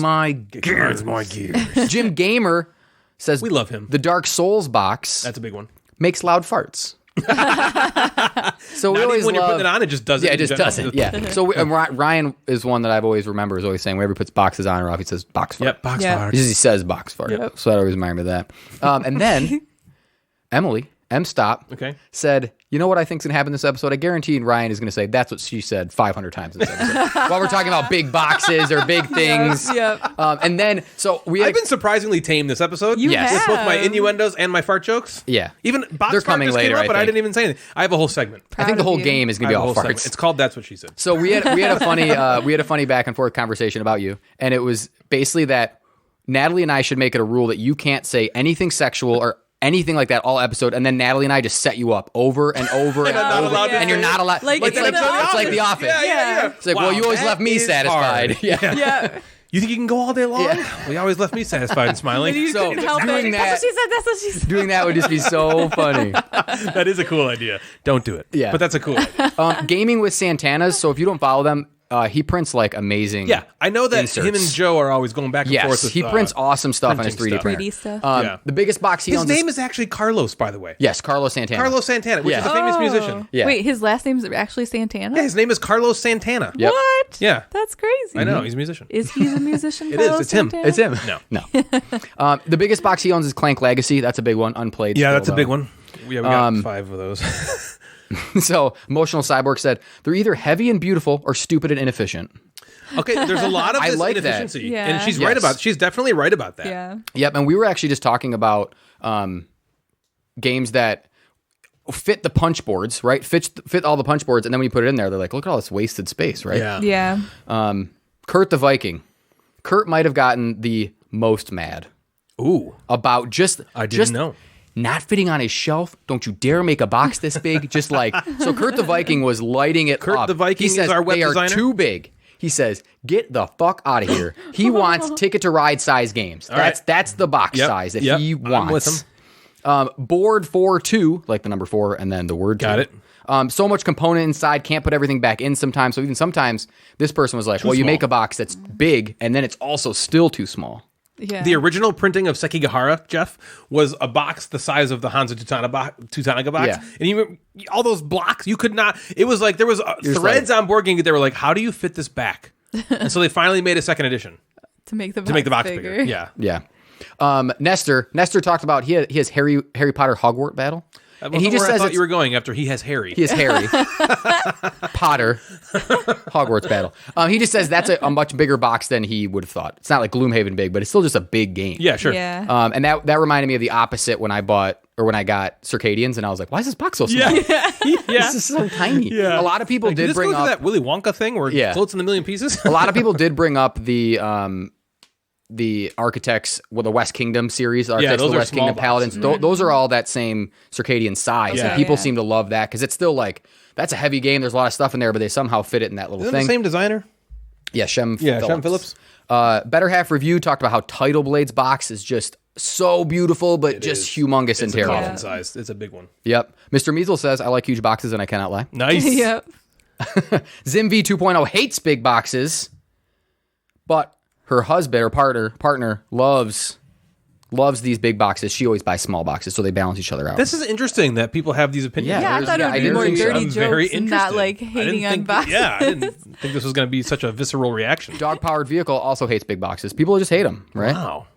Grinds my gears. Jim Gamer says We love him. The Dark Souls box That's a big one. makes loud farts. So we Not always even when you're love, putting it on, it just does it. yeah, it in just general. doesn't. Yeah. So Ryan is one that I've always remember is always saying whenever he puts boxes on or off, he says box fart. Yep. Box Yeah. fart. He says box fart. Yep. So that always reminds me of that. And then Emily M-Stop, Okay. said, you know what I think's going to happen this episode? I guarantee Ryan is going to say, that's what she said 500 times in this episode. While we're talking about big boxes or big things. Yep. And then, so we had I've been surprisingly tame this episode. You Yes. have. With both my innuendos and my fart jokes. Yeah. Even box They're fart coming just later, came up, I but I think. didn't even say anything. I have a whole segment. I think the Proud whole of you. game is going I to have be a all whole farts. segment. It's called That's What She Said. So we had a funny back and forth conversation about you, and it was basically that Natalie and I should make it a rule that you can't say anything sexual or anything like that all episode, and then Natalie and I just set you up over and over and not over, allowed to and you're say not allowed. Like it's in like The it's like The Office. Office. Yeah. It's like, well, you always that left me is satisfied. hard. Yeah. Yeah. You think you can go all day long? Yeah. Well, you always left me satisfied and smiling. You So, couldn't help doing it. that- That's what she said. That's what she said. Doing that would just be so funny. That is a cool idea. Don't do it. Yeah. But that's a cool idea. Gaming with Santana's. So if you don't follow them, he prints like amazing. Yeah. I know that inserts. him and Joe are always going back and forth Yes, with he prints awesome stuff on his 3D printing stuff. printer. 3D stuff. Yeah. The biggest box he His owns name is actually Carlos, by the way. yes, Carlos Santana. Carlos Santana, which Yeah. is a famous musician. Yeah. Wait, his last name's actually Santana? Yeah, his name is Carlos Santana. Yep. What? Yeah. That's crazy. I know, he's a musician. Is he a musician? It is. Carlos It's him. Santana? It's him. No. The biggest box he owns is Clank Legacy. That's a big one, unplayed. Yeah, still, that's a big though. one. Yeah, we got 5 of those. So, Emotional Cyborg said, they're either heavy and beautiful or stupid and inefficient. Okay, there's a lot of I this like that. inefficiency. Yeah. And she's Yes. right about she's definitely right about that. Yeah. Yep, and we were actually just talking about games that fit the punch boards, right? Fit all the punch boards, and then when you put it in there, they're like, look at all this wasted space, right? Yeah. Yeah. Kurt the Viking. Kurt might have gotten the most mad Ooh. about just I didn't know. not fitting on his shelf. Don't you dare make a box this big. Just like, so Kurt the Viking was lighting it Kurt up. the Viking he says, is our web they designer? are too big. He says, get the fuck out of here. He wants Ticket to Ride size games. right. That's the box Yep, size that yep, he I'm wants. with Board 4-2, like the number 4 and then the word Got 2. it. So much component inside, can't put everything back in sometimes. So even sometimes this person was like, well, you small. make a box that's big and then it's also still too small. Yeah. The original printing of Sekigahara, Jeff, was a box the size of the Hansa Teutonica box. Yeah. And all those blocks, you could not. It was like there was threads on Board Game Geek. They were like, how do you fit this back? And so they finally made a second edition to make the box bigger. Yeah. Yeah. Nestor talked about he has Harry Potter Hogwarts battle. And he just I says thought it's- you were going after he has Harry. He has Harry Potter Hogwarts battle. He just says that's a much bigger box than he would have thought. It's not like Gloomhaven big, but it's still just a big game. Yeah, sure. Yeah. And that reminded me of the opposite when I got Circadians, and I was like, why is this box so small? Yeah. This is so tiny. Yeah. A lot of people Did did this bring go up to that Willy Wonka thing where Yeah. it floats in a million pieces? a lot of people did bring up the Architects with the West Kingdom series, Architects those of the are West small Kingdom Paladins. Those are all that same circadian size. Yeah. And people Yeah. seem to love that because it's still like, that's a heavy game. There's a lot of stuff in there, but they somehow fit it in that little Isn't it thing. the same designer? Yeah, Shem Shem Phillips. Better Half Review talked about how Tidal Blade's box is just so beautiful, but just humongous and It's a terrible. coffin size. It's a big one. Yep. Mr. Measles says, I like huge boxes and I cannot lie. Nice. Yep. Zimv 2.0 hates big boxes, but her husband or partner loves these big boxes. She always buys small boxes, so they balance each other out. This is interesting that people have these opinions. Yeah, I there's- thought it yeah, would I be didn't more think so. dirty I'm very jokes and not interested. like I didn't hating on think- boxes. Yeah, I didn't think this was going to be such a visceral reaction. Dog Powered Vehicle also hates big boxes. People just hate them, right? Wow.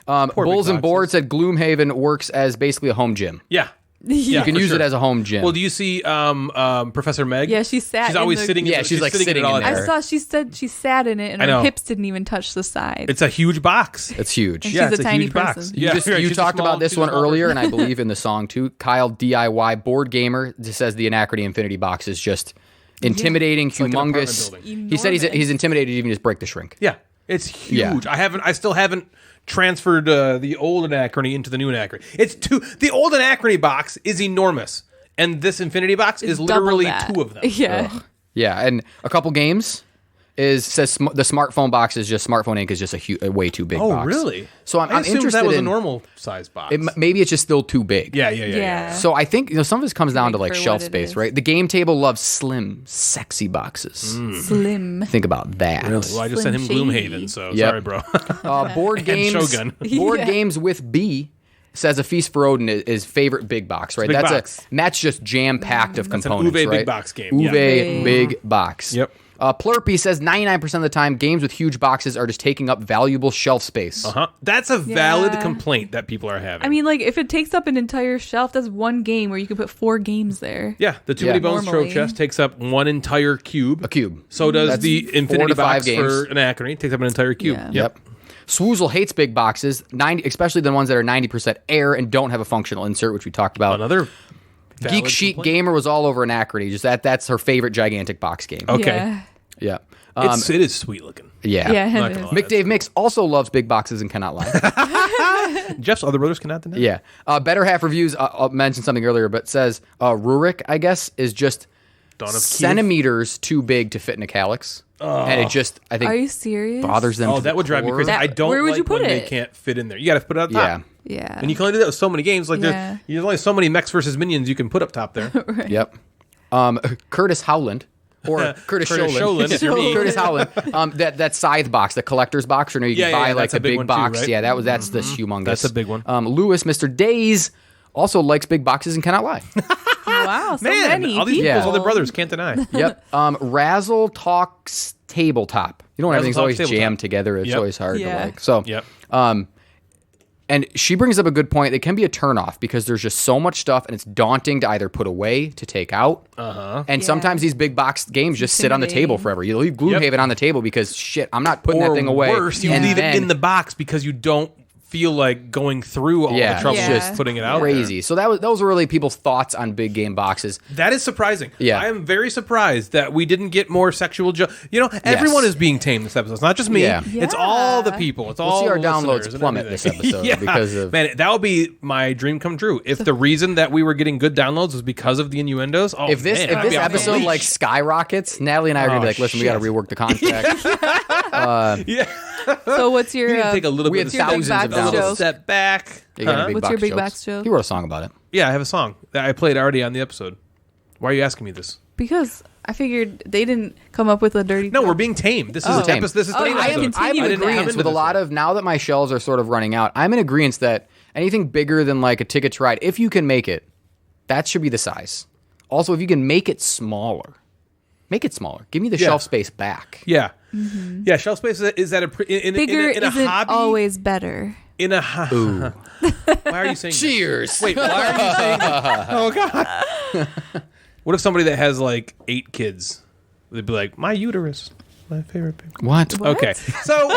Poor big Bulls and boxes. Boards at Gloomhaven works as basically a home gym. Yeah. You can for use sure. it as a home gym. Well, do you see Professor Meg? Yeah, she sat She's in always the- sitting. Yeah, she's like sitting it all in the there. time. I saw she said she sat in it and I know. her hips didn't even touch the side. It's a huge box. it's huge. And Yeah, she's it's a tiny huge box. person. Yeah, Just- right, you she's a talked small- about this she's a one small earlier, person. and I believe in the song too. Kyle DIY Board Gamer just says the Anachrony Infinity box is just intimidating, like an apartment humongous. building. He said he's Enormous. intimidated to even just break the shrink. Yeah, it's huge. Yeah. I still haven't transferred the old Anachrony into the new Anachrony. The old Anachrony box is enormous, and this Infinity box is Double literally that. 2 of them. Yeah. Yeah, and a couple games says the smartphone box is just smartphone ink is just a way too big Oh, box. really? So I I'm assumed interested that was in a normal size box. maybe it's just still too big. Yeah. Yeah. So I think some of this comes down to like for shelf what it space, is. right? The game table loves slim, sexy boxes. Slim. Think about that. Well, I just sent him Slim Gloomhaven, Shady. so Yep. sorry, bro. Board games. Shogun. Board Yeah. games with B says a Feast for Odin is favorite big box, right? Big that's box. and that's just jam packed of an components. Uwe right? big box game, Uwe yeah. big box. Yep. Plurpy says 99% of the time, games with huge boxes are just taking up valuable shelf space. That's a valid Yeah. complaint that people are having. I mean, like, if it takes up an entire shelf, that's one game where you could put 4 games there. yeah, the Too Many Bones Normally. Trove chest takes up one entire cube. A cube. So does That's the 4 Infinity to 5 Box games. for Anachrony. Takes up an entire cube. Yeah. Yep. Swoozle hates big boxes, 90, especially the ones that are 90% air and don't have a functional insert, which we talked about. Another valid Geek Sheet complaint. Gamer was all over Anachrony. Just that's her favorite gigantic box game. Okay. Yeah. Yeah. It is sweet looking. Yeah. Yeah. Not it gonna is. lie. McDave Mix also loves big boxes and cannot lie. Jeff's other brothers cannot deny. Yeah. Better Half Reviews mentioned something earlier, but says Rurik, I guess, is just Dawn of Kiev. centimeters too big to fit in a calyx. And it just, I think, Are you serious? bothers them. Oh, to that the would drive me core. crazy. I don't Where would like you put when they it? can't fit in there. You got to put it up top. Yeah. Yeah. And you can only do that with so many games. Like Yeah. there's only so many mechs versus minions you can put up top there. Yep. Curtis Howland. Or Curtis Sholin. if you're me. Curtis Howland. That scythe box, the collector's box, or no, you can Yeah, buy yeah, like that's a a big big one too, box. right? Yeah, that's the humongous. That's a big one. Lewis, Mr. Days, also likes big boxes and cannot lie. Wow, so Man, many all these people. people's other brothers can't deny. Yep. Razzle Talks Tabletop. You know when everything's Talks always Tabletop. jammed together, it's Yep. always hard Yeah. to like. So Yep. and she brings up a good point. It can be a turnoff because there's just so much stuff and it's daunting to either put away, to take out. And Yeah. sometimes these big box games just sit on the table intimidating. forever. You leave Gloomhaven on the table because shit, I'm not putting that thing away. Worse, you And leave then- it in the box because you don't feel like going through all Yeah, the trouble it's of just putting it out. crazy. So those were really people's thoughts on big game boxes. That is surprising. Yeah. I am very surprised that we didn't get more sexual everyone is being tamed this episode. It's not just me. Yeah. It's all the people. It's all see our the downloads listeners and plummet everything. this episode because of- Man, that would be my dream come true. If the reason that we were getting good downloads was because of the innuendos, If this episode like skyrockets, Natalie and I are gonna be like, listen, we got to shit. rework the contract. So what's your we need to take a little we bit had of thousands back of a little downloads. step back. You got any big What's box your big jokes? box joke? He wrote a song about it. Yeah, I have a song that I played already on the episode. Why are you asking me this? Because I figured they didn't come up with a dirty. No, we're being tamed. This is Oh. a episode. This is Oh, the yeah, I episode. am continue in with didn't come agreement into with a this lot yet. of, now that my shelves are sort of running out, I'm in agreement that anything bigger than like a Ticket to Ride, if you can make it, that should be the size. Also, if you can make it smaller, make it smaller. Give me the shelf space back. Yeah, yeah. Shelf space is that Bigger in a isn't hobby? always better. In a why are you saying? Cheers. That? Wait, why are you saying? That? Oh God. What if somebody that has like 8 kids? They'd be like, my uterus, my favorite big. What? Okay, so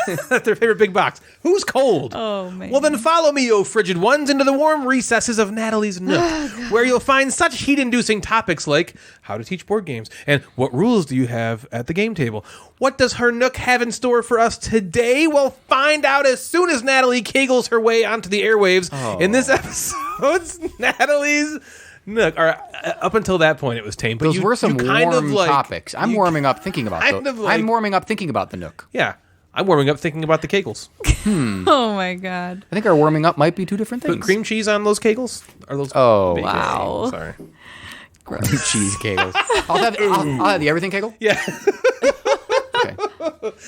that's their favorite big box. Who's cold? Oh, man. Well, then follow me, O frigid ones, into the warm recesses of Natalie's Nook, where you'll find such heat-inducing topics like how to teach board games and what rules do you have at the game table. What does her Nook have in store for us today? We'll find out as soon as Natalie kegels her way onto the airwaves in this episode's Natalie's Nook. Or, up until that point, it was tame. But Those were some kind warm of like, topics. I'm warming up thinking about kind those. of like- I'm warming up thinking about the Nook. Yeah, I'm warming up thinking about the kegels. Oh my god. I think our warming up might be two different things. Put cream cheese on those kegels? Are those? Oh, big wow. kegels? Sorry. Gross. cheese kegels. I'll have the everything kegel. Yeah, Okay.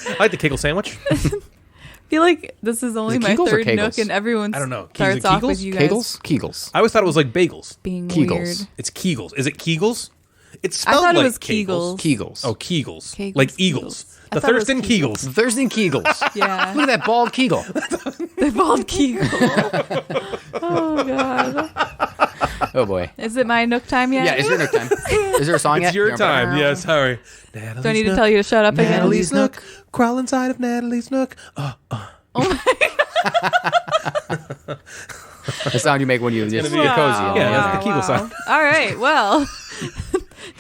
I like the kegel sandwich. I feel like this is only Is it my Kegels or third Nook, Kegels? and everyone I don't know. starts Is it off Kegels? with you guys Kegels? Kegels. I always thought it was like bagels. being Kegels. weird. It's Kegels. Is it Kegels? It's I spelled thought it like was Kegels. Kegels. Oh, Kegels. Kegels, Like Kegels. eagles. I The thought it was Thurston Kegels. Kegels. Thursday Kegels. Yeah. Look at that bald Kegel. The bald Kegel. Oh god. Oh boy. Is it my Nook time yet? Yeah, is your Nook time? Is there a song yet? It's your time. Yeah, sorry. Do I need to tell you to shut up again? Natalie's Nook. Crawl inside of Natalie's Nook. The sound you make when you just gonna you're be- cozy. Yeah, that's the Kegel sound. All right. Well,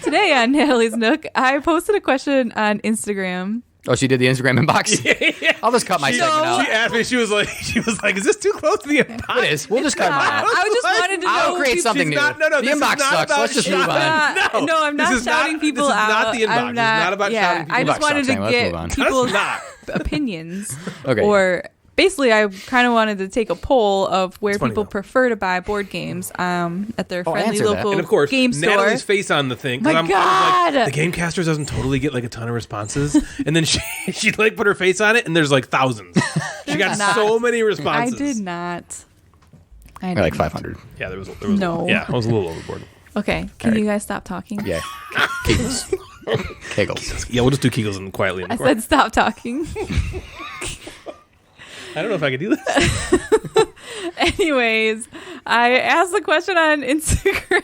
today on Natalie's Nook, I posted a question on Instagram. Oh, she did the Instagram inbox? I'll just cut my segment out. She asked me. She was like, "Is this too close to the inbox?" It is. We'll just cut mine out. I just wanted to know. I'll create people- something new. not- no, the this is inbox not sucks. about Let's just move on. No, I'm not This is not- shouting people this is out. not the inbox. I'm It's not about shouting people I just Inbox wanted sucks to anyway. Let's move on. get people's not. opinions. Okay. Or basically, I kind of wanted to take a poll of where funny, people though. prefer to buy board games at their friendly answer that. local And of course, game store. Natalie's face on the thing. 'cause My I was God! like, the Gamecasters doesn't totally get like a ton of responses, and then she like put her face on it, and there's like thousands. She got not. so many I responses. did not. I Like didn't. 500. Yeah, there was No. Yeah, I was a little overboard. Okay, can you guys stop talking? Yeah. Kegels. Kegels. Yeah, we'll just do Kegels and quietly in the I corner. said stop talking. I don't know if I can do this. Anyways, I asked the question on Instagram.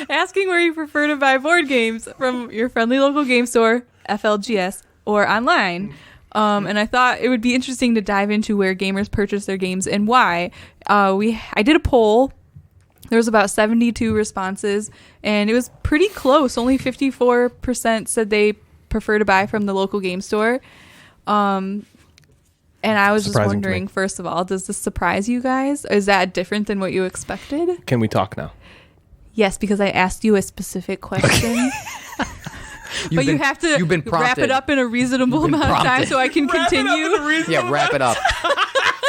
Asking where you prefer to buy board games from your friendly local game store, FLGS, or online. And I thought it would be interesting to dive into where gamers purchase their games and why. I did a poll. There was about 72 responses, and it was pretty close. Only 54% said they prefer to buy from the local game store. And I was just Surprising to wondering, me. first of all, does this surprise you guys? Is that different than what you expected? Can we talk now? Yes, because I asked you a specific question. But you have to you've been wrap prompted. it up in a reasonable amount of time prompted. so I can continue. Yeah, wrap it up.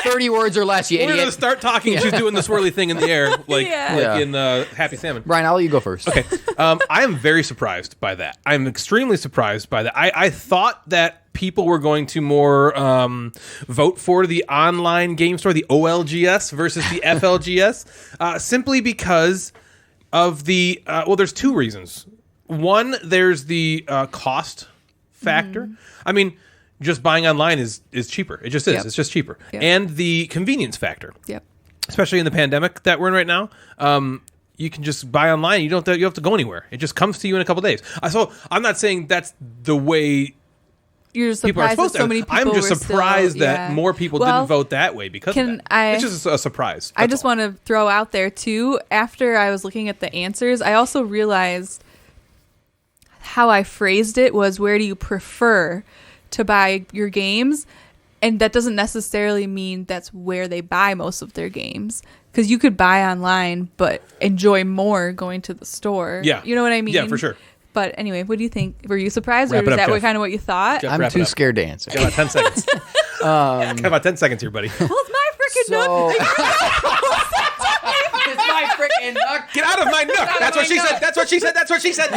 30 words or less, you We're going idiot. to start talking. She's doing the swirly thing in the air, like, Yeah. like in Happy Salmon. Brian, I'll let you go first. Okay. I am very surprised by that. I'm extremely surprised by that. I thought that people were going to more vote for the online game store, the OLGS versus the FLGS, simply because of the there's two reasons. One, there's the cost factor. I mean, just buying online is cheaper. It just is. Yep. It's just cheaper. Yep. And the convenience factor. Yep. Especially in the pandemic that we're in right now, you can just buy online. You don't have to go anywhere. It just comes to you in a couple days. So I'm not saying that's the way You're just people are surprised that supposed so to. many people I'm just were surprised still, that more people Well, didn't vote that way because of can that. I- It's just a surprise. I just want to throw out there too, after I was looking at the answers, I also realized how I phrased it was, where do you prefer to buy your games? And that doesn't necessarily mean that's where they buy most of their games. Because you could buy online, but enjoy more going to the store. Yeah. You know what I mean? Yeah, for sure. But anyway, what do you think? Were you surprised, Wrap or it is up, that Jeff. kind of what you thought? Jeff, I'm wrap it too up. scared to answer. Got about 10 seconds. Got about 10 seconds here, buddy. Well, it's my freaking So, nook. it's my freaking nook. Get out of my nook. That's what she said. That's what she said. That's what she said.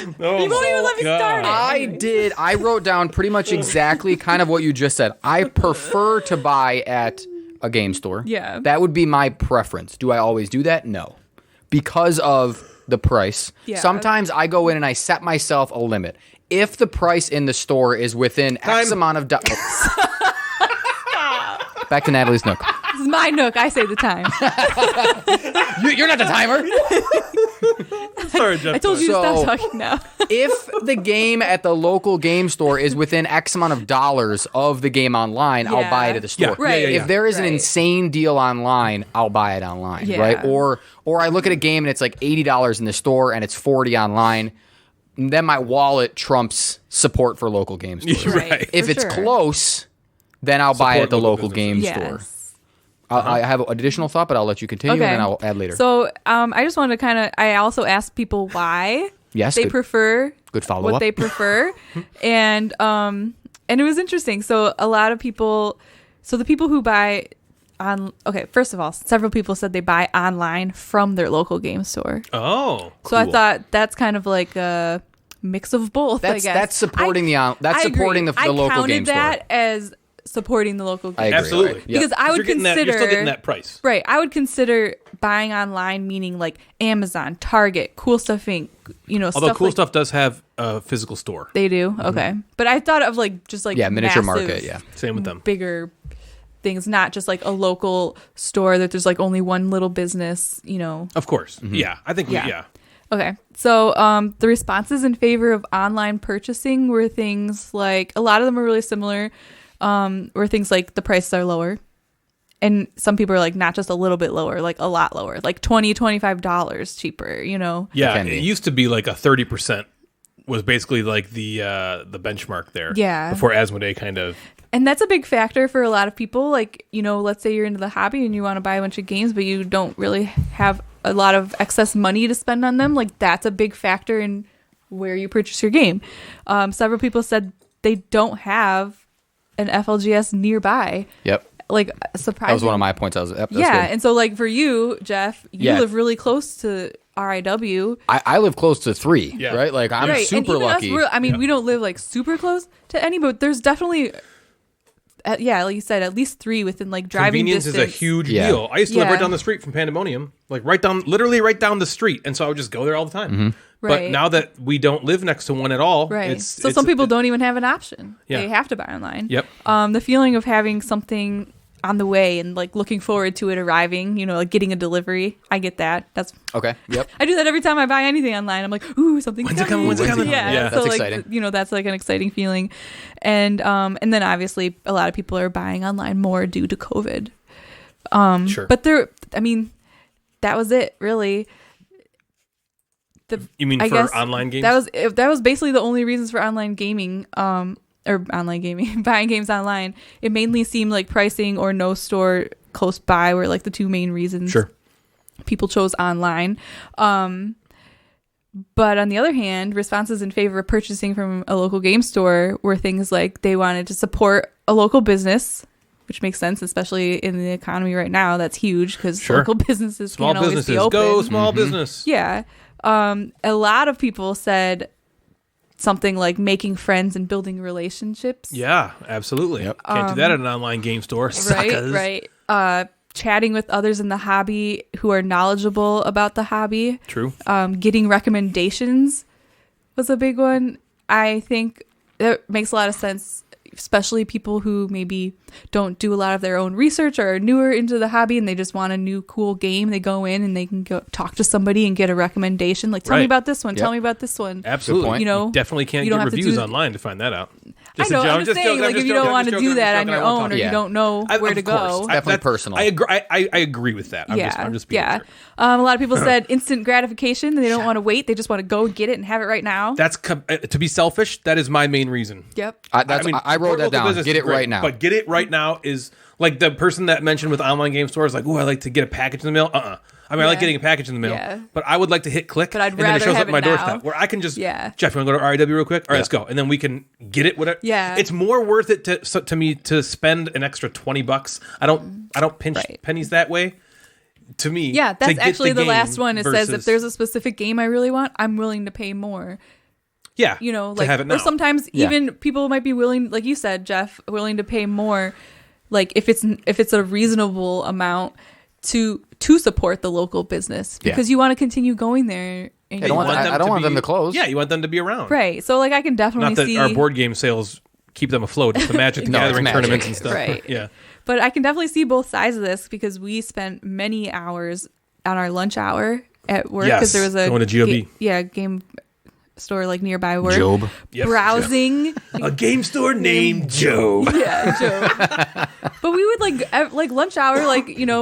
You won't even let me start it. I wrote down pretty much exactly kind of what you just said. I prefer to buy at a game store. Yeah. That would be my preference. Do I always do that? No. Because of the price. Yeah. Sometimes I go in and I set myself a limit. If the price in the store is within X Time. amount of Back to Natalie's Nook. This is my nook. I say the time. You're not the timer. Sorry, Jeff. I told you to So- stop talking now. If the game at the local game store is within X amount of dollars of the game online, I'll Yeah. buy it at the store. Yeah, Right. If there is an Right. insane deal online, I'll buy it online, Yeah. right? Or I look at a game and it's like $80 in the store and it's $40 online. Then my wallet trumps support for local game stores. Right. If for it's sure. close, then I'll buy it Support at the local local game businesses. store. Yes. I have an additional thought, but I'll let you continue and then I'll add later. So I just wanted to I also asked people why Yes, they good- prefer good follow-up. what they prefer. and it was interesting. So a lot of people, the people who buy first of all, several people said they buy online from their local game store. Oh, So I cool. thought that's kind of like a mix of both, I guess. That's supporting I supporting agree. the local I counted game store. that as supporting the local game I agree. Absolutely. Yep. because I would You're getting consider you're still getting that price. Right. I would consider buying online, meaning like Amazon, Target, Cool Stuff Inc. Although Cool like Stuff does have a physical store. they do. Okay. But I thought of like just like miniature massive, market, yeah. Same with them. bigger things, not just like a local store that there's like only one little business, Of course. Mm-hmm. Yeah. I think Yeah. Okay. So the responses in favor of online purchasing were things like, a lot of them are really similar, were things like the prices are lower. And some people are like, not just a little bit lower, like a lot lower, like $20, $25 cheaper, Yeah. can be. It used to be like a 30% was basically like the benchmark there. Yeah. Before Asmodee kind of. And that's a big factor for a lot of people. Like, let's say you're into the hobby and you want to buy a bunch of games, but you don't really have a lot of excess money to spend on them. Like, that's a big factor in where you purchase your game. Several people said they don't have an FLGS nearby. Yep. Like, surprising. That was one of my points. That's Yeah. good. And so, like, for you, Jeff, you Yeah. live really close to RIW. I live close to 3, Yeah. right? Like I'm Right. super and even lucky. Us, we don't live like super close to any, but there's definitely yeah, like you said, at least 3 within like driving Convenience distance. is a huge Yeah. deal. I used to live Yeah. right down the street from Pandemonium, like literally right down the street, and so I would just go there all the time. But Right. now that we don't live next to one at all, Right. So some people don't even have an option. Yeah. They have to buy online. Yep. The feeling of having something on the way and like looking forward to it arriving, like getting a delivery. I get that. That's Okay. Yep. I do that every time I buy anything online. I'm like, ooh, something's When's it coming? When's it coming? Yeah, Yeah. so That's like, exciting. that's like an exciting feeling, and then obviously a lot of people are buying online more due to COVID. Sure. But that was it really. You mean I for guess online games? That was basically the only reasons for online gaming. Or online gaming, buying games online. It mainly seemed like pricing or no store close by were like the 2 main reasons. Sure. People chose online. But on the other hand, responses in favor of purchasing from a local game store were things like they wanted to support a local business, which makes sense, especially in the economy right now. That's huge because Sure. local businesses Small can't always businesses be open. go small business. Yeah. A lot of people said something like making friends and building relationships. Yeah, absolutely. Can't do that at an online game store. Suckers. Right. Chatting with others in the hobby who are knowledgeable about the hobby. True. Getting recommendations was a big one. I think that makes a lot of sense, especially people who maybe don't do a lot of their own research or are newer into the hobby and they just want a new cool game. They go in and they can go talk to somebody and get a recommendation. Like, tell me Right. about this one. Yep. Tell me about this one. Absolutely. point. You definitely can't you get don't have to reviews do- online to find that out. I know. I'm just saying, like, if you don't want to do that on your own or Yeah. you don't know where to go. Definitely personal. I agree. I agree with that. I'm just being clear. A lot of people said instant gratification. They don't want to wait. They just want to go get it and have it right now. That's to be selfish. That is my main reason. Yep. I wrote support that local down. business Get is it great, right now. But get it right now is like the person that mentioned with online game stores. Like, oh, I like to get a package in the mail. I mean, I like Yeah. getting a package in the mail, Yeah. but I would like to hit click, But I'd and then it rather shows have up at my it now. doorstep where I can just, Yeah. Jeff, you want to go to RIW real quick? All right, let's go, and then we can get it. Whatever. Yeah. It's more worth it to me to spend an extra $20. I don't pinch Right. pennies that way. To me, Yeah, to that's get actually the game last one. It says if versus- there's a specific game I really want, I'm willing to pay more. yeah, To have it now. or sometimes Yeah. even people might be willing, like you said, Jeff, willing to pay more, like if it's a reasonable amount to support the local business because you want to continue going there. And I don't want them to close. Yeah, you want them to be around. right. So like I can definitely Not that see our board game sales keep them afloat. It's the Magic the No, it's Gathering Magic. tournaments and stuff. Right. Yeah. But I can definitely see both sides of this because we spent many hours on our lunch hour at work Yes, because there was a going to GOB. game store like nearby work. Job. Yep. Browsing. A game store named Joe. Yeah, Joe. But we would like lunch hour,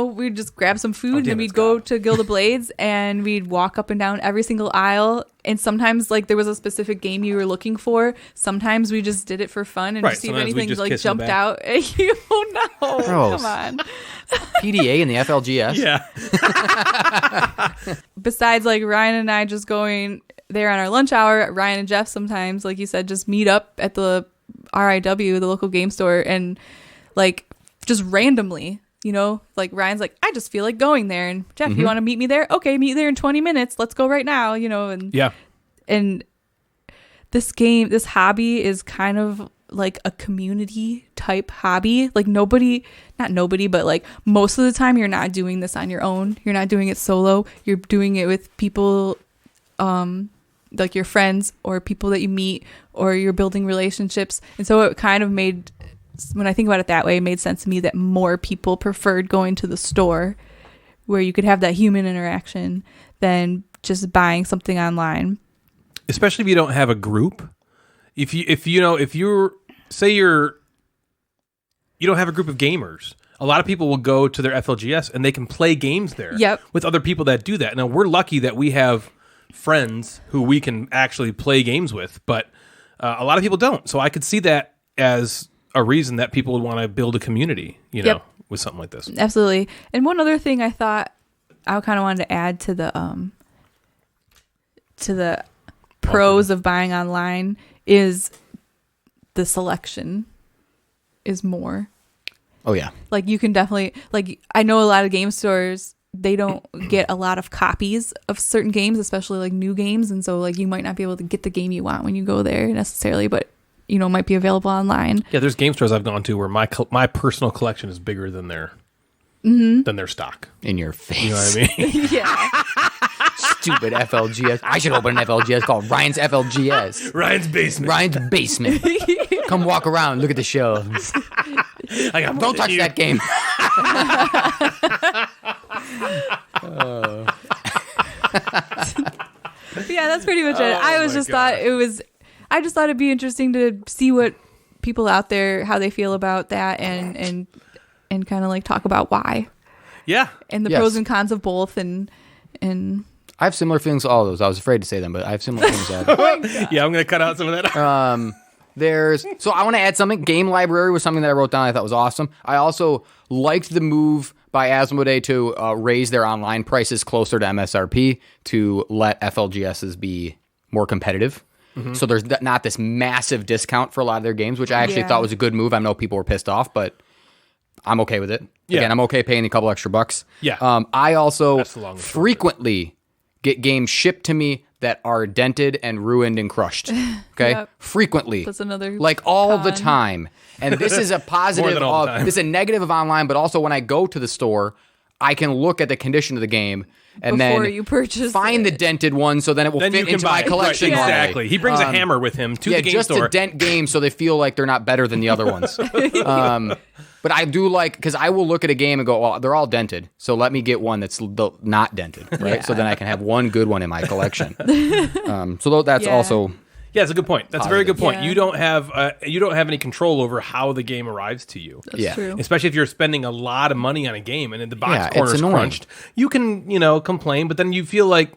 we'd just grab some food and damn then it, we'd go Scott. to Guild of Blades and we'd walk up and down every single aisle. And sometimes like there was a specific game you were looking for. Sometimes we just did it for fun and Right, to see if sometimes we anything just like kiss in the jumped back. out at you. No, Gross. come on. PDA and the FLGS. Yeah. Besides like Ryan and I just going there on our lunch hour, Ryan and Jeff sometimes, like you said, just meet up at the RIW, the local game store, and like just randomly, like Ryan's like, I just feel like going there, and Jeff, you want to meet me there? Okay, meet there in 20 minutes. Let's go right now, and Yeah. and this hobby is kind of like a community type hobby. Like not nobody, but like most of the time you're not doing this on your own. You're not doing it solo. You're doing it with people, like your friends or people that you meet, or you're building relationships. And so it kind of made, when I think about it that way, it made sense to me that more people preferred going to the store where you could have that human interaction than just buying something online. Especially if you don't have a group. If you don't have a group of gamers, a lot of people will go to their FLGS and they can play games there Yep. with other people that do that. Now we're lucky that we have friends who we can actually play games with, but a lot of people don't. So I could see that as a reason that people would want to build a community, Yep. with something like this. Absolutely. And one other thing I thought I kind of wanted to add to the pros of buying online is the selection is more. Oh yeah. Like you can definitely, like I know a lot of game stores, they don't get a lot of copies of certain games, especially like new games, and so like you might not be able to get the game you want when you go there necessarily, but might be available online. Yeah, there's game stores I've gone to where my personal collection is bigger than their stock. In your face. You know what I mean? Yeah. Stupid FLGS. I should open an FLGS called Ryan's FLGS. Ryan's basement. Ryan's basement. Come walk around, look at the shelves. Don't touch that game. Yeah, that's pretty much it. I just thought it'd be interesting to see what people out there, how they feel about that, and kind of like talk about why Yeah. and the pros and cons of both, and I have similar feelings to all of those. I was afraid to say them, but I have similar feelings to all of them. Yeah, I'm going to cut out some of that. So I want to add something. Game library was something that I wrote down I thought was awesome. I also liked the move by Asmodee to raise their online prices closer to MSRP to let FLGSs be more competitive. So there's not this massive discount for a lot of their games, which I actually thought was a good move. I know people were pissed off, but I'm okay with it. Yeah. Again, I'm okay paying a couple extra bucks. Yeah. I also That's the long and short of it. frequently get games shipped to me that are dented and ruined and crushed. Okay? Yep. Frequently. That's another Like all the con. time. And this is a positive than all the of time. this is a negative of online, but also when I go to the store, I can look at the condition of the game and Before then you purchase find the dented one so then it will Then you fit can into buy my it. collection. Right, normally. exactly. He brings a hammer with him to the game just store. to dent games so they feel like they're not better than the other ones. But I do like, because I will look at a game and go, well, they're all dented, so let me get one that's not dented, right? So then I can have one good one in my collection. So that's also... Yeah, it's a good point. That's a very good point. Yeah. You don't have any control over how the game arrives to you. Yeah. True. Especially if you're spending a lot of money on a game and then the box Yeah, it's corner's annoying. crunched. You can, complain, but then you feel like,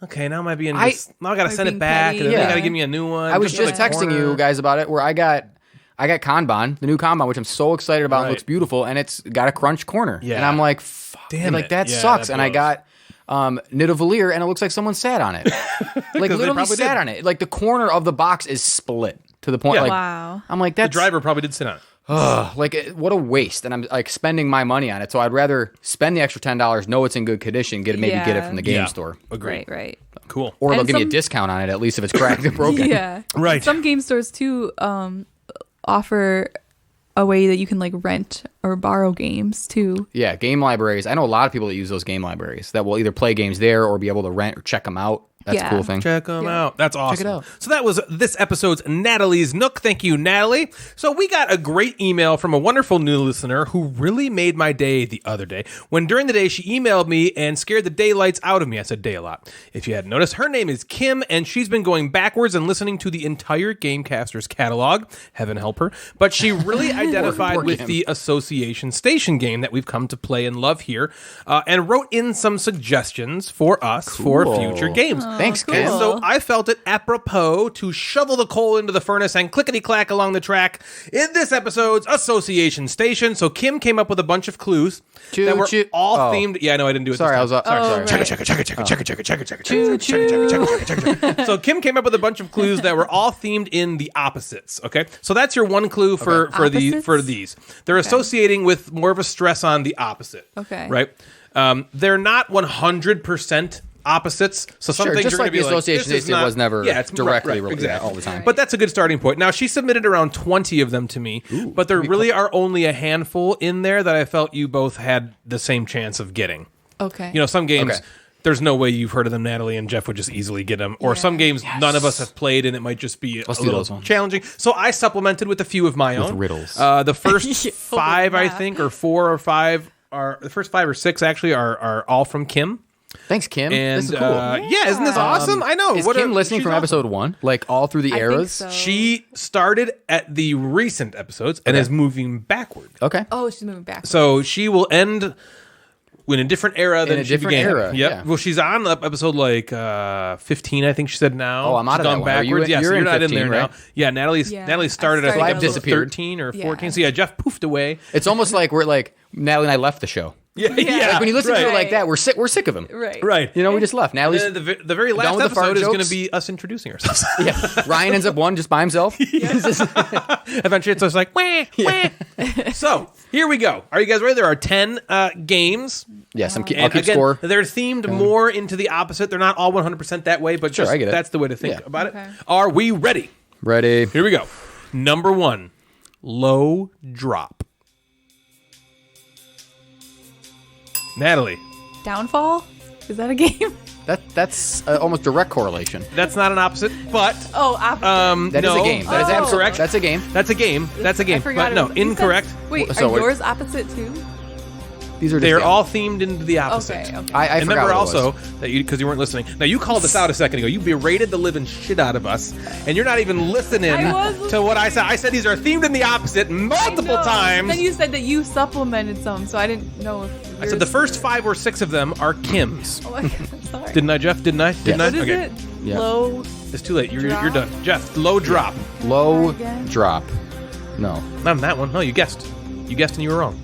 okay, now am I being now I gotta send it being back petty. and then they Yeah. gotta give me a new one. I was in just the texting corner. you guys about it, where I got Kanban, the new Kanban, which I'm so excited about. Right. It looks beautiful, and it's got a crunch corner. Yeah. And I'm like, fuck, Damn like it. that Yeah, sucks. that And I blows. got Nidavellir, and it looks like someone sat on it. Like literally probably sat did. on it. Like the corner of the box is split to the point. Yeah. Like, Wow. I'm like, The that's driver probably did sit on it. what a waste. And I'm like spending my money on it. So I'd rather spend the extra $10, know it's in good condition, get it Yeah. from the game store. Agreed. Right. Cool. Or they'll And give me a some- discount on it, at least if it's cracked and broken. Yeah. Right. Some game stores too offer a way that you can like rent or borrow games too. Yeah, game libraries. I know a lot of people that use those game libraries that will either play games there or be able to rent or check them out. That's a Yeah. cool thing. Check them Yeah. out. That's awesome. it out. So that was this episode's Natalie's Nook. Thank you, Natalie. So we got a great email from a wonderful new listener who really made my day the other day when during the day she emailed me and scared the daylights out of me. I said day a lot. If you hadn't noticed, her name is Kim and she's been going backwards and listening to the entire Gamecasters catalog. Heaven help her. But she really identified Poor with Kim. the Association Station game that we've come to play and love here and wrote in some suggestions for us for future games. Thanks, cool. Kim. And so I felt it apropos to shovel the coal into the furnace and clickety-clack along the track in this episode's Association Station. So Kim came up with a bunch of clues that were all themed. Yeah, no, I didn't do it. Sorry, I was this time. sorry. So Kim came up with a bunch of clues that were all themed in the opposites. Okay, so that's your one clue for Opposites? these. They're associating with more of a stress on the opposite. Okay. right? They're not 100% opposites. So some Sure, things just are going like to be the Association this is Station not- was never it's directly right, related exactly. all the time. But that's a good starting point. Now she submitted around 20 of them to me, but there really are only a handful in there that I felt you both had the same chance of getting. Okay. Some games. Okay. There's no way you've heard of them, Natalie, and Jeff would just easily get them. Or some games none of us have played, and it might just be a do little those ones. challenging. So I supplemented with a few of my own. riddles. The first five, I yeah. think, or 4 or 5 are the first 5 or 6 actually are all from Kim. Thanks, Kim. And this is cool. yeah, isn't this awesome? I know. Is What Kim a- listening she's from awesome. episode 1? Like all through the I think eras? so. She started at the recent episodes and is moving backward. Okay. Oh, she's moving back. So she will end in a different era than a she different began. era, Yep. yeah. Well, she's on episode like 15, I think she said now. Oh, I'm out She's of that gone one. Are you backwards. in- yeah, so you're you're in not 15, in there right? now. Yeah, Natalie Yeah, started I I think started I've disappeared. 13 or Yeah. 14. So yeah, Jeff poofed away. It's almost like we're like, Natalie and I left the show. Yeah. Like when you listen to it Right. like that, we're sick of him. right. Right. You know, we just left. And Natalie's then the very last with the fart episode is going to jokes? be us introducing ourselves. yeah. Ryan ends up one just by himself. Eventually, it's just like, wah, wah. So, here we go. Are you guys ready? There are 10 games. Yes, I'll And keep again, score. they're themed more into the opposite. They're not all 100% that way, but Sure, just I get it. that's the way to think Yeah. about Okay. it. Are we ready? Ready. Here we go. Number 1, low drop. Natalie. Downfall? Is that a game? That's almost direct correlation. That's not an opposite, but Oh, opposite. That is no, a game. That is Oh. absolutely correct. That's a game. That's a game. That's a game. I forgot But no, it was- you said- incorrect. Wait, So are what- yours opposite too? These are They are just all themed into the opposite. Okay, okay. I And forgot remember what it was. also that because you weren't listening. Now you called us out a second ago. You berated the living shit out of us, and you're not even listening I was to what I said. I said these are themed in the opposite multiple I know. times. Then you said that you supplemented some, so I didn't know if I said the first 5 or 6 of them are Kim's. Oh my god, I'm sorry. Didn't I, Jeff? Didn't I? Didn't What I? is Okay. it? Yeah. Low. It's too late. You're Drop? done. Jeff, low drop. Low Again? drop. No. Not on that one. No, you guessed. You guessed and you were wrong.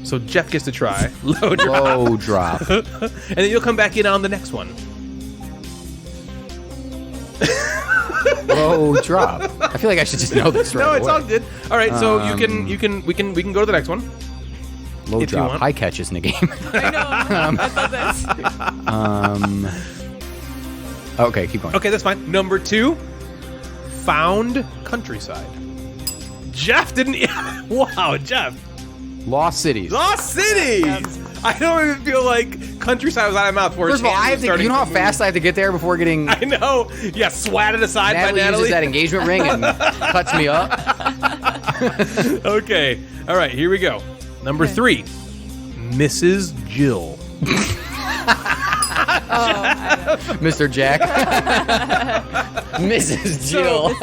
So Jeff gets to try low drop. Low drop. And then you'll come back in on the next one. Low drop. I feel like I should just know this right No, it's away. all good. All right, so we can go to the next one. Low if you drop. want. High catches in the game. I know. I thought that's. Okay, keep going. Okay, that's fine. Number 2, found countryside. Jeff didn't. Wow, Jeff. Lost cities. Lost cities. I don't even feel like countryside was out of my mouth. First of all, I have to. You know how fast I have to get there before getting. I know. Yeah, swatted aside by Natalie Natalie. uses that engagement ring and cuts me up. Okay. All right, here we go. Number 3, Mrs. Jill. Mr. Jack. Mrs. Jill.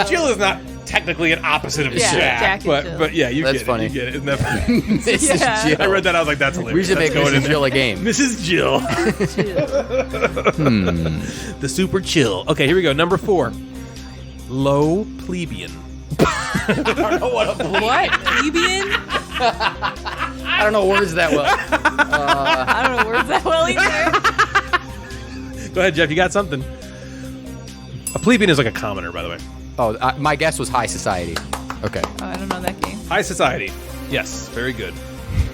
Jill is not technically an opposite of Yeah, Jack, Jack and but Jill. yeah, you That's get it. funny. You get it. Isn't that funny? Mrs. Yeah. Jill. I read that. I was like, that's hilarious. We should make That's going in Mrs. there. Jill a game. Mrs. Jill. The super chill. Okay, here we go. Number 4, low plebeian. What? Plebeian? I don't know words that well. I don't know words that well either. Go ahead, Jeff. You got something. A plebeian is like a commoner, by the way. Oh, my guess was high society. Okay. Oh, I don't know that game. High society. Yes, very good.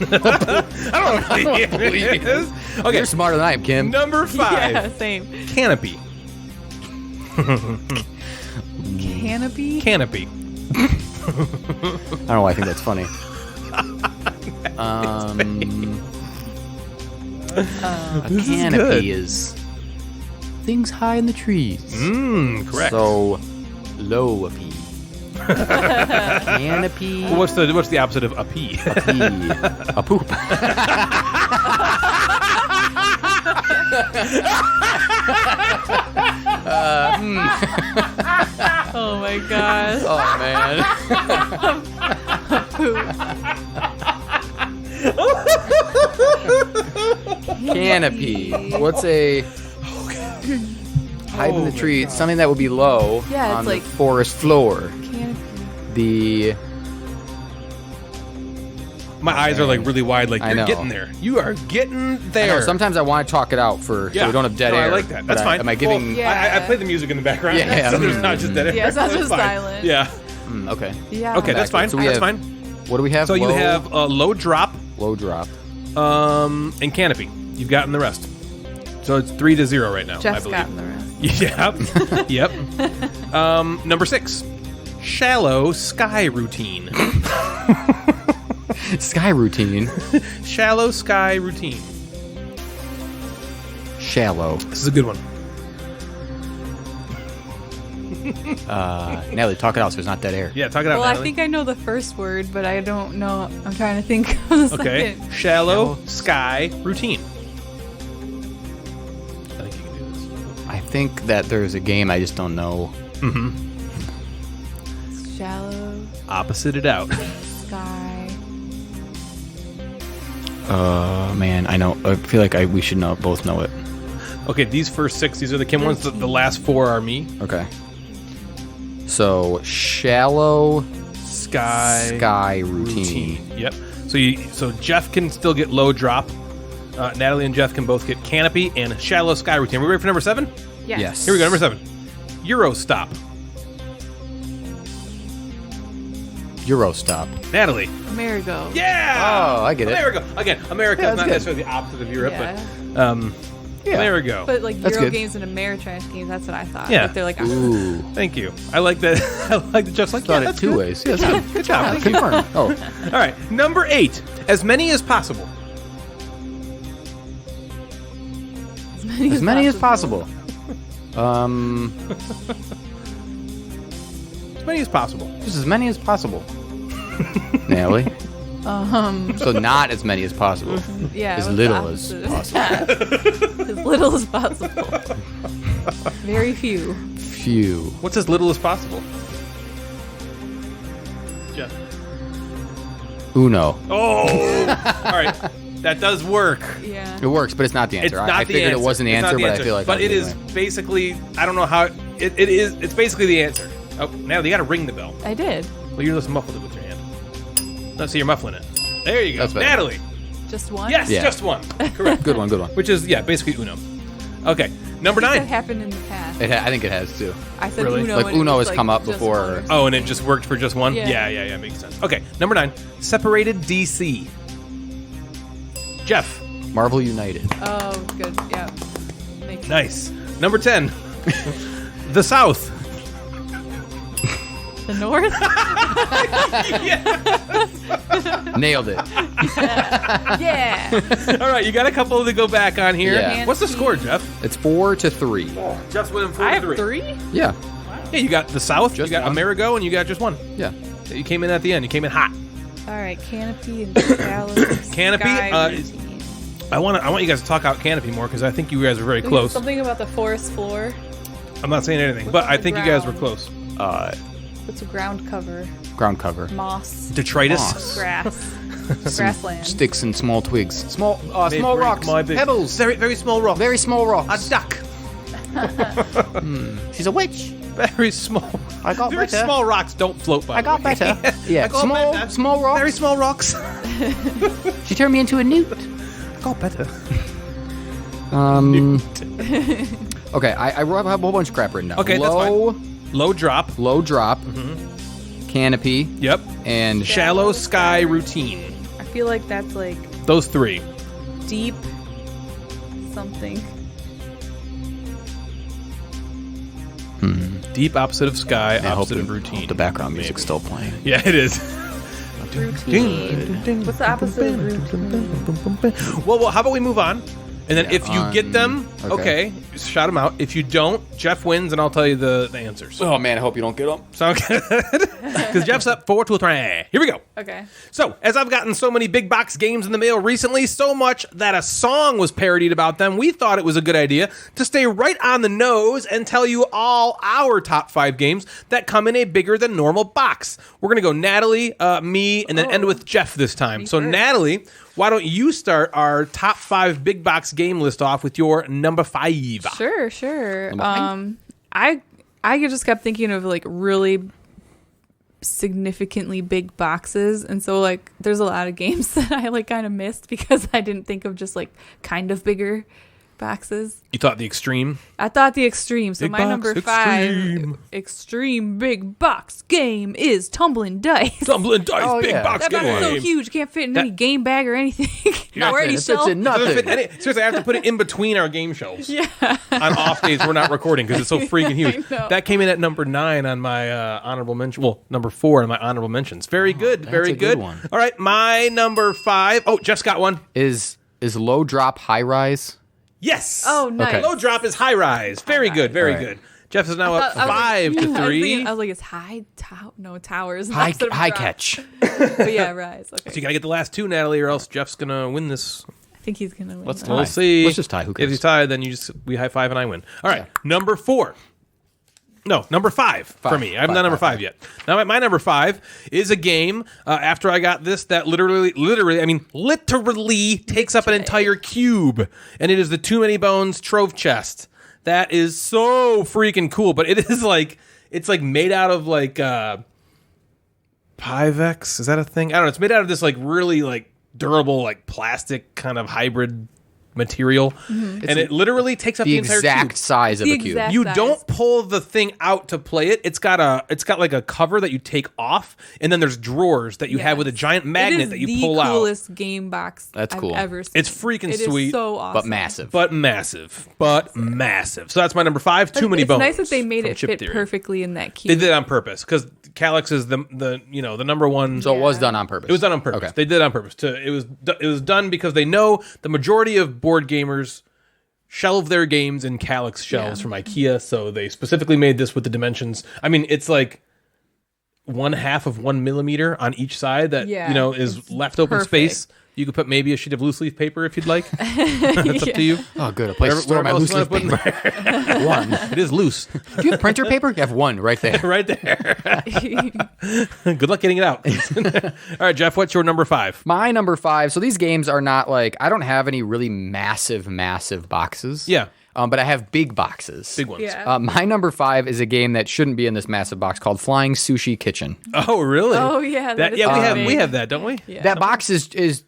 I don't know what plebeian is. Okay, You're smarter than I am, Kim. number 5, Yeah, same. canopy. Canopy? Canopy. I don't know why I think that's funny. A canopy is things high in the trees. Correct. So, low a pea. Canopy. Well, what's the opposite of a pea? Pea. A poop. Oh my gosh. Oh man. Canopy. What's a hide in the tree? It's something that would be low Yeah, it's on like- the forest floor. Canopy. The My eyes are like really wide. Like I you're know. getting there. You are getting I there. know, sometimes I want to talk it out so we don't have dead No, air. I like that. That's but fine. Am I giving? Well, Yeah. I play the music in the background. Yeah. So there's not just dead air. Yeah, it's not That's just fine. silent. Yeah. Okay. Yeah. Okay, that's fine. So we That's have- fine. What do we have? So you Low- have a low drop, low drop. and canopy. You've gotten the rest. So it's 3-0 right now. I Jeff's believe. gotten the rest. Yep. Yep. Number 6, shallow sky routine. Sky routine. Shallow sky routine. Shallow. This is a good one. Natalie, talk it out so there's not dead air. Yeah, talk it out. Well, I Natalie. think I know the first word, but I don't know. I'm trying to think of the Okay. second. Shallow sky routine. I think you can do this. I think that there's a game I just don't know. Shallow Opposite it out. sky. Man, I know. I feel like we should both know it. Okay, these first 6, these are the Kim ones. The last 4 are me. Okay. So shallow Sky routine. Yep. So Jeff can still get low drop. Natalie and Jeff can both get canopy and shallow sky routine. Are we ready for number 7? Yes. Here we go. Number 7. Euro stop. Eurostop. Natalie. Amerigo. Yeah. Oh, I get it. America. Again, America Yeah, is that's not good. necessarily the opposite of Europe, Yeah. but Yeah. There we go. But like That's Euro good. games and Ameritrash games, that's what I thought. Yeah. Like, they're like, Ooh. Thank you. I like that. I like that. Just like Thought that's it two good. ways. Yes, good job. Confirmed. Oh, All right, number 8. As many as possible. as many as possible. As many as possible. Just as many as possible. Natalie. So not as many as possible. Yeah. As what's little the as opposite? As little as possible. Very few. Few. What's as little as possible? Jeff. Uno. Oh. All right. That does work. Yeah. It works, but it's not the answer. It's not I the figured answer. it wasn't the It's not answer, but I feel like. But I'll it do is anyway. basically. I don't know how it is. It's basically the answer. Oh, now you got to ring the bell. I did. Well, you're just muffled it with your hand. No, so you're muffling it. There you go, That's better. Natalie. Just one? Yes, Yeah. just one. Correct. Good one. Good one. Which is basically Uno. Okay, number That 9. happened in the past. I think it has too. I said Really? Uno. Like, and it Uno was, has come up just before. one or Oh, and it just worked for just one? Yeah. Yeah, makes sense. Okay, number 9. Separated DC. Jeff. Marvel United. Oh, good. Yeah. Makes Nice. Number 10. The South. The North? Nailed it. Yeah. All right, you got a couple to go back on here. Yeah. What's the score, Jeff? It's 4-3. Jeff's winning 4 I to have 3. 3? Yeah. Yeah, you got the South, Just you got one. Amerigo, and you got just one. Yeah. You came in at the end. You came in hot. All right. Canopy and Dallas. Canopy, Sky is- routine. I want you guys to talk out Canopy more because I think you guys are very close. Something about the forest floor. I'm not saying anything, but I think you guys were Ground. close. What's a ground cover? Ground cover. Moss. Detritus. Moss. Grass. Grassland. Sticks and small twigs. Small May small break rocks. my big- Pebbles. Very, very small rock. Very small A rocks. duck. She's a witch. Very small. I got Very better. small rocks don't float by. I got the way. better. Yeah. I got Small better. small rocks. Very small rocks. She turned me into a newt. I got better. Okay, I have a whole bunch of crap written down. Okay, that's low, Low drop. Low drop. Canopy. Yep. And Shallow sky routine. I feel like that's like Those 3. deep something. Deep opposite of sky, I hope opposite of routine. the background music's still playing. Yeah, it is. Routine. What's the opposite of routine? Well, how about we move on? And then if you get them, okay. okay, shout them out. If you don't, Jeff wins, and I'll tell you the answers. Oh man, I hope you don't get them. Sound good? Because Jeff's up 4-3. Here we go. Okay. So, as I've gotten so many big box games in the mail recently, so much that a song was parodied about them, we thought it was a good idea to stay right on the nose and tell you all our top 5 games that come in a bigger than normal box. We're going to go Natalie, me, and then end with Jeff this time. So, first. Natalie, why don't you start our top 5 big box game list off with your number 5? Sure. I just kept thinking of like really significantly big boxes, and so like there's a lot of games that I like kind of missed because I didn't think of just like kind of bigger boxes. You thought the extreme? I thought the extreme. So Big my box, number extreme. 5 extreme big box game is Tumbling Dice. Tumbling Dice, Oh, big yeah. box That box is so game. huge, can't fit in any game bag or anything. or any It fits shelf. in Doesn't fit nothing. seriously, I have to put it in between our game shelves. Yeah. On off days we're not recording because it's so freaking huge. I know. That came in at number 9 on my honorable mention. Well, number 4 on my honorable mentions. Very good. Very a good good. one. All right, my number 5. Oh, Jeff's got one. Is low drop high rise? Yes. Oh, nice. Okay. Low drop is high rise. Very good. Very All right. good. Jeff is now up I was like- 5 to 3. I was like, it's towers. High instead of high drop. catch. But yeah, rise. Okay. So you got to get the last 2, Natalie, or else Jeff's going to win this. I think he's gonna win. Let's that. tie. We'll see. Let's just tie. Who If cares? you tie, then we high five and I win. All right, number 4. No, number 5 for me. I haven't done number 5 yet. Now, my number 5 is a game. After I got this, that literally takes up an entire cube, and it is the Too Many Bones Trove Chest. That is so freaking cool. But it is like it's like made out of like Pyvex. Is that a thing? I don't know. It's made out of this like really like durable like plastic kind of hybrid material, and it literally takes up the the entire exact cube. size of The a cube. exact- You size. don't pull the thing out to play it. It's got like a cover that you take off, and then there's drawers that you have with a giant magnet that you pull the out. coolest game box That's cool. I've ever seen. It's freaking It is sweet, so awesome. but massive. but massive. So that's my number 5. Too many it's bones. nice that they made from it Chip fit Theory. perfectly in that cube. They did it on purpose because Calyx is the number one. So it was done on purpose. It was done on purpose. Okay. They did it on purpose. It was done because they know the majority of board gamers shelve their games in Calyx shelves from IKEA, so they specifically made this with the dimensions. I mean, it's like 1/2 of 1 millimeter on each side that is left open perfect. space. You could put maybe a sheet of loose leaf paper if you'd like. That's up to you. Oh, good. A place to store my loose leaf Whatever else paper. you wanna put in there. One. It is loose. Do you have printer paper? You have one right there. Right there. Good luck getting it out. All right, Jeff, what's your number 5? My number 5. So these games are not like, I don't have any really massive boxes. Yeah. But I have big boxes. Big ones. Yeah. My number 5 is a game that shouldn't be in this massive box called Flying Sushi Kitchen. Oh, really? Oh, yeah, that is we so have big. we have that, don't we? Yeah. That box is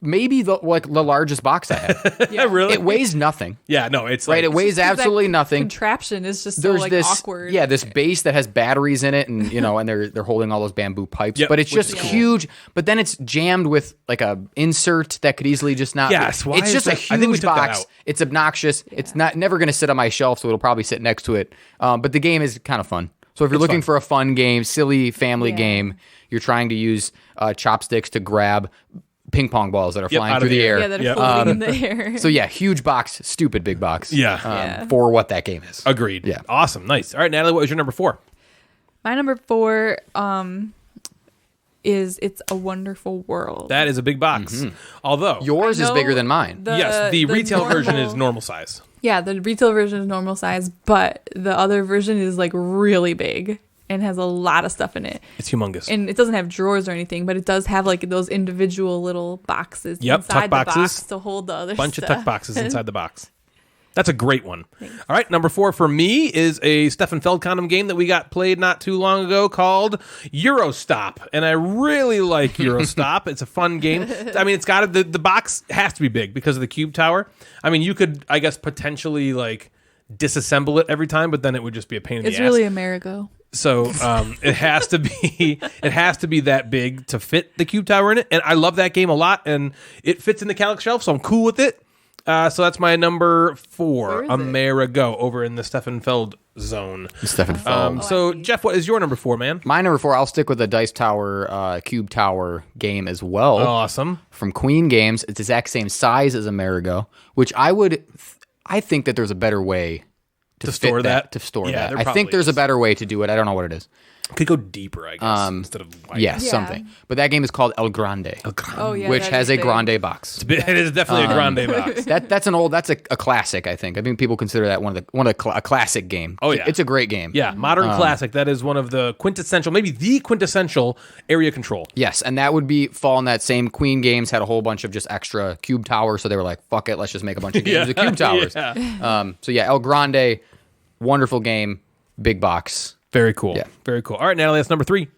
maybe the largest box I have. Yeah. Really? It weighs nothing. Yeah, no, it's Right, like, it weighs 'Cause that absolutely nothing. Contraption is just so There's like this awkward. this base that has batteries in it, and and they're holding all those bamboo pipes. Yep, but it's which just is cool. huge. But then it's jammed with like a insert that could easily just not. Yes, why it's is just a that? I think we huge took that box. out. It's obnoxious. It's never going to sit on my shelf, so it'll probably sit next to it. But the game is kind of fun. So if you're looking for a fun game, silly family game, you're trying to use chopsticks to grab ping pong balls that are flying out through of the the air. air. Yeah, that are Yep. floating in the air. So yeah, huge box, stupid big box. Yeah. For what that game is. Agreed. Yeah. Awesome. Nice. All right, Natalie, what was your number 4? My number 4 is It's a Wonderful World. That is a big box. Although Yours is know bigger than mine. yes, the retail version is normal- normal size. Yeah, the retail version is normal size, but the other version is like really big and has a lot of stuff in it. It's humongous. And it doesn't have drawers or anything, but it does have like those individual little boxes Yep, inside tuck the boxes. box to hold the other Bunch stuff. of tuck boxes inside the box. That's a great one. All right, number 4 for me is a Stefan Feldkondom game that we got played not too long ago called Eurostop, and I really like Eurostop. It's a fun game. I mean, it's got the box has to be big because of the cube tower. I mean, you could, I guess, potentially like disassemble it every time, but then it would just be a pain in the It's ass. really Amerigo. So it has to be that big to fit the cube tower in it, and I love that game a lot, and it fits in the Calyx shelf, so I'm cool with it. So that's my number 4, Where is it? Amerigo, over in the Stefan Feld zone. Stefan Feld. So Jeff, what is your number 4, man? My number 4, I'll stick with the Dice Tower, Cube Tower game as well. Awesome. From Queen Games. It's the exact same size as Amerigo, which I think that there's a better way to store fit that? To store Yeah, that. there I probably think there's a is. better way to do it. I don't know what it is. Could go deeper, I guess, instead of wide. Yeah, Yeah. something. But that game is called El Grande, Oh yeah, which that has is a big. Grande box. It is definitely a grande box. That's a classic. I think people consider that a classic game. Oh, yeah. It's a great game. Yeah, modern classic. That is one of the quintessential, maybe the quintessential area control. Yes, and that would fall in that same. Queen Games had a whole bunch of just extra cube towers, so they were like, "Fuck it, let's just make a bunch of games with cube towers." Yeah. So yeah, El Grande, wonderful game, big box. Very cool. Yeah. Very cool. All right, Natalie, that's number 3.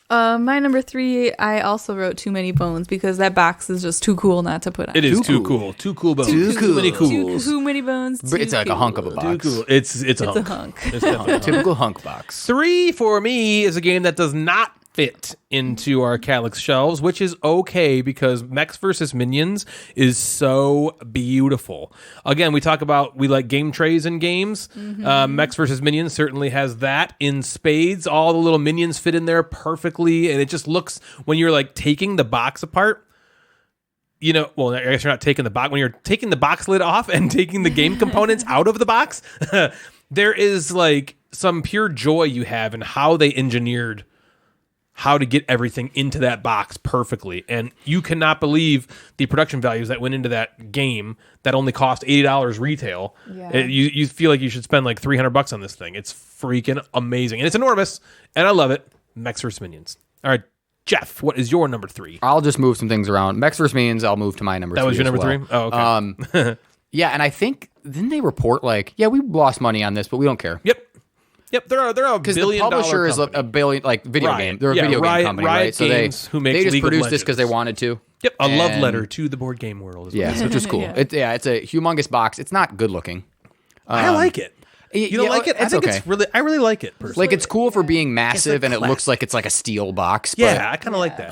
My number 3, I also wrote Too Many Bones because that box is just too cool not to put on. It is Too too cool. Too cool bones. Too Too many cool. cools. Too many bones. But it's too like a hunk of a cool. box. Too cool. It's a It's hunk. a hunk. It's definitely a hunk. Typical hunk box. 3 for me is a game that does not fit into our Calyx shelves, which is okay because Mechs vs. Minions is so beautiful. Again, we like game trays in games. Mechs vs. Minions certainly has that in spades. All the little minions fit in there perfectly, and it just looks, when you're like taking the box apart, well, I guess you're not taking the box. When you're taking the box lid off and taking the game components out of the box, there is like some pure joy you have in how they engineered how to get everything into that box perfectly. And you cannot believe the production values that went into that game that only cost $80 retail. Yeah. You feel like you should spend like $300 on this thing. It's freaking amazing. And it's enormous, and I love it. Mechs vs. Minions. All right, Jeff, what is your number 3? I'll just move some things around. Mechs vs. Minions, I'll move to my number 3. That was your as number well. 3? Oh, okay. Yeah, and I think, didn't they report like, yeah, we lost money on this, but we don't care. Yep, they're a Because the billion-dollar publisher is company. a billion, like video Riot. game. They're a Yeah, video Riot- game company, Riot right? So Games, who makes they just League of produced this because they Legends. wanted to. Yep, a love And- letter to the board game world. As well. Yeah, which is cool. Yeah. It's a humongous box. It's not good looking. I like it. You don't yeah, like it? I it's think okay. I really like it personally. Like it's cool for being massive, and it classic. looks like it's like a steel box. But, yeah, I kind of like that.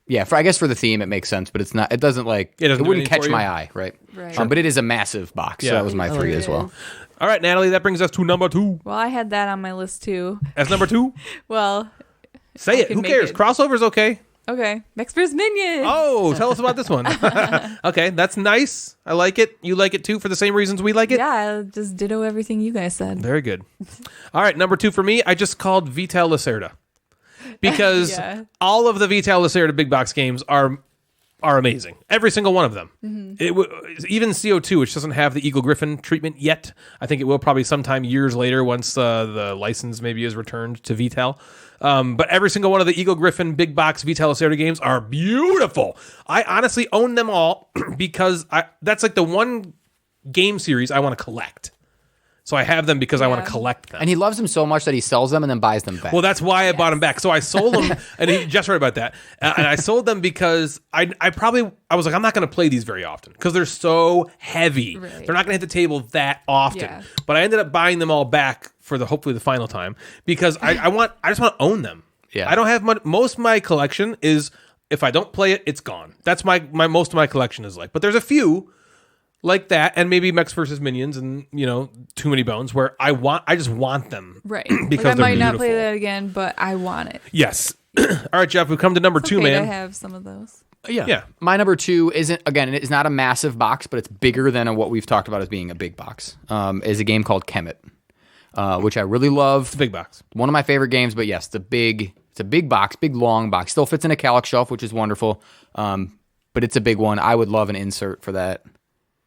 yeah. I guess for the theme, it makes sense, but it's not. It doesn't like. It doesn't do wouldn't anything catch for my you? eye, right? Right. But it is a massive box. So Yeah. that was my 3 it as well. is. All right, Natalie, that brings us to number 2. Well, I had that on my list too. As number 2, Well, say it. can Who make cares? it. Crossover's okay. okay. Max vs. Minions. Oh, tell us about this one. Okay, that's nice. I like it. You like it too for the same reasons we like it? Yeah, I just ditto everything you guys said. Very good. All right, number 2 for me, I just called Vital Lacerda. Because Yeah. all of the Vital Lacerda big box games are amazing. Every single one of them. Even CO2, which doesn't have the Eagle Griffin treatment yet. I think it will probably sometime years later once the license maybe is returned to Vital. But every single one of the Eagle Griffin big box Vital Lacerda games are beautiful. I honestly own them all because that's like the one game series I want to collect. So I have them because I want to Yeah. collect them. And he loves them so much that he sells them and then buys them back. Well, that's why I bought them back. So I sold them, and he just right about that. And I sold them because I was like, I'm not going to play these very often because they're so heavy. Right. They're not going to hit the table that often. Yeah. But I ended up buying them all back for hopefully the final time because I just want to own them. Yeah. I don't have much. Most of my collection is if I don't play it, it's gone. That's my most of my collection is like. But there's a few like that, and maybe Mechs versus Minions, and Too Many Bones, where I just want them, Right. Because like, I they're might not play beautiful. that again, but I want it. Yes. All right, Jeff, we've come to number 2, Okay, I man. have some of those. Yeah. My number 2 it's not a massive box, but it's bigger than what we've talked about as being a big box. Is a game called Kemet, which I really love. It's a big box. One of my favorite games, but yes, it's a big box, big long box. Still fits in a Calyx shelf, which is wonderful. But it's a big one. I would love an insert for that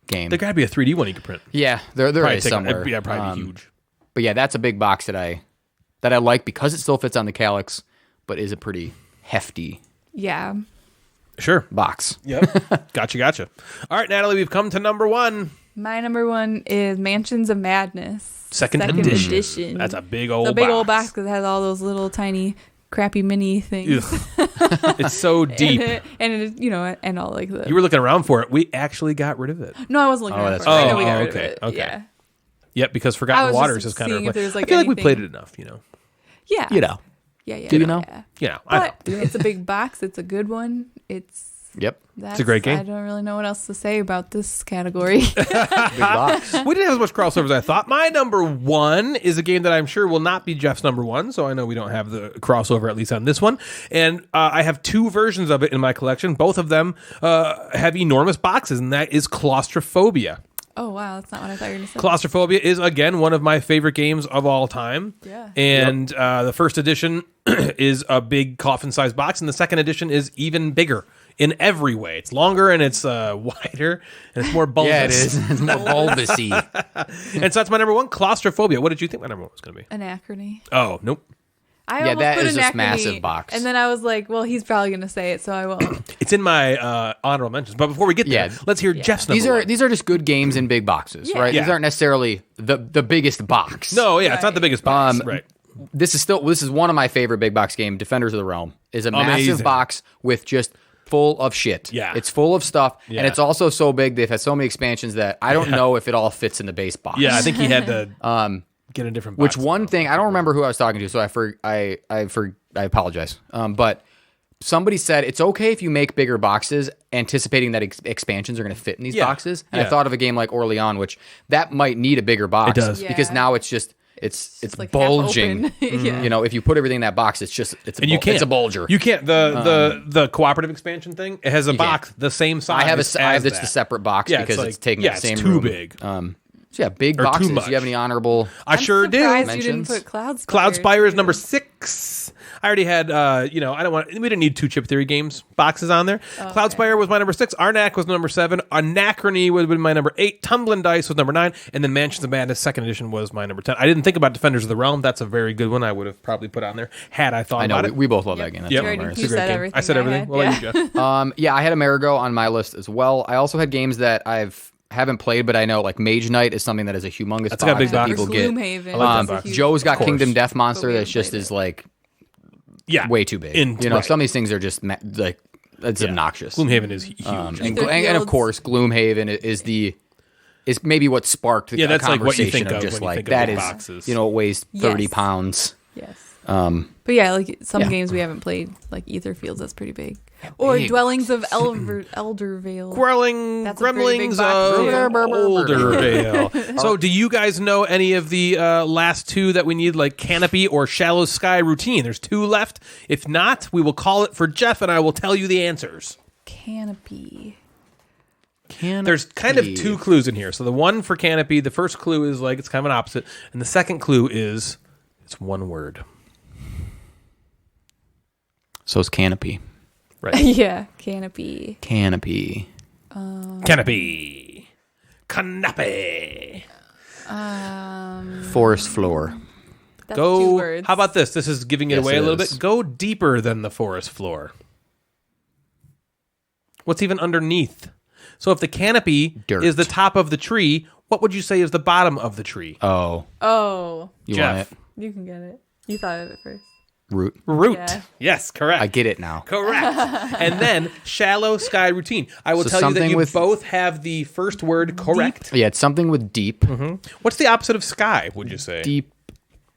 game. There gotta be a 3D one you could print. Yeah, there Probably is take somewhere. Yeah, probably be huge. But yeah, that's a big box that I like because it still fits on the Calyx, but is a pretty hefty Yeah. Sure. box. Yep. Gotcha. All right, Natalie, we've come to number 1. My number 1 is Mansions of Madness. Second edition. That's a big old The big box. old box because it has all those little tiny crappy mini things. Ugh. It's so deep. and it, and all like the. You were looking around for it. We actually got rid of it. No, I wasn't looking Oh, at it. that's first. I right. know we got Oh, rid okay, of it. okay. Yeah. Yep, because I Forgotten was Waters just is kind of seeing if there's, like, I feel like we anything- played it enough, Yeah. You know. Yeah. Do you know? Yeah. I know. But it's a big box. It's a good one. Yep. That's a great game. I don't really know what else to say about this category. Big box. We didn't have as much crossover as I thought. My number 1 is a game that I'm sure will not be Jeff's number 1, so I know we don't have the crossover, at least on this one. And I have 2 versions of it in my collection. Both of them have enormous boxes, and that is Claustrophobia. Oh, wow. That's not what I thought you were going to say. Claustrophobia is, again, one of my favorite games of all time. Yeah. And the first edition is a big coffin-sized box, and the second edition is even bigger in every way. It's longer, and it's wider, and it's more bulbous. Yeah, it is. It's more bulbousy. And so that's my number 1, Claustrophobia. What did you think my number 1 was going to be? Anachrony. Oh, nope. I Yeah, almost that put is just Anachrony, massive box. And then I was like, well, he's probably going to say it, so I won't. It's in my honorable mentions. But before we get there, Yeah. let's hear Jeff's number These are 1. these are just good games in big boxes, Yeah. right? Yeah. These aren't necessarily the biggest box. No, yeah, it's not Right. the biggest box. Right. This is one of my favorite big box game. Defenders of the Realm is a Amazing. massive box with just full of shit. Yeah. It's full of stuff, Yeah. and it's also so big. They've had so many expansions that I don't know if it all fits in the base box. Yeah, I think he had to get a different box. Which one thing I don't remember who I was talking to, so I apologize. But somebody said it's okay if you make bigger boxes, anticipating that expansions are going to fit in these Yeah. boxes. And Yeah. I thought of a game like Orleans, which that might need a bigger box. It does. because Yeah. now it's just it's like half bulging. open. Yeah. You know, if you put everything in that box, it's And you can't. it's a bulger. You can't. The cooperative expansion thing, it has a box the same size. I have as it's that. the separate box Yeah, because like- it's taking yeah, the same it's too room. big. So yeah, big Or too boxes. much. Do you have any honorable? I sure do. Surprised you didn't Mentions. put Cloud Spire. Cloud Spire is too. number 6. I already had, I don't want. We didn't need 2 Chip Theory games boxes on there. Cloud Spire was my number 6. Arnak was number 7. Anachrony would have been my number 8. Tumbling Dice was number 9, and then Mansions of Madness Second Edition was my number 10. I didn't think about Defenders of the Realm. That's a very good one. I would have probably put on there had I thought I know about it. we both love that game. That's Yep. one of You ours. already- It's a great said game. everything I said I everything. had, What about you, Jeff? Yeah, I had Amerigo on my list as well. I also had games that haven't played, but I know like Mage Knight is something that is a humongous That's got a box big that box. people Or get. Gloomhaven. I like that That's a box. huge Joe's got Of course. Kingdom Death But Monster we that haven't just played is it. like Yeah. way too big. In- You know, right. some of these things are just like It's obnoxious. Gloomhaven is huge. And of course, Gloomhaven is maybe what sparked the that's like what you conversation think of of just when you like think of that big is boxes. it weighs 30 Yes. pounds. Yes. But yeah, like some yeah. games we haven't played, like Ether Fields, that's pretty big. Or big. Dwellings of Eldervale. Gremlings That's a pretty big of box, too. Eldervale. So, do you guys know any of the last two that we need, like Canopy or Shallow Sky Routine? There's 2 left. If not, we will call it for Jeff, and I will tell you the answers. Canopy. There's kind of 2 clues in here. So, the one for Canopy, the first clue is like it's kind of an opposite, and the second clue is it's one word. So it's Canopy. Right. Yeah, Canopy. Canopy. Canopy. Canopy. Forest floor. That's 2 words. How about this? This is giving it Yes, away it a little is. bit. Go deeper than the forest floor. What's even underneath? So if the canopy Dirt. is the top of the tree, what would you say is the bottom of the tree? Oh. Oh, You Jeff. want it? you can get it. You thought of it first. Root. Root. Yeah. Yes, correct. I get it now. Correct. And then Shallow Sky Routine. I will So tell you that something you with- both have the first word correct. Yeah, it's something with deep. What's the opposite of sky, would you say? Deep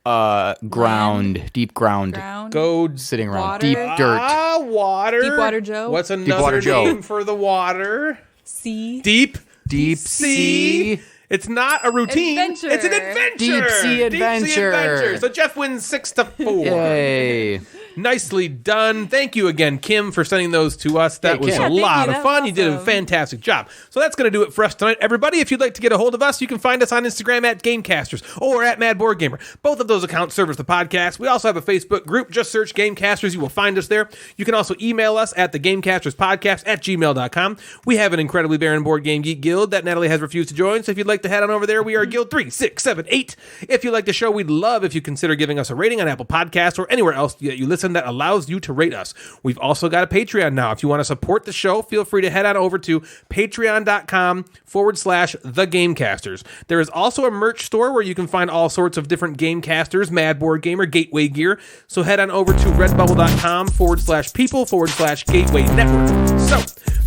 ground. Deep ground. Ground. Go Sitting around. Water. Deep dirt. water. Deepwater Joe. What's another Deepwater Joe. name for the water? Sea. Deep Deep sea. sea. It's not a routine. Adventure. It's an adventure. Deep sea adventure. So Jeff wins 6-4. Yay. Nicely done. Thank you again, Kim, for sending those to us. That Hey, was Kim. a Yeah, thank lot you. of That fun. was You did a awesome. fantastic job. So that's going to do it for us tonight. Everybody, if you'd like to get a hold of us, you can find us on Instagram at Gamecasters or at Mad Board Gamer. Both of those accounts serve as the podcast. We also have a Facebook group. Just search Gamecasters. You will find us there. You can also email us at thegamecasterspodcast@gmail.com. We have an incredibly barren board game geek guild that Natalie has refused to join. So if you'd like to head on over there, we are Guild 3, 6, 7, 8. If you like the show, we'd love if you consider giving us a rating on Apple Podcasts or anywhere else that you listen that allows you to rate us. We've also got a Patreon now. If you want to support the show, feel free to head on over to patreon.com/thegamecasters. There is also a merch store where you can find all sorts of different Gamecasters, Mad Board Gamer, Gateway gear. So head on over to redbubble.com/people/Gateway Network. So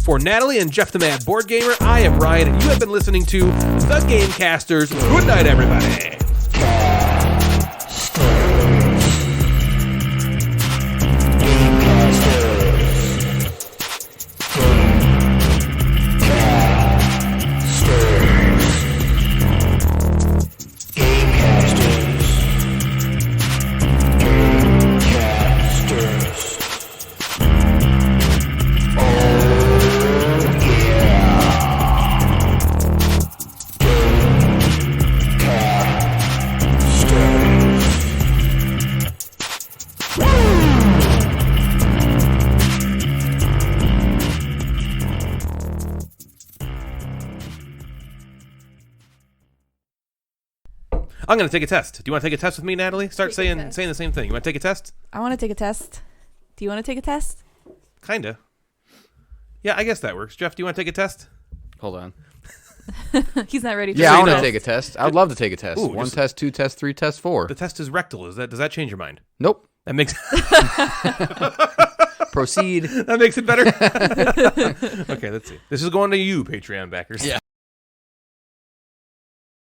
for Natalie and Jeff the Mad Board Gamer, I am Ryan, and you have been listening to The Gamecasters. Good night, everybody. I'm going to take a test. Do you want to take a test with me, Natalie? Start Take a saying test. the same thing. You want to take a test? I want to take a test. Do you want to take a test? Kinda. Yeah, I guess that works. Jeff, do you want to take a test? Hold on. He's not ready for Yeah, I the want to test. take a test. I would love to take a test. Ooh, 1 just- test, 2 test, 3 test, 4. The test is rectal. Does that change your mind? Nope. That makes Proceed. that makes it better. Okay, let's see. This is going to you, Patreon backers. Yeah.